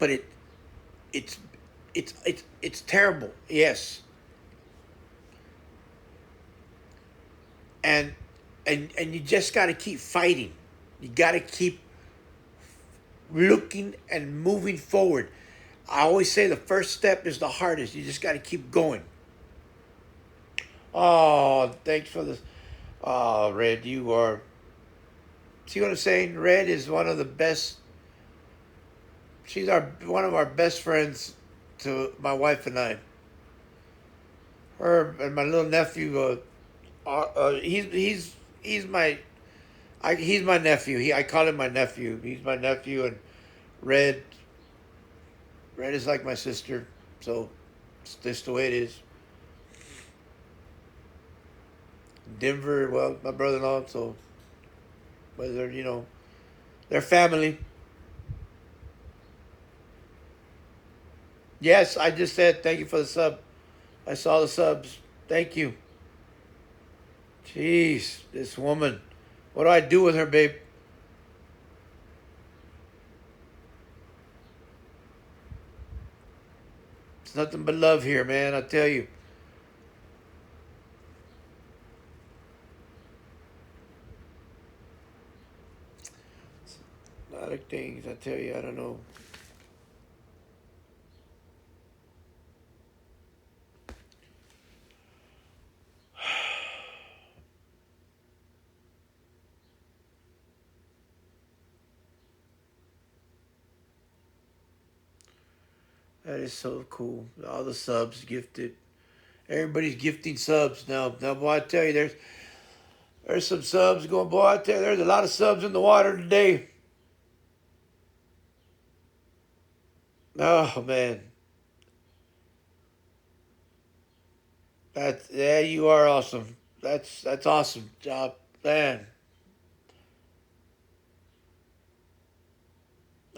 but it's it's terrible. Yes, and and you just got to keep fighting. You got to keep looking and moving forward. I always say the first step is the hardest. You just got to keep going. Oh, thanks for this. Oh, Red, you are. See what I'm saying? Red is one of the best. She's our one of our best friends to my wife and I. Her and my little nephew. He's my he's my nephew. I call him my nephew. He's my nephew, and Red Red is like my sister. So it's just the way it is. Denver, well, my brother-in-law. So, but they're family. Yes, I just said thank you for the sub. I saw the subs. Thank you. Jeez, this woman. What do I do with her, babe? It's nothing but love here, man. I tell you. A lot of things. I tell you. I don't know. That is so cool. All the subs gifted. Everybody's gifting subs now. Now, boy, I tell you, there's some subs going. Boy, I tell you, there's a lot of subs in the water today. Oh man, yeah, you are awesome. That's awesome job, man.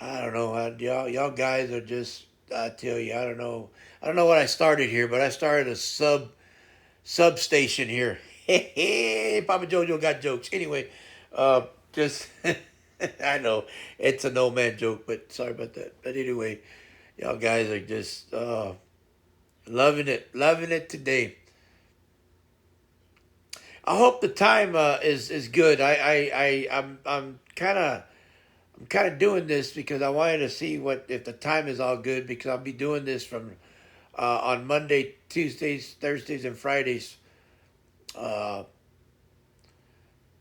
I don't know. Y'all guys are just. I tell you, I don't know. I don't know what I started here, but I started a substation here. Hey, Papa Jojo got jokes. Anyway, just I know it's a no man joke, but sorry about that. But anyway, y'all guys are just loving it today. I hope the time is good. I'm kind of doing this because I wanted to see what if the time is all good because I'll be doing this from on Monday, Tuesdays, Thursdays, and Fridays. Uh,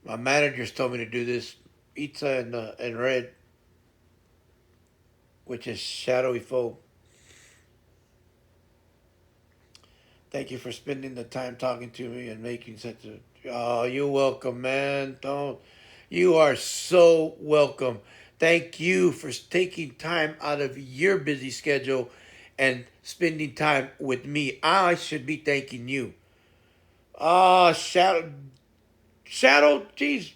my managers told me to do this. Itza and Red, which is Shadowy Foe. Thank you for spending the time talking to me and making such a. Oh, you're welcome, man. Don't. You are so welcome. Thank you for taking time out of your busy schedule and spending time with me. I should be thanking you. Ah, Shadow, geez.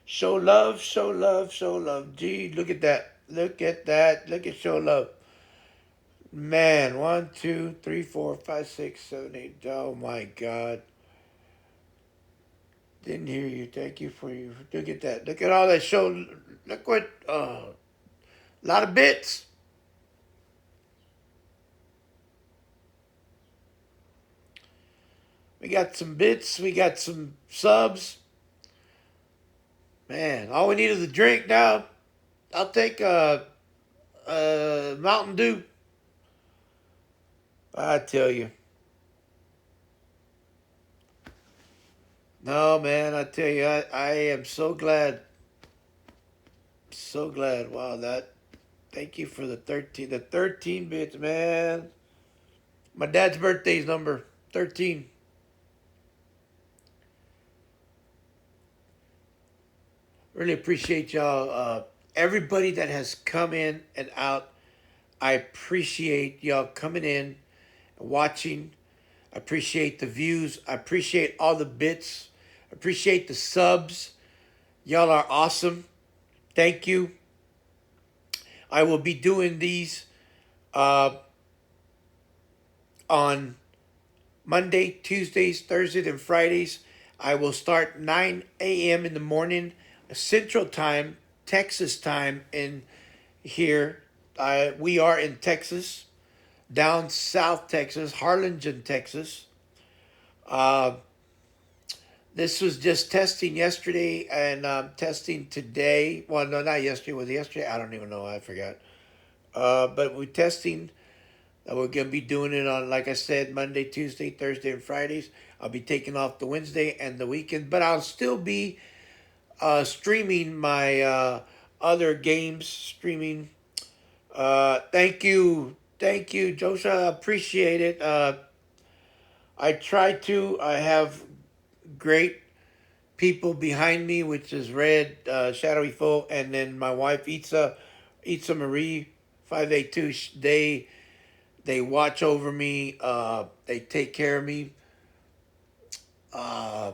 Show love, show love, show love. Gee, look at that. Look at that. Look at show love. Man, one, two, three, four, five, six, seven, eight. Oh my God. Didn't hear you. Thank you for you. Look at that. Look at all that show. Look what. A lot of bits. We got some bits. We got some subs. Man, all we need is a drink now. I'll take a Mountain Dew. I tell you. No, man, I tell you, I am so glad. So glad. Wow, that. Thank you for the 13. The 13 bits, man. My dad's birthday's number 13. Really appreciate y'all. Everybody that has come in and out. I appreciate y'all coming in and watching. I appreciate the views. I appreciate all the bits. I appreciate the subs. Y'all are awesome. Thank you. I will be doing these uh, on Monday, Tuesdays, Thursdays, and Fridays. I will start 9 a.m. in the morning, Central Time, Texas time in here. We are in Texas, down South Texas, Harlingen, Texas. Uh, this was just testing yesterday and testing today. Well, no, not yesterday. Was it yesterday? I don't even know. I forgot. But we're testing. We're going to be doing it on, like I said, Monday, Tuesday, Thursday, and Fridays. I'll be taking off the Wednesday and the weekend, but I'll still be streaming my other games. Streaming. Thank you. Thank you, Joshua. Appreciate it. I try to. I have great people behind me, which is Red, Shadowy Foe, and then my wife, Itza Marie, 582. They watch over me. They take care of me. Uh,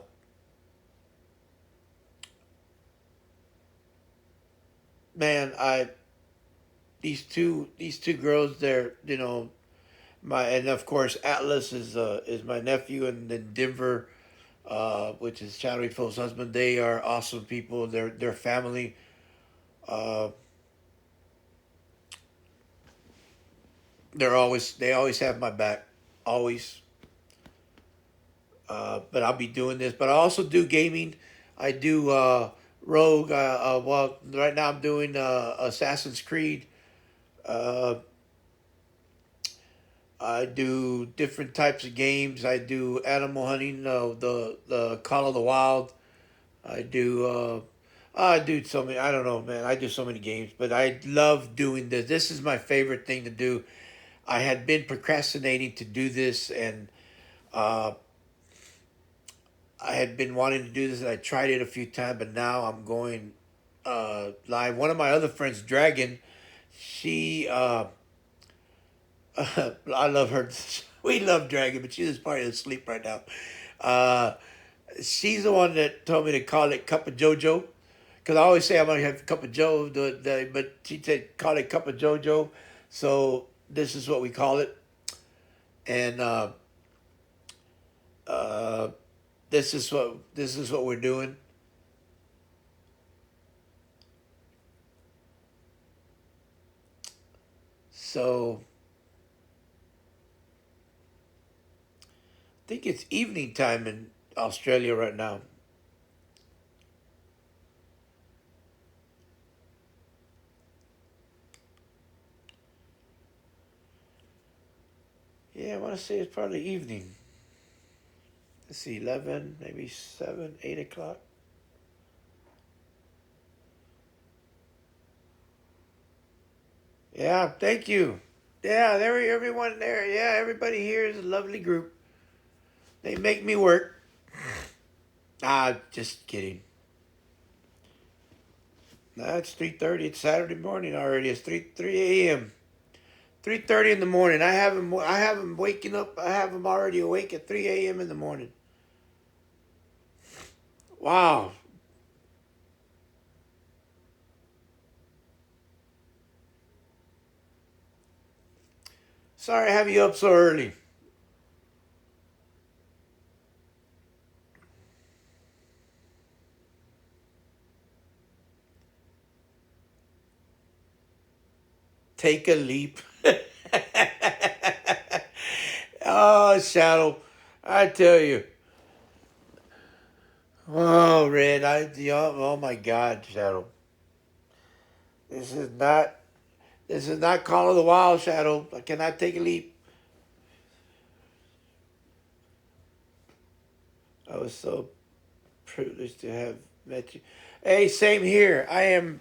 man, I these two girls. They're my, and of course Atlas is my nephew, and then Denver, which is Shadowy Foe's husband. They are awesome people. They're family. Uh, they always have my back, always. But I'll be doing this. But I also do gaming. I do Rogue. Well, right now I'm doing Assassin's Creed. Uh, I do different types of games. I do Animal Hunting. The Call of the Wild. I do. I do so many. I don't know, man. I do so many games, but I love doing this. This is my favorite thing to do. I had been procrastinating to do this, and uh, I had been wanting to do this, and I tried it a few times, but now I'm going live. One of my other friends, Dragon, she, I love her. We love Dragon, but she's probably asleep right now. Uh, she's the one that told me to call it Cup of JoJo, because I always say I'm gonna have a cup of Joe, but she said call it Cup of JoJo, so this is what we call it, and uh, this is what we're doing. So I think it's evening time in Australia right now. Yeah, I want to say it's probably evening. Let's see, 11, maybe 7, 8 o'clock. Yeah, thank you. Yeah, there, everyone there. Yeah, everybody here is a lovely group. They make me work. Ah, just kidding. Nah, it's 3:30. It's Saturday morning already. It's 3 a.m. 3:30 in the morning. I have them waking up. I have them already awake at 3 a.m. in the morning. Wow. Sorry to have you up so early. Take a leap. Oh, Shadow. I tell you. Oh, Red. Oh my God, Shadow. This is not. This is not Call of the Wild, Shadow. I cannot take a leap. I was so privileged to have met you. Hey, same here. I am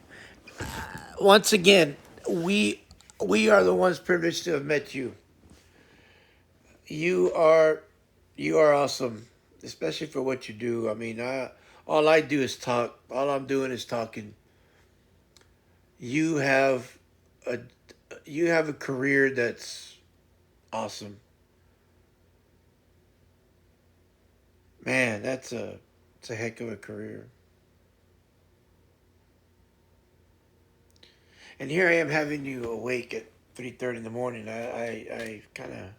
once again. We we are the ones privileged to have met you. You are you are awesome, especially for what you do. I mean, all I do is talk. All I'm doing is talking. You have a you have a career that's awesome, man. It's a heck of a career. And here I am having you awake at 3:30 in the morning. I kind of.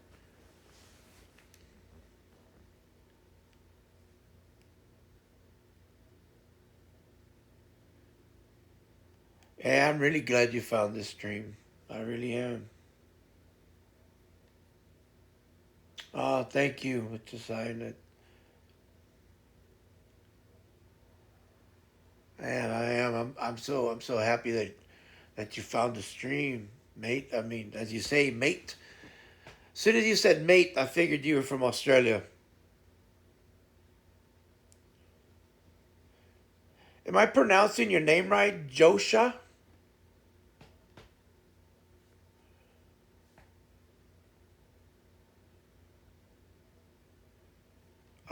Yeah, I'm really glad you found this stream. I really am. Oh, thank you with the sign that. Man, I am. I'm so happy that you found the stream, mate. I mean, as you say, mate. As soon as you said mate, I figured you were from Australia. Am I pronouncing your name right? Josha?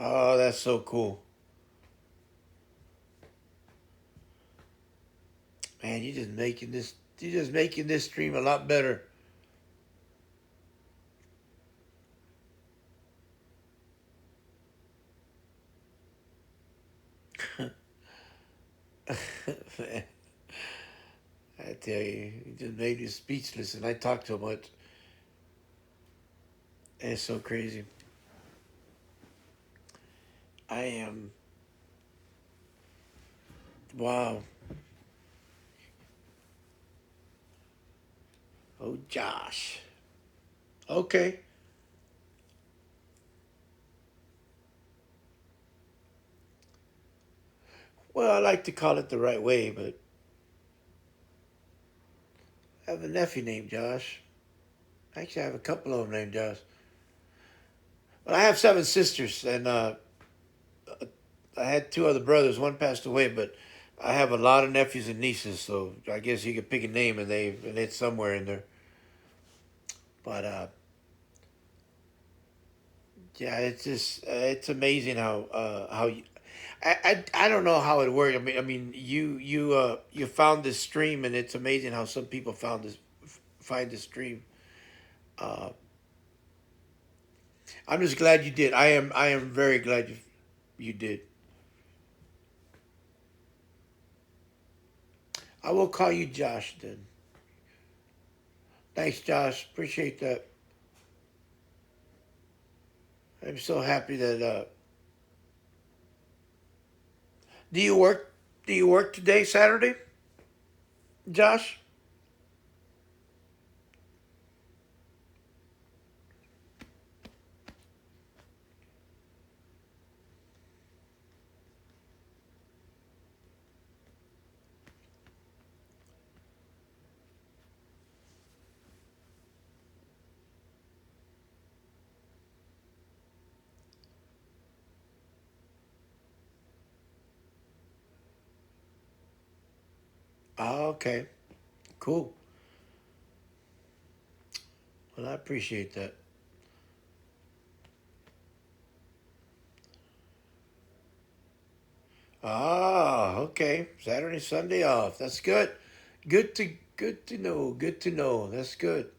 Oh, that's so cool. Man, you're just making this stream a lot better. Man, I tell you, you just made me speechless and I talk so much. It's so crazy. I am wow. Oh Josh. Okay. Well, I like to call it the right way, but I have a nephew named Josh. Actually, I have a couple of them named Josh. But I have seven sisters, and I had two other brothers. One passed away, but I have a lot of nephews and nieces. So I guess you could pick a name, and it's somewhere in there. But yeah, it's just it's amazing how you, I don't know how it worked. I mean you found this stream, and it's amazing how some people find this stream. Uh, I'm just glad you did. I am very glad you did. I will call you Josh then. Thanks, Josh. Appreciate that. I'm so happy that. Do you work? Do you work today, Saturday, Josh? Oh, okay, cool. Well, I appreciate that. Ah, okay. Saturday, Sunday off. That's good. Good to know. Good to know. That's good.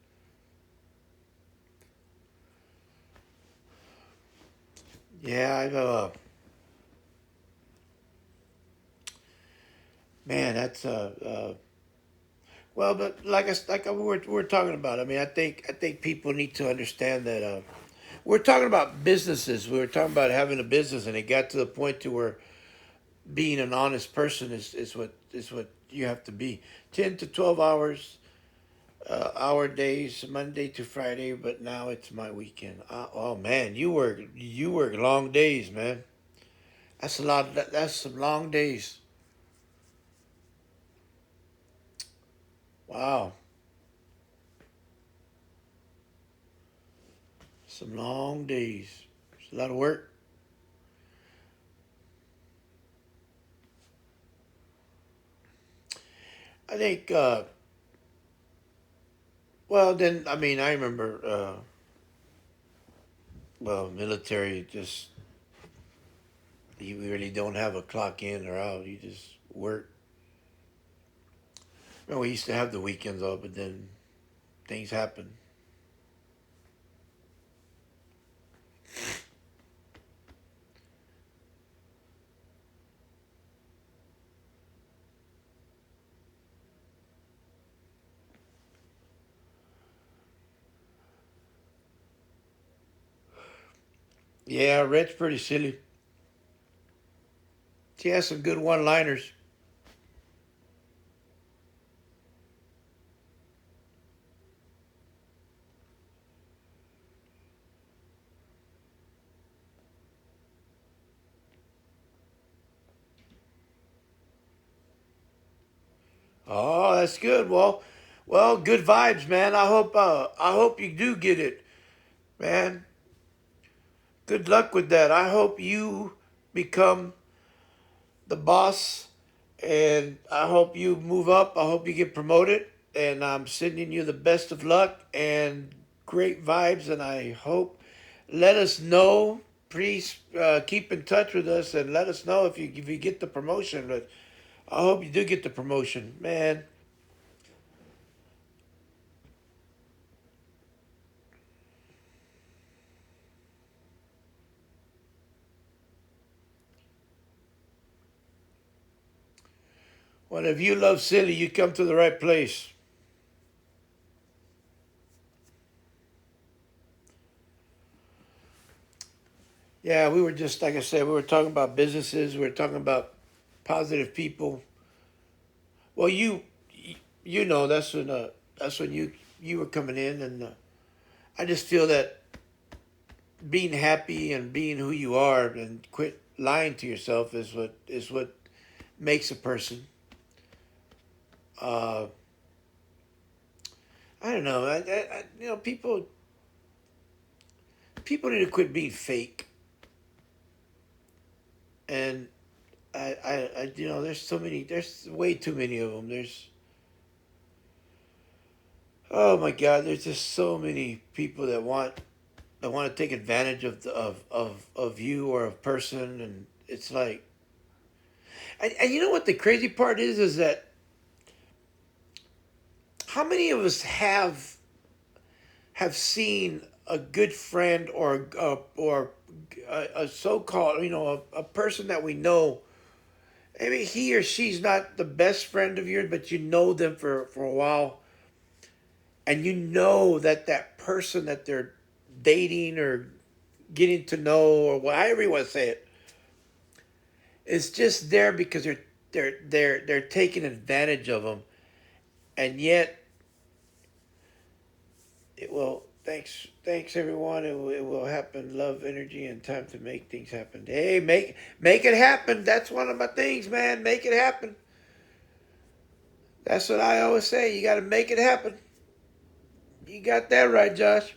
Yeah, I know. Man, that's well, but like we're talking about. I mean, I think people need to understand that we're talking about businesses. We were talking about having a business, and it got to the point to where being an honest person is what you have to be. 10 to 12 hours, hour days, Monday to Friday. But now it's my weekend. Oh man, you work long days, man. That's a lot. That's some long days. Wow, some long days. It's a lot of work. I think. Well, then I mean I remember. Well, military just you really don't have a clock in or out. You just work. Well, we used to have the weekends off, but then things happen. Yeah, Red's pretty silly. She has some good one-liners. Oh, that's good. Well, good vibes, man. I hope you do get it, man. Good luck with that. I hope you become the boss, and I hope you move up. I hope you get promoted, and I'm sending you the best of luck and great vibes. And I hope let us know. Please keep in touch with us and let us know if you get the promotion. But I hope you do get the promotion, man. Well, if you love silly, you come to the right place. Yeah, we were just like I said, we were talking about businesses. We were talking about positive people. Well, you know that's when you were coming in, and I just feel that being happy and being who you are and quit lying to yourself is what makes a person. Uh, I don't know. People need to quit being fake, and there's so many. There's way too many of them. Oh my God, there's just so many people that want to take advantage of you or a person, and it's like, and you know what the crazy part is that how many of us have seen a good friend or a so-called a person that we know. Maybe he or she's not the best friend of yours, but you know them for a while, and you know that person that they're dating or getting to know or however you want to say it is just there because they're taking advantage of them, and yet it will. Thanks everyone. It will happen. Love, energy, and time to make things happen. Hey, make it happen. That's one of my things, man. Make it happen. That's what I always say. You got to make it happen. You got that right, Josh.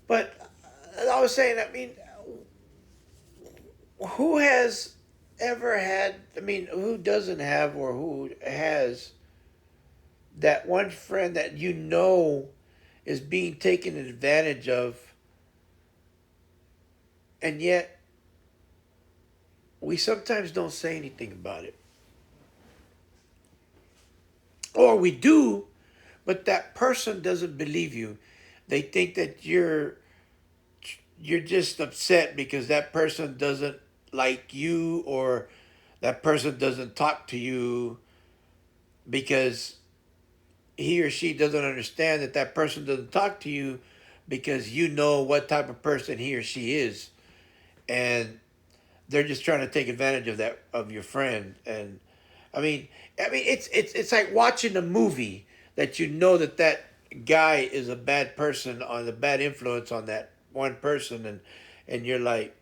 But I was saying, I mean, who has ever had? I mean, who doesn't have or who has that one friend that you know is being taken advantage of, and yet we sometimes don't say anything about it. Or we do, but that person doesn't believe you. They think that you're just upset because that person doesn't like you, or that person doesn't talk to you because he or she doesn't understand that that person doesn't talk to you because you know what type of person he or she is, and they're just trying to take advantage of that, of your friend. And I mean, it's like watching a movie that you know that that guy is a bad person, on the bad influence on that one person, and you're like,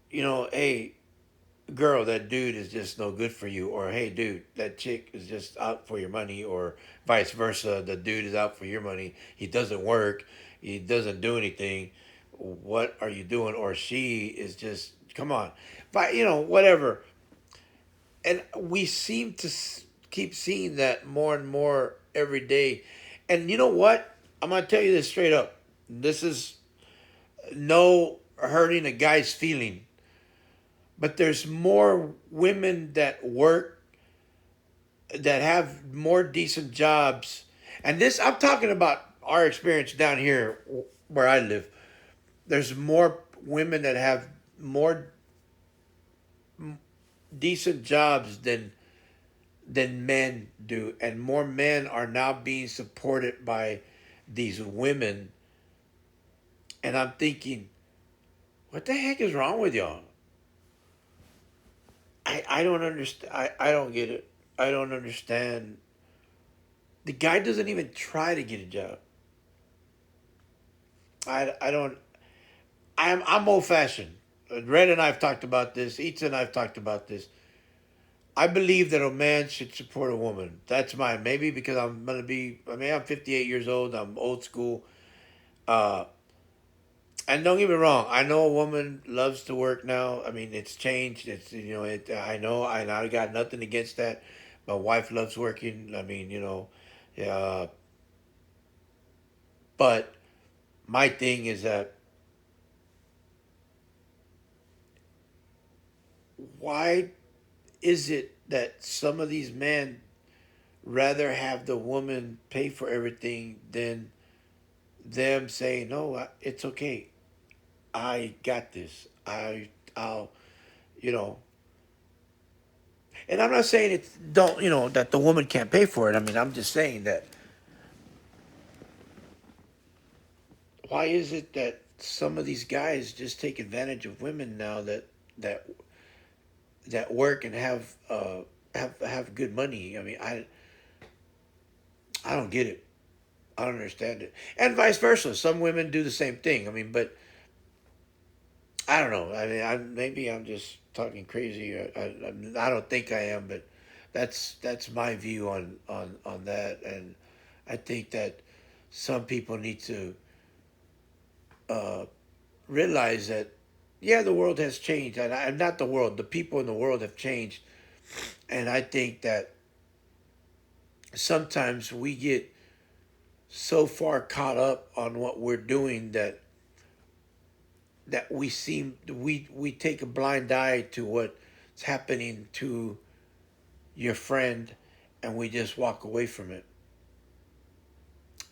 hey girl, that dude is just no good for you, or hey dude, that chick is just out for your money, or vice versa, the dude is out for your money. He doesn't work, he doesn't do anything. What are you doing? Or she is just, come on, but whatever. And we seem to keep seeing that more and more every day. And you know what? I'm gonna tell you this straight up. This is no hurting a guy's feeling, but there's more women that work, that have more decent jobs. And this, I'm talking about our experience down here where I live. There's more women that have more decent jobs than men do, and more men are now being supported by these women. And I'm thinking, what the heck is wrong with y'all? I don't understand. I don't get it. I don't understand. The guy doesn't even try to get a job. I don't. I'm old fashioned. Red and I've talked about this. Eats and I've talked about this. I believe that a man should support a woman. That's mine. Maybe because I'm gonna be. I mean, I'm 58 years old. I'm old school. Uh, and don't get me wrong. I know a woman loves to work now. I mean, it's changed. It's It. I know. I got nothing against that. My wife loves working. I mean, uh, but my thing is that, why is it that some of these men rather have the woman pay for everything than them saying, "No, it's okay. I got this. I'll, you know." And I'm not saying it don't, that the woman can't pay for it. I mean, I'm just saying that, why is it that some of these guys just take advantage of women now that that work and have good money? I mean, I don't get it. I don't understand it. And vice versa. Some women do the same thing. I mean, but I don't know. I mean, maybe I'm just talking crazy. I don't think I am, but that's my view on that. And I think that some people need to uh, realize that, yeah, the world has changed, and not the world. The people in the world have changed, and I think that sometimes we get so far caught up on what we're doing that we take a blind eye to what's happening to your friend, and we just walk away from it.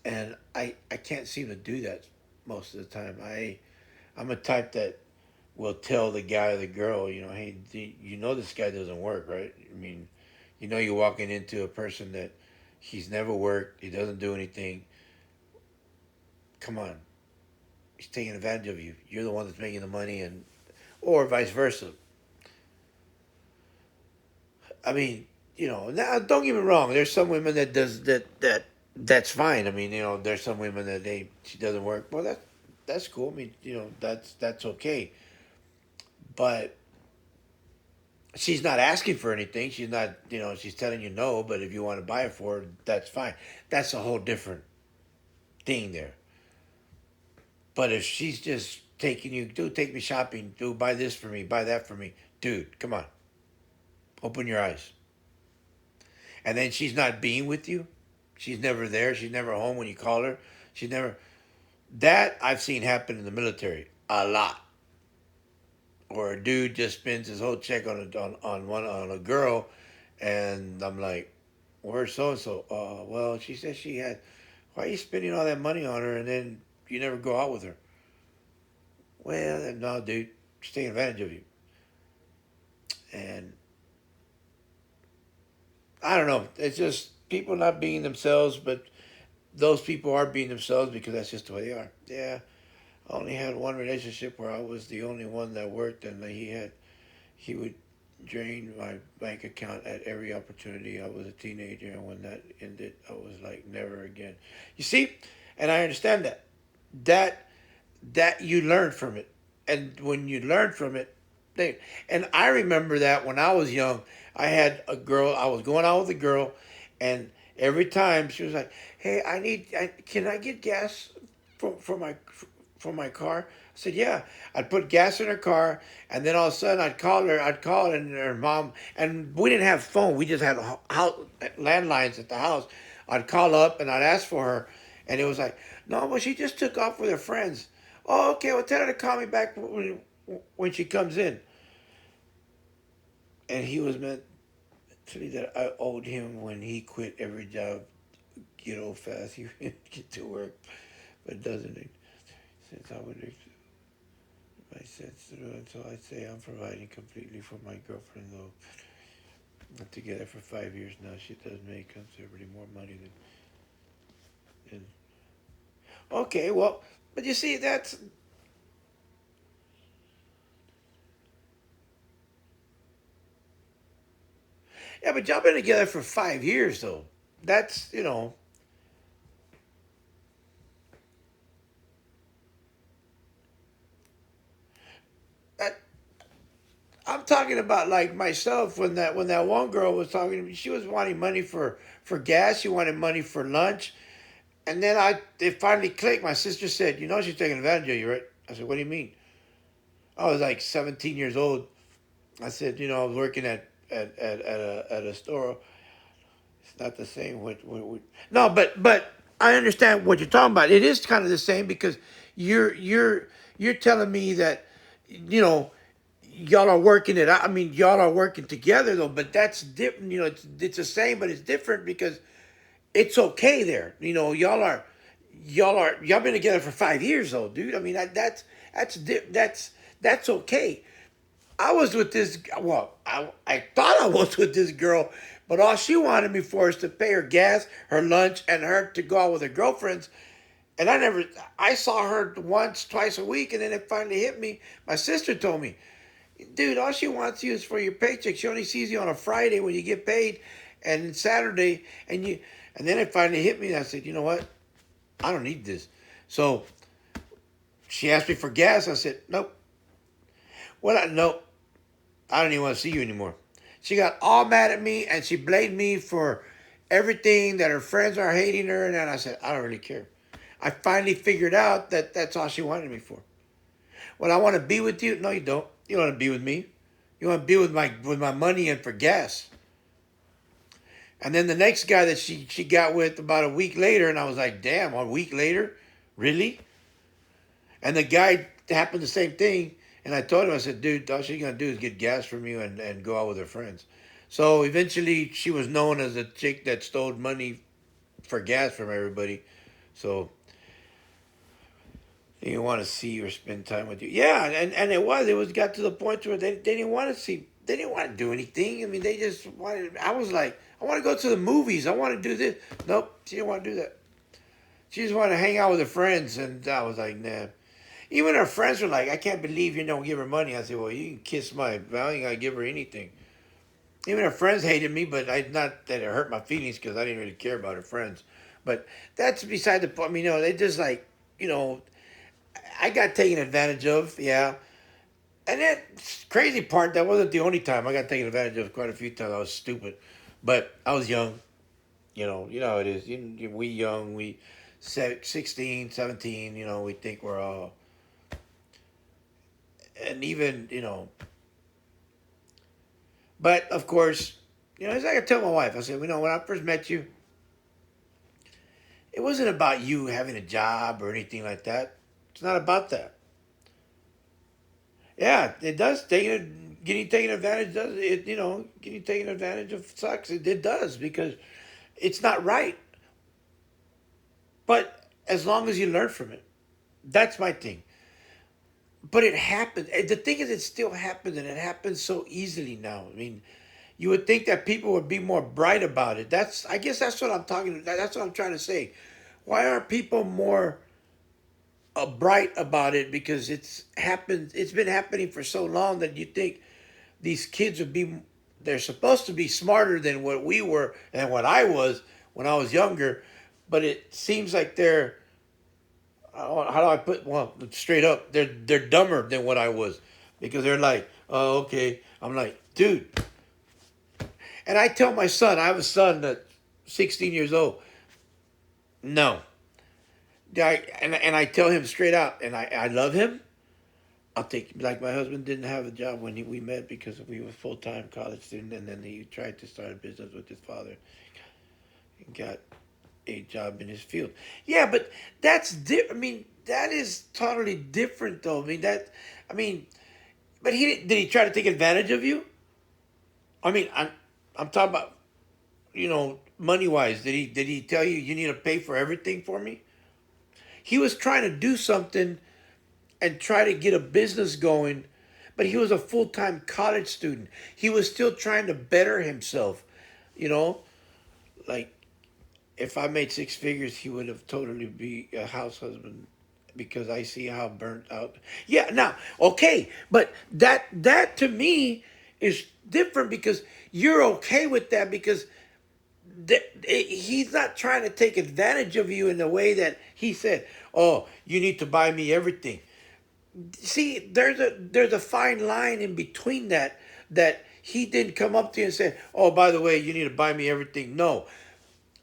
And I can't seem to do that most of the time. I'm a type that will tell the guy or the girl, hey, this guy doesn't work, right? I mean, you're walking into a person that he's never worked, he doesn't do anything. Come on, he's taking advantage of you. You're the one that's making the money, and or vice versa. I mean, now don't get me wrong. There's some women that does that's fine. I mean, there's some women that she doesn't work. Well, that's cool. I mean, that's okay. But she's not asking for anything. She's not, she's telling you no. But if you want to buy it for her, that's fine. That's a whole different thing there. But if she's just taking you, dude, take me shopping, dude, buy this for me, buy that for me, dude, come on, open your eyes. And then she's not being with you. She's never there. She's never home when you call her. She's never. That I've seen happen in the military a lot. Or a dude just spends his whole check on a girl, and I'm like, where's so and so? Well, she said she had. Why are you spending all that money on her and then you never go out with her? Well, no, dude, she's taking advantage of you. And I don't know. It's just people not being themselves, but those people are being themselves because that's just the way they are. Yeah, I only had one relationship where I was the only one that worked, and he would drain my bank account at every opportunity. I was a teenager, and when that ended, I was like, never again. You see, and I understand that. That that you learn from it, and when you learn from it, they. And I remember that when I was young, I had a girl. I was going out with a girl, and every time she was like, "Hey, can I get gas for my car?" I said, "Yeah." I'd put gas in her car, and then all of a sudden I'd call her. I'd call, and her mom. And we didn't have phone. We just had landlines at the house. I'd call up and I'd ask for her, and it was like, "No, well, she just took off with her friends." Oh, okay. Well, tell her to call me back when she comes in. And he was meant to me that I owed him when he quit every job. Get old fast. He get to work, but doesn't it? Since I would my sense to do it, so I'd say I'm providing completely for my girlfriend, though. Been together for 5 years now. She does make considerably more money than. Okay, well, but you see, that's. Yeah, but y'all been together for 5 years, though. That's. That, I'm talking about like myself when that one girl was talking to me. She was wanting money for gas. She wanted money for lunch. And then it finally clicked. My sister said, "You know she's taking advantage of you, right?" I said, "What do you mean?" I was like 17 years old. I said, I was working at a store. It's not the same. No, but I understand what you're talking about. It is kind of the same because you're telling me that you know y'all are working it out. I mean, y'all are working together though, but that's different. It's the same, but it's different because it's okay there. Y'all been together for 5 years though, dude. I mean, that's okay. I was with this. Well, I thought I was with this girl, but all she wanted me for is to pay her gas, her lunch, and her to go out with her girlfriends. And I never. I saw her once, twice a week, and then it finally hit me. My sister told me, "Dude, all she wants you is for your paycheck. She only sees you on a Friday when you get paid, and Saturday, and you." And then it finally hit me. And I said, "You know what? I don't need this." So she asked me for gas. I said, "Nope." Nope. I don't even want to see you anymore. She got all mad at me and she blamed me for everything that her friends are hating her. And then I said, I don't really care. I finally figured out that that's all she wanted me for. Well, I want to be with you. No, you don't. You don't want to be with me. You want to be with my money and for gas. And then the next guy that she got with about a week later, and I was like, damn, a week later, really? And the guy happened the same thing. And I told him, I said, dude, all she's gonna do is get gas from you and go out with her friends. So eventually, she was known as a chick that stole money for gas from everybody. So they didn't want to see or spend time with you. Yeah, and it was got to the point where they didn't want to see. They didn't want to do anything. I mean, they just wanted. I was like, I want to go to the movies. I want to do this. Nope, she didn't want to do that. She just wanted to hang out with her friends, and I was like, nah. Even her friends were like, I can't believe you don't give her money. I said, well, you can kiss my. I ain't gotta give her anything. Even her friends hated me, but I not that it hurt my feelings because I didn't really care about her friends. But that's beside the point. I mean, they just like, you know, I got taken advantage of. Yeah, and that crazy part, that wasn't the only time I got taken advantage of. Quite a few times I was stupid, but I was young. You know how it is. We young, we 16, 17. We think we're all, and even but of course, it's like I tell my wife. I said, when I first met you, It wasn't about you having a job or anything like that. It's not about that. Yeah, it does. Getting taken advantage does it. Getting taken advantage of sucks. It does because it's not right. But as long as you learn from it, that's my thing. But it happens. The thing is, it still happens, and it happens so easily now. I mean, you would think that people would be more bright about it. I guess that's what I'm talking. That's what I'm trying to say. Why aren't people more bright about it? Because it's happened. It's been happening for so long that you think these kids would be. They're supposed to be smarter than what we were and what I was when I was younger, but it seems like they're how do I put well straight up they're dumber than what I was because they're like oh okay I'm like dude and I tell my son I have a son that's 16 years old no and I tell him straight out and I love him I'll take like my husband didn't have a job when we met because we were full-time college student and then he tried to start a business with his father and got a job in his field. Yeah, but I mean, that is totally different, though. I mean, I mean, but did he try to take advantage of you? I mean, I'm talking about, money wise. Did he tell you you need to pay for everything for me? He was trying to do something and try to get a business going, but he was a full time college student. He was still trying to better himself, you know, like if I made six figures, he would have totally be a house husband because I see how burnt out. Yeah, now okay, but that to me is different because you're okay with that because he's not trying to take advantage of you in the way that he said, "Oh, you need to buy me everything." See, there's a fine line in between that he didn't come up to you and say, "Oh, by the way, you need to buy me everything." No,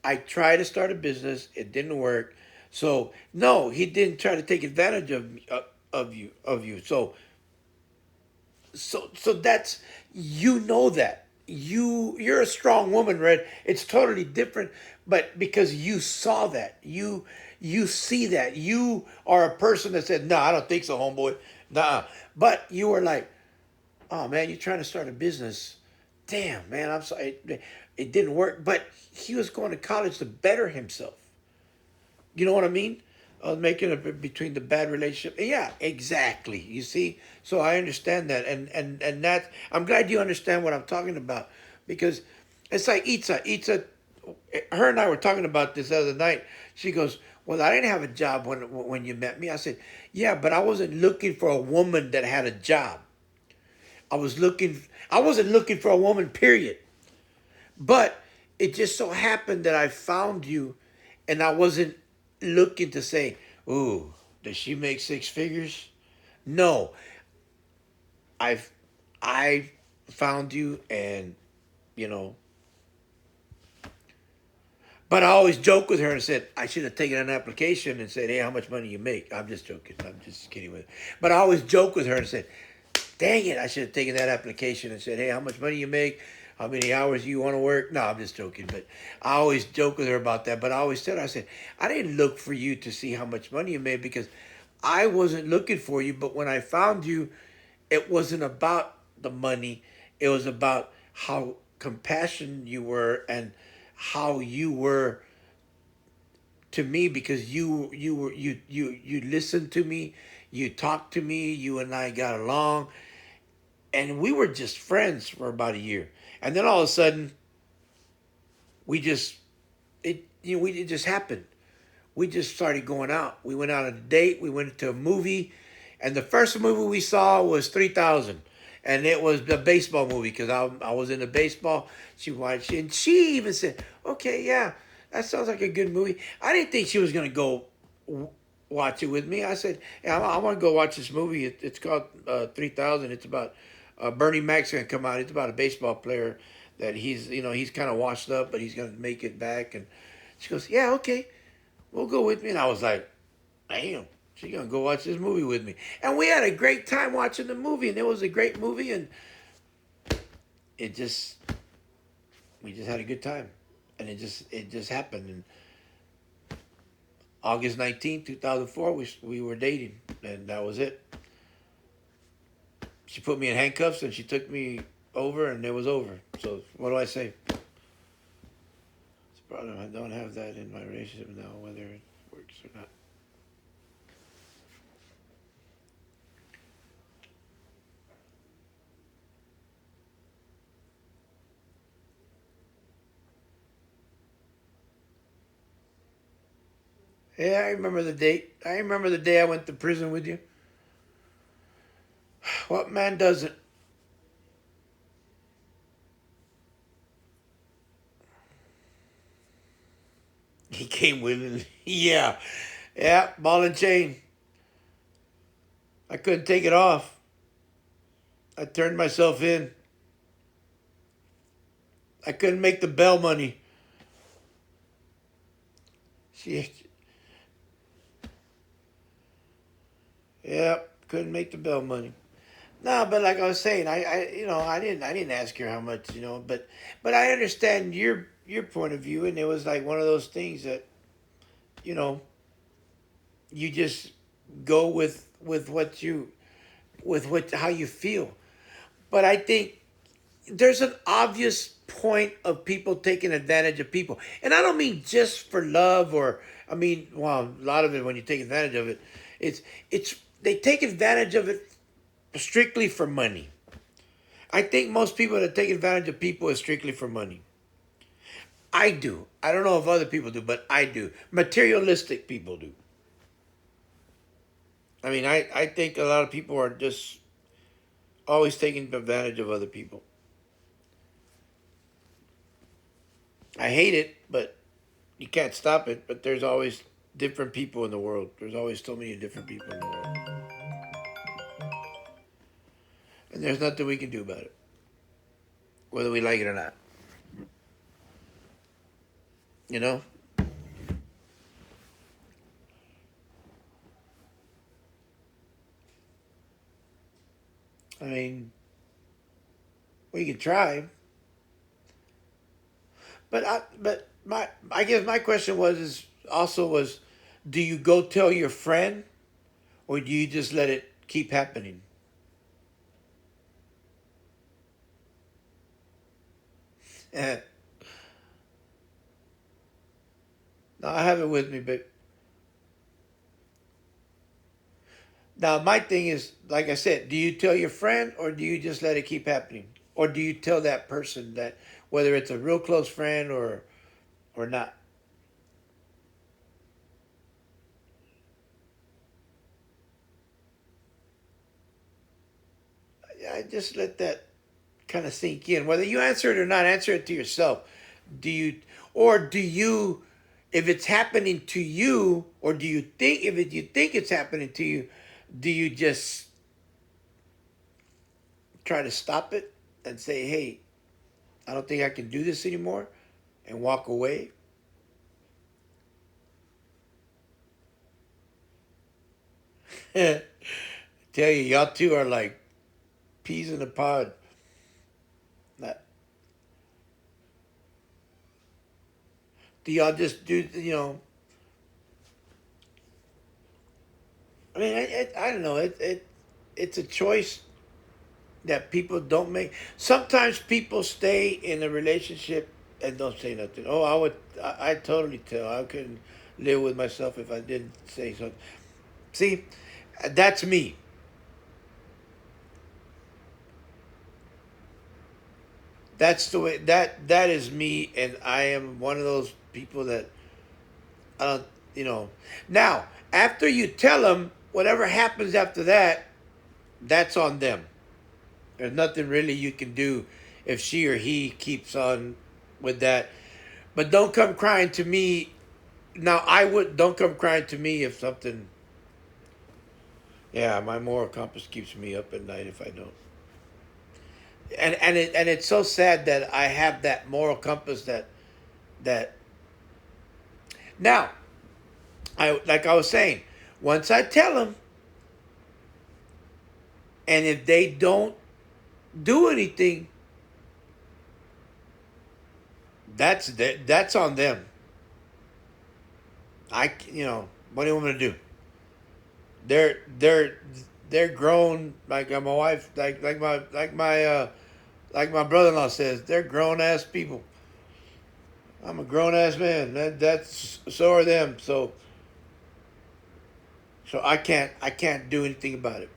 I tried to start a business. It didn't work. So no, he didn't try to take advantage of you. So that's that you're a strong woman, Red. It's totally different, but because you saw that, you see that you are a person that said, "No, I don't think so, homeboy." Nah, but you were like, "Oh man, you're trying to start a business." Damn, man, I'm sorry. It didn't work, but he was going to college to better himself. You know what I mean? Making a between the bad relationship. Yeah, exactly. You see, so I understand that, and that I'm glad you understand what I'm talking about because it's like Itza. Itza, her and I were talking about this the other night. She goes, "Well, I didn't have a job when you met me." I said, "Yeah, but I wasn't looking for a woman that had a job. I was looking. I wasn't looking for a woman. Period." But it just so happened that I found you and I wasn't looking to say, "Ooh, does she make six figures?" No, I've I found you and you know, but I always joke with her and said I should have taken an application and said, "Hey, how much money you make?" I'm just joking. I'm just kidding with it. But I always joke with her and said, "Dang it, I should have taken that application and said, hey, how much money you make? How many hours you want to work?" No, I'm just joking. But I always joke with her about that. But I always tell her, I said, I didn't look for you to see how much money you made because I wasn't looking for you. But when I found you, it wasn't about the money. It was about how compassionate you were and how you were to me because you listened to me, you talked to me, you and I got along, and we were just friends for about a year, and then all of a sudden we just it just happened. We just started going out. We went out on a date. We went to a movie, and the first movie we saw was 3000, and it was the baseball movie because I was into baseball. She watched it, and she even said, "Okay, yeah, that sounds like a good movie." I didn't think she was gonna go watch it with me. I said, "Yeah, I want to go watch this movie. It's called 3000. It's about Bernie Mac's gonna come out. It's about a baseball player that he's kind of washed up, but he's gonna make it back." And she goes, "Yeah, okay, we'll go with me." And I was like, "Damn, she's gonna go watch this movie with me." And we had a great time watching the movie, and it was a great movie, and it just we just had a good time, and it just happened, and August 19th, 2004, we were dating, and that was it. She put me in handcuffs and she took me over, and it was over. So what do I say? It's a problem. I don't have that in my relationship now, whether it works or not. Yeah, I remember the date. I remember the day I went to prison with you. What man doesn't? He came willingly. Yeah. Yeah, ball and chain. I couldn't take it off. I turned myself in. I couldn't make the bail money. She, yeah, couldn't make the bail money. No, but like I was saying, I didn't ask her how much, but I understand your point of view, and it was like one of those things that, you know, you just go with what you, with what how you feel. But I think there's an obvious point of people taking advantage of people, and I don't mean just for love, or I mean, well, a lot of it when you take advantage of it, it's it's they take advantage of it strictly for money. I think most people that take advantage of people is strictly for money. I do. I don't know if other people do, but I do. Materialistic people do. I mean, I think a lot of people are just always taking advantage of other people. I hate it, but you can't stop it. But there's always different people in the world. There's always so many different people in the world. And there's nothing we can do about it, whether we like it or not. You know? I mean, we can try, but I guess my question was, do you go tell your friend, or do you just let it keep happening? No, I have it with me, but now my thing is, like I said, do you tell your friend, or do you just let it keep happening, or do you tell that person that, whether it's a real close friend or not? I just let that kind of sink in. Whether you answer it or not, answer it to yourself. Do you, or do you, if it's happening to you, or do you think, you think it's happening to you, do you just try to stop it and say, hey, I don't think I can do this anymore, and walk away? Tell you, y'all two are like peas in a pod. Not, do y'all just do, I mean, I don't know. It's a choice that people don't make. Sometimes people stay in a relationship and don't say nothing. Oh, I totally tell. I couldn't live with myself if I didn't say something. See, that's me. That's the way, that is me, and I am one of those people that I don't, you know. Now, after you tell them, whatever happens after that, that's on them. There's nothing really you can do if she or he keeps on with that. But don't come crying to me. Now, I would, don't come crying to me if something. Yeah, my moral compass keeps me up at night if I don't. And it's so sad that I have that moral compass that now, I, like I was saying, once I tell them, and if they don't do anything, that's on them. what do you want me to do? They're they're they're grown. Like my wife, like my brother-in-law says, they're grown ass people. I'm a grown ass man. That's so are them. So I can't do anything about it.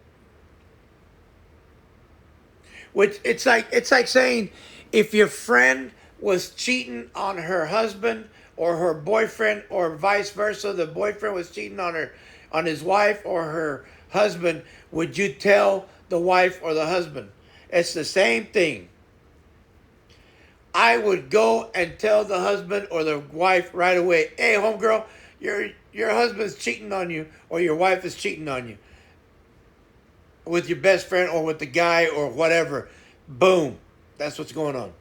Which it's like saying if your friend was cheating on her husband or her boyfriend or vice versa, the boyfriend was cheating on his wife or her husband, would you tell the wife or the husband? It's the same thing. I would go and tell the husband or the wife right away, hey homegirl, your husband's cheating on you or your wife is cheating on you with your best friend or with the guy or whatever. Boom. That's what's going on.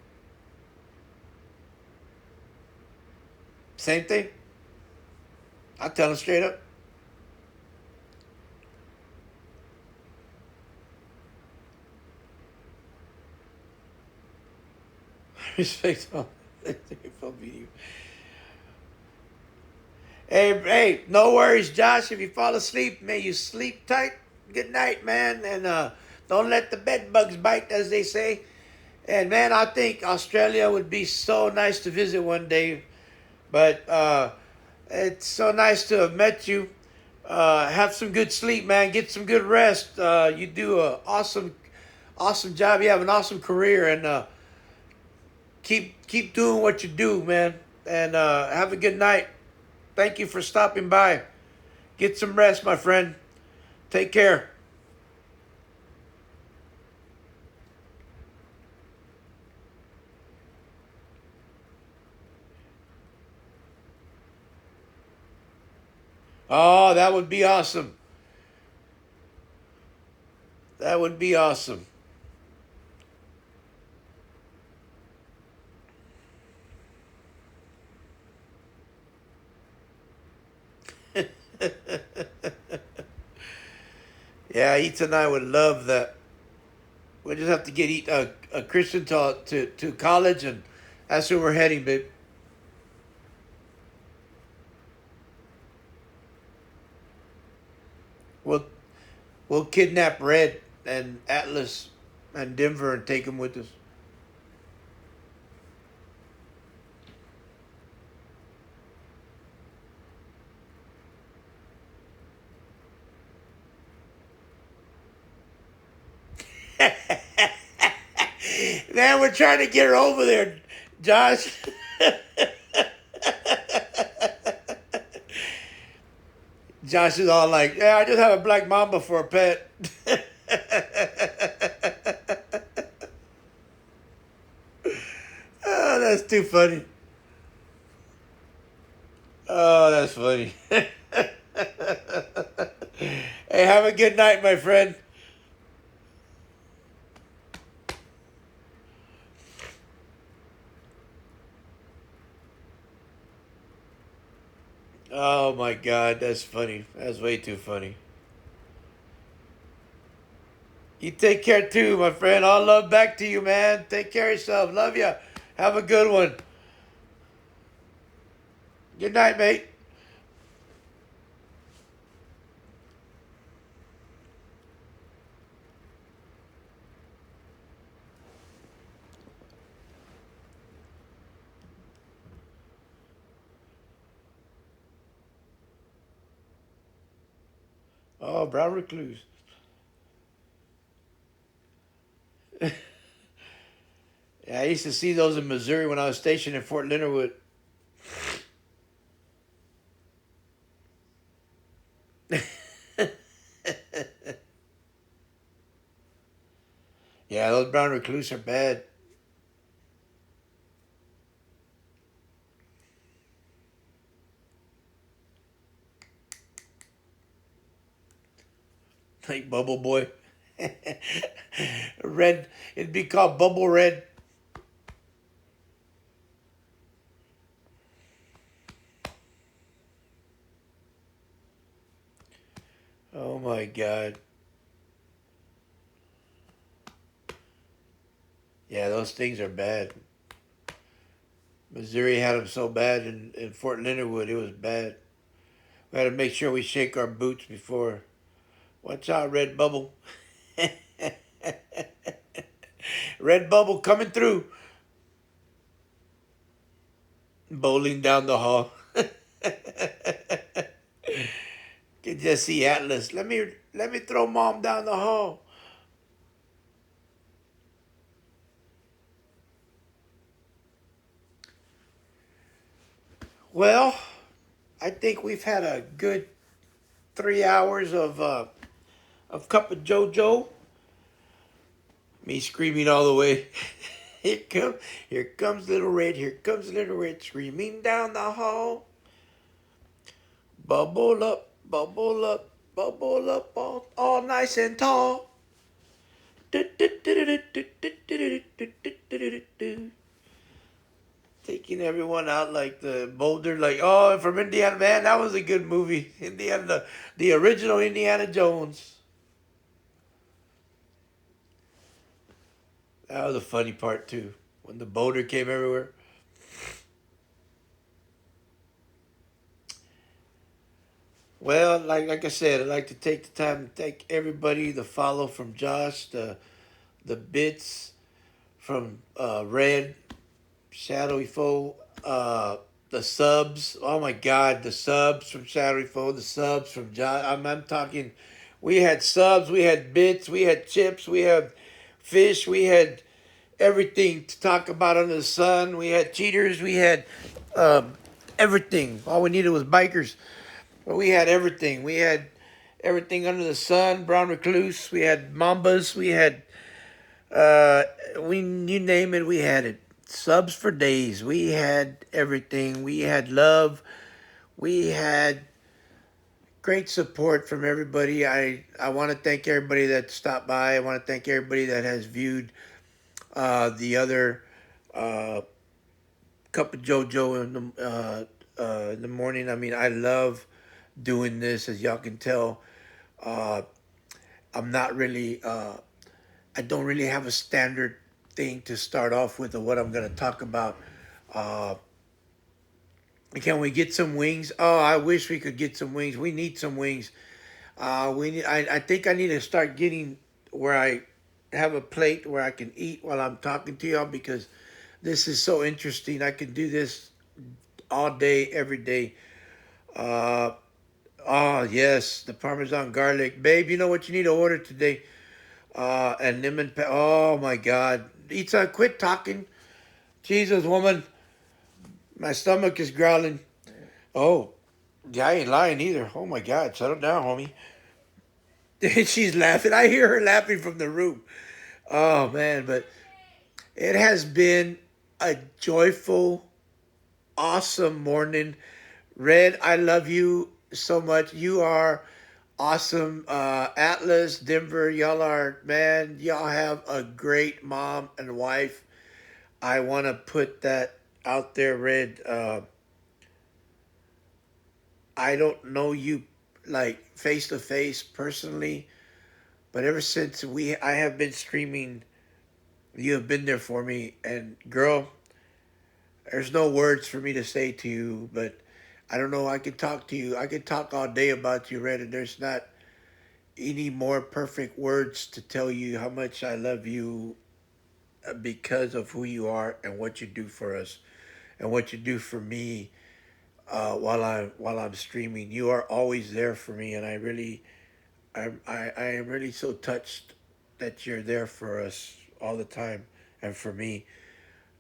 Same thing. I tell him straight up. Respect all. Hey, no worries, Josh. If you fall asleep, may you sleep tight. Good night, man, and don't let the bed bugs bite, as they say. And man, I think Australia would be so nice to visit one day. But it's so nice to have met you. Have some good sleep, man. Get some good rest. You do a awesome job. You have an awesome career, and keep doing what you do, man. And have a good night. Thank you for stopping by. Get some rest, my friend. Take care. Oh, that would be awesome. That would be awesome. Yeah, Ethan and I would love that. We just have to get a Christian to college, and that's where we're heading, babe. We'll we'll kidnap Red and Atlas and Denver and take them with us. Man, we're trying to get her over there, Josh. Josh is all like, "Yeah, I just have a black mamba for a pet." Oh, that's too funny. Oh, that's funny. Hey, have a good night, my friend. Oh my God, that's funny. That's way too funny. You take care too, my friend. All love back to you, man. Take care of yourself. Love you. Have a good one. Good night, mate. Oh, brown recluse. Yeah, I used to see those in Missouri when I was stationed in Fort Leonard Wood. Yeah, those brown recluse are bad. Like Bubble Boy. Red. It'd be called Bubble Red. Oh my God. Yeah, those things are bad. Missouri had them so bad in Fort Leonard Wood. It was bad. Gotta make sure we shake our boots before. Watch out, Red Bubble. Red Bubble coming through. Bowling down the hall. Can just see Atlas. Let me throw mom down the hall. Well, I think we've had a good 3 hours of Cup of JoJo. Me screaming all the way. Here comes Little Red. Here comes Little Red, screaming down the hall. Bubble up, bubble up, bubble up, all nice and tall. Taking everyone out like the boulder, like, oh, from Indiana, man, that was a good movie. Indiana, the original Indiana Jones. That was a funny part too, when the boulder came everywhere. Well, like I said, I'd like to take the time to thank everybody, the follow from Josh, the bits from Red, Shadowy Foe, the subs. Oh my God, the subs from Shadowy Foe, the subs from Josh. I'm talking. We had subs, we had bits, we had chips, we had fish, we had everything to talk about under the sun. We had cheaters, we had everything. All we needed was bikers. But we had everything. We had everything under the sun. Brown recluse. We had mambas. We had we you name it. We had it. Subs for days. We had everything. We had love. We had great support from everybody. I want to thank everybody that stopped by. I want to thank everybody that has viewed the other uh, Cup of JoJo in the morning. I mean, I love doing this, as y'all can tell. Uh, I'm not really, I don't really have a standard thing to start off with of what I'm going to talk about. Uh, can we get some wings? Oh, I wish we could get some wings. We need some wings. I think I need to start getting where I have a plate where I can eat while I'm talking to y'all, because this is so interesting. I can do this all day, every day. Uh, oh, yes, the Parmesan garlic. Babe, you know what you need to order today? And lemon oh my God. Itza, quit talking. Jesus, woman. My stomach is growling. Oh, yeah, I ain't lying either. Oh my God, settle down, homie. She's laughing. I hear her laughing from the room. Oh man, but it has been a joyful, awesome morning. Red, I love you so much. You are awesome. Atlas, Denver, y'all are, man, y'all have a great mom and wife. I want to put that out there, Red. I don't know you like face to face personally, but ever since I have been streaming, you have been there for me. And girl, there's no words for me to say to you, but I don't know. I could talk to you. I could talk all day about you, Red, and there's not any more perfect words to tell you how much I love you because of who you are and what you do for us and what you do for me while I'm streaming. You are always there for me, and I am really so touched that you're there for us all the time and for me.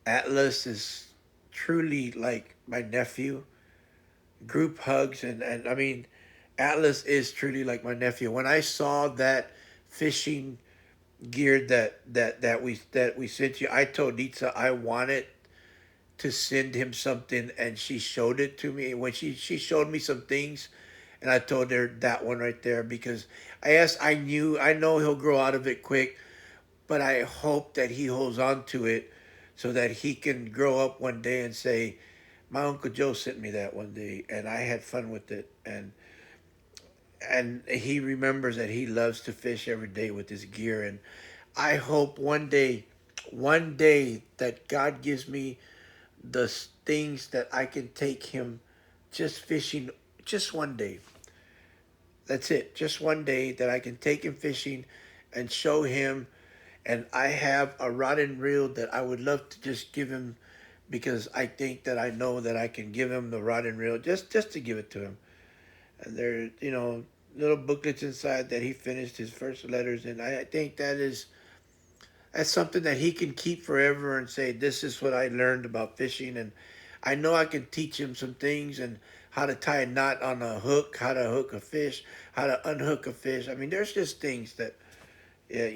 Atlas is truly like my nephew. Group hugs, and I mean, Atlas is truly like my nephew. When I saw that fishing gear that we sent you, I told Nitsa I wanted to send him something, and she showed it to me. When she showed me some things, and I told her that one right there, because I know he'll grow out of it quick, but I hope that he holds on to it so that he can grow up one day and say, my Uncle Joe sent me that one day and I had fun with it. And he remembers that he loves to fish every day with his gear. And I hope one day that God gives me the things that I can take him just fishing just one day. That's it. Just one day that I can take him fishing and show him. And I have a rod and reel that I would love to just give him because I think that I know that I can give him the rod and reel just to give it to him. And there, little booklets inside that he finished his first letters in. I think that's something that he can keep forever and say, this is what I learned about fishing. And I know I can teach him some things and how to tie a knot on a hook, how to hook a fish, how to unhook a fish. I mean, there's just things that, yeah,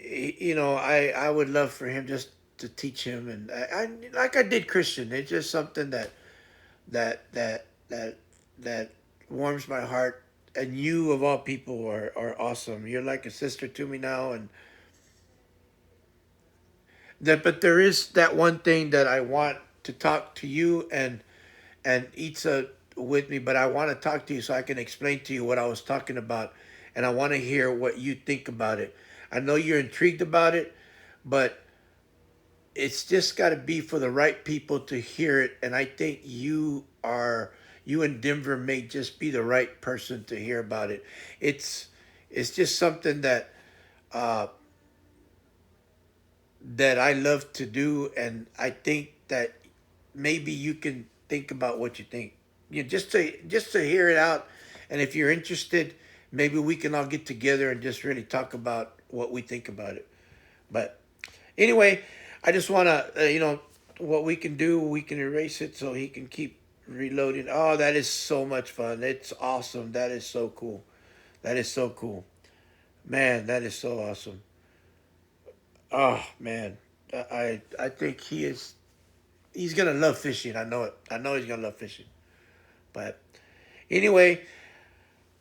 I would love for him just to teach him. And I like I did Christian. It's just something that warms my heart. And you of all people are awesome. You're like a sister to me now, and but there is that one thing that I want to talk to you and Itza with me, but I want to talk to you so I can explain to you what I was talking about, and I want to hear what you think about it. I know you're intrigued about it, but it's just got to be for the right people to hear it, and I think you and Denver may just be the right person to hear about it. It's it's just something uh, that I love to do, and I think that maybe you can think about what you think. Just to hear it out, and if you're interested, maybe we can all get together and just really talk about what we think about it. But anyway, I just want to, what we can do, we can erase it so he can keep reloading. Oh, that is so much fun. It's awesome. That is so cool. That is so cool. Man, that is so awesome. Oh, man. I think he's going to love fishing. I know it. I know he's going to love fishing. But anyway,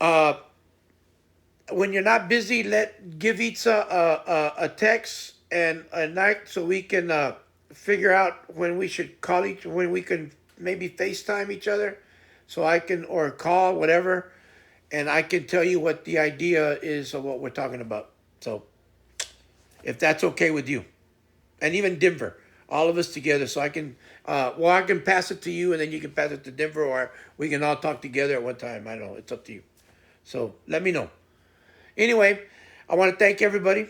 uh, when you're not busy, give Itza a text and a night so we can figure out when we should call when we can maybe FaceTime each other, so I can or call whatever, and I can tell you what the idea is of what we're talking about. So if that's okay with you, and even Denver, all of us together, so I can I can pass it to you, and then you can pass it to Denver, or we can all talk together at one time. I don't know. It's up to you. So let me know. Anyway, I want to thank everybody.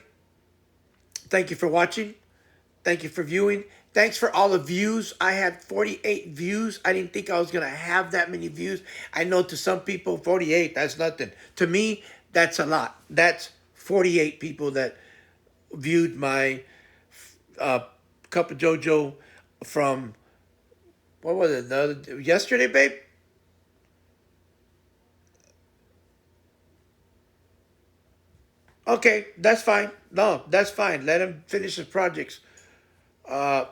Thank you for watching. Thank you for viewing. Thanks for all the views. I had 48 views. I didn't think I was going to have that many views. I know to some people, 48, that's nothing. To me, that's a lot. That's 48 people that viewed my uh, Cup of JoJo from, what was it, yesterday, babe? Okay, that's fine. No, that's fine. Let him finish his projects. Uh,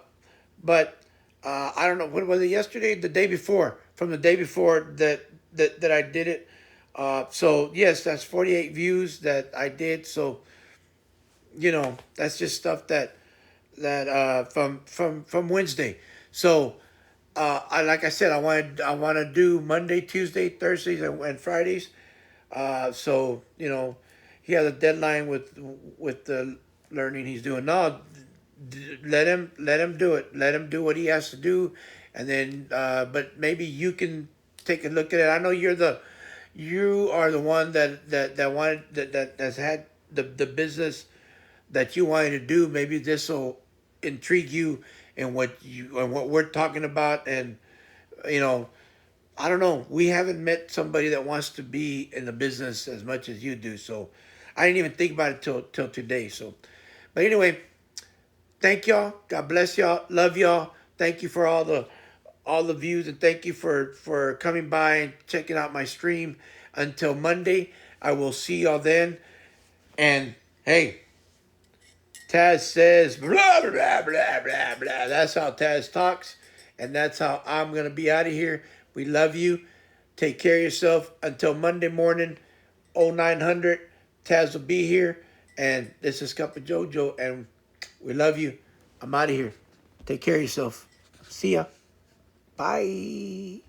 but I don't know, when was it, yesterday, the day before, from the day before that I did it. So yes, that's 48 views that I did. So that's just stuff that from Wednesday. So I like I said, I want to do Monday, Tuesday, Thursdays, and Fridays. So he has a deadline with the learning he's doing. No, let him do it. Let him do what he has to do, and then but maybe you can take a look at it. I know you are the one that wanted that has had the business that you wanted to do. Maybe this will intrigue you and what we're talking about, and you know I don't know. We haven't met somebody that wants to be in the business as much as you do. So I didn't even think about it till today. So, but anyway, thank y'all. God bless y'all. Love y'all. Thank you for all the views, and thank you for coming by and checking out my stream. Until Monday, I will see y'all then. And hey, Taz says blah blah blah blah blah blah. That's how Taz talks, and that's how I'm gonna be out of here. We love you. Take care of yourself. Until Monday morning, 0900. Taz will be here, and this is Cup of JoJo, and we love you. I'm out of here. Take care of yourself. See ya. Bye.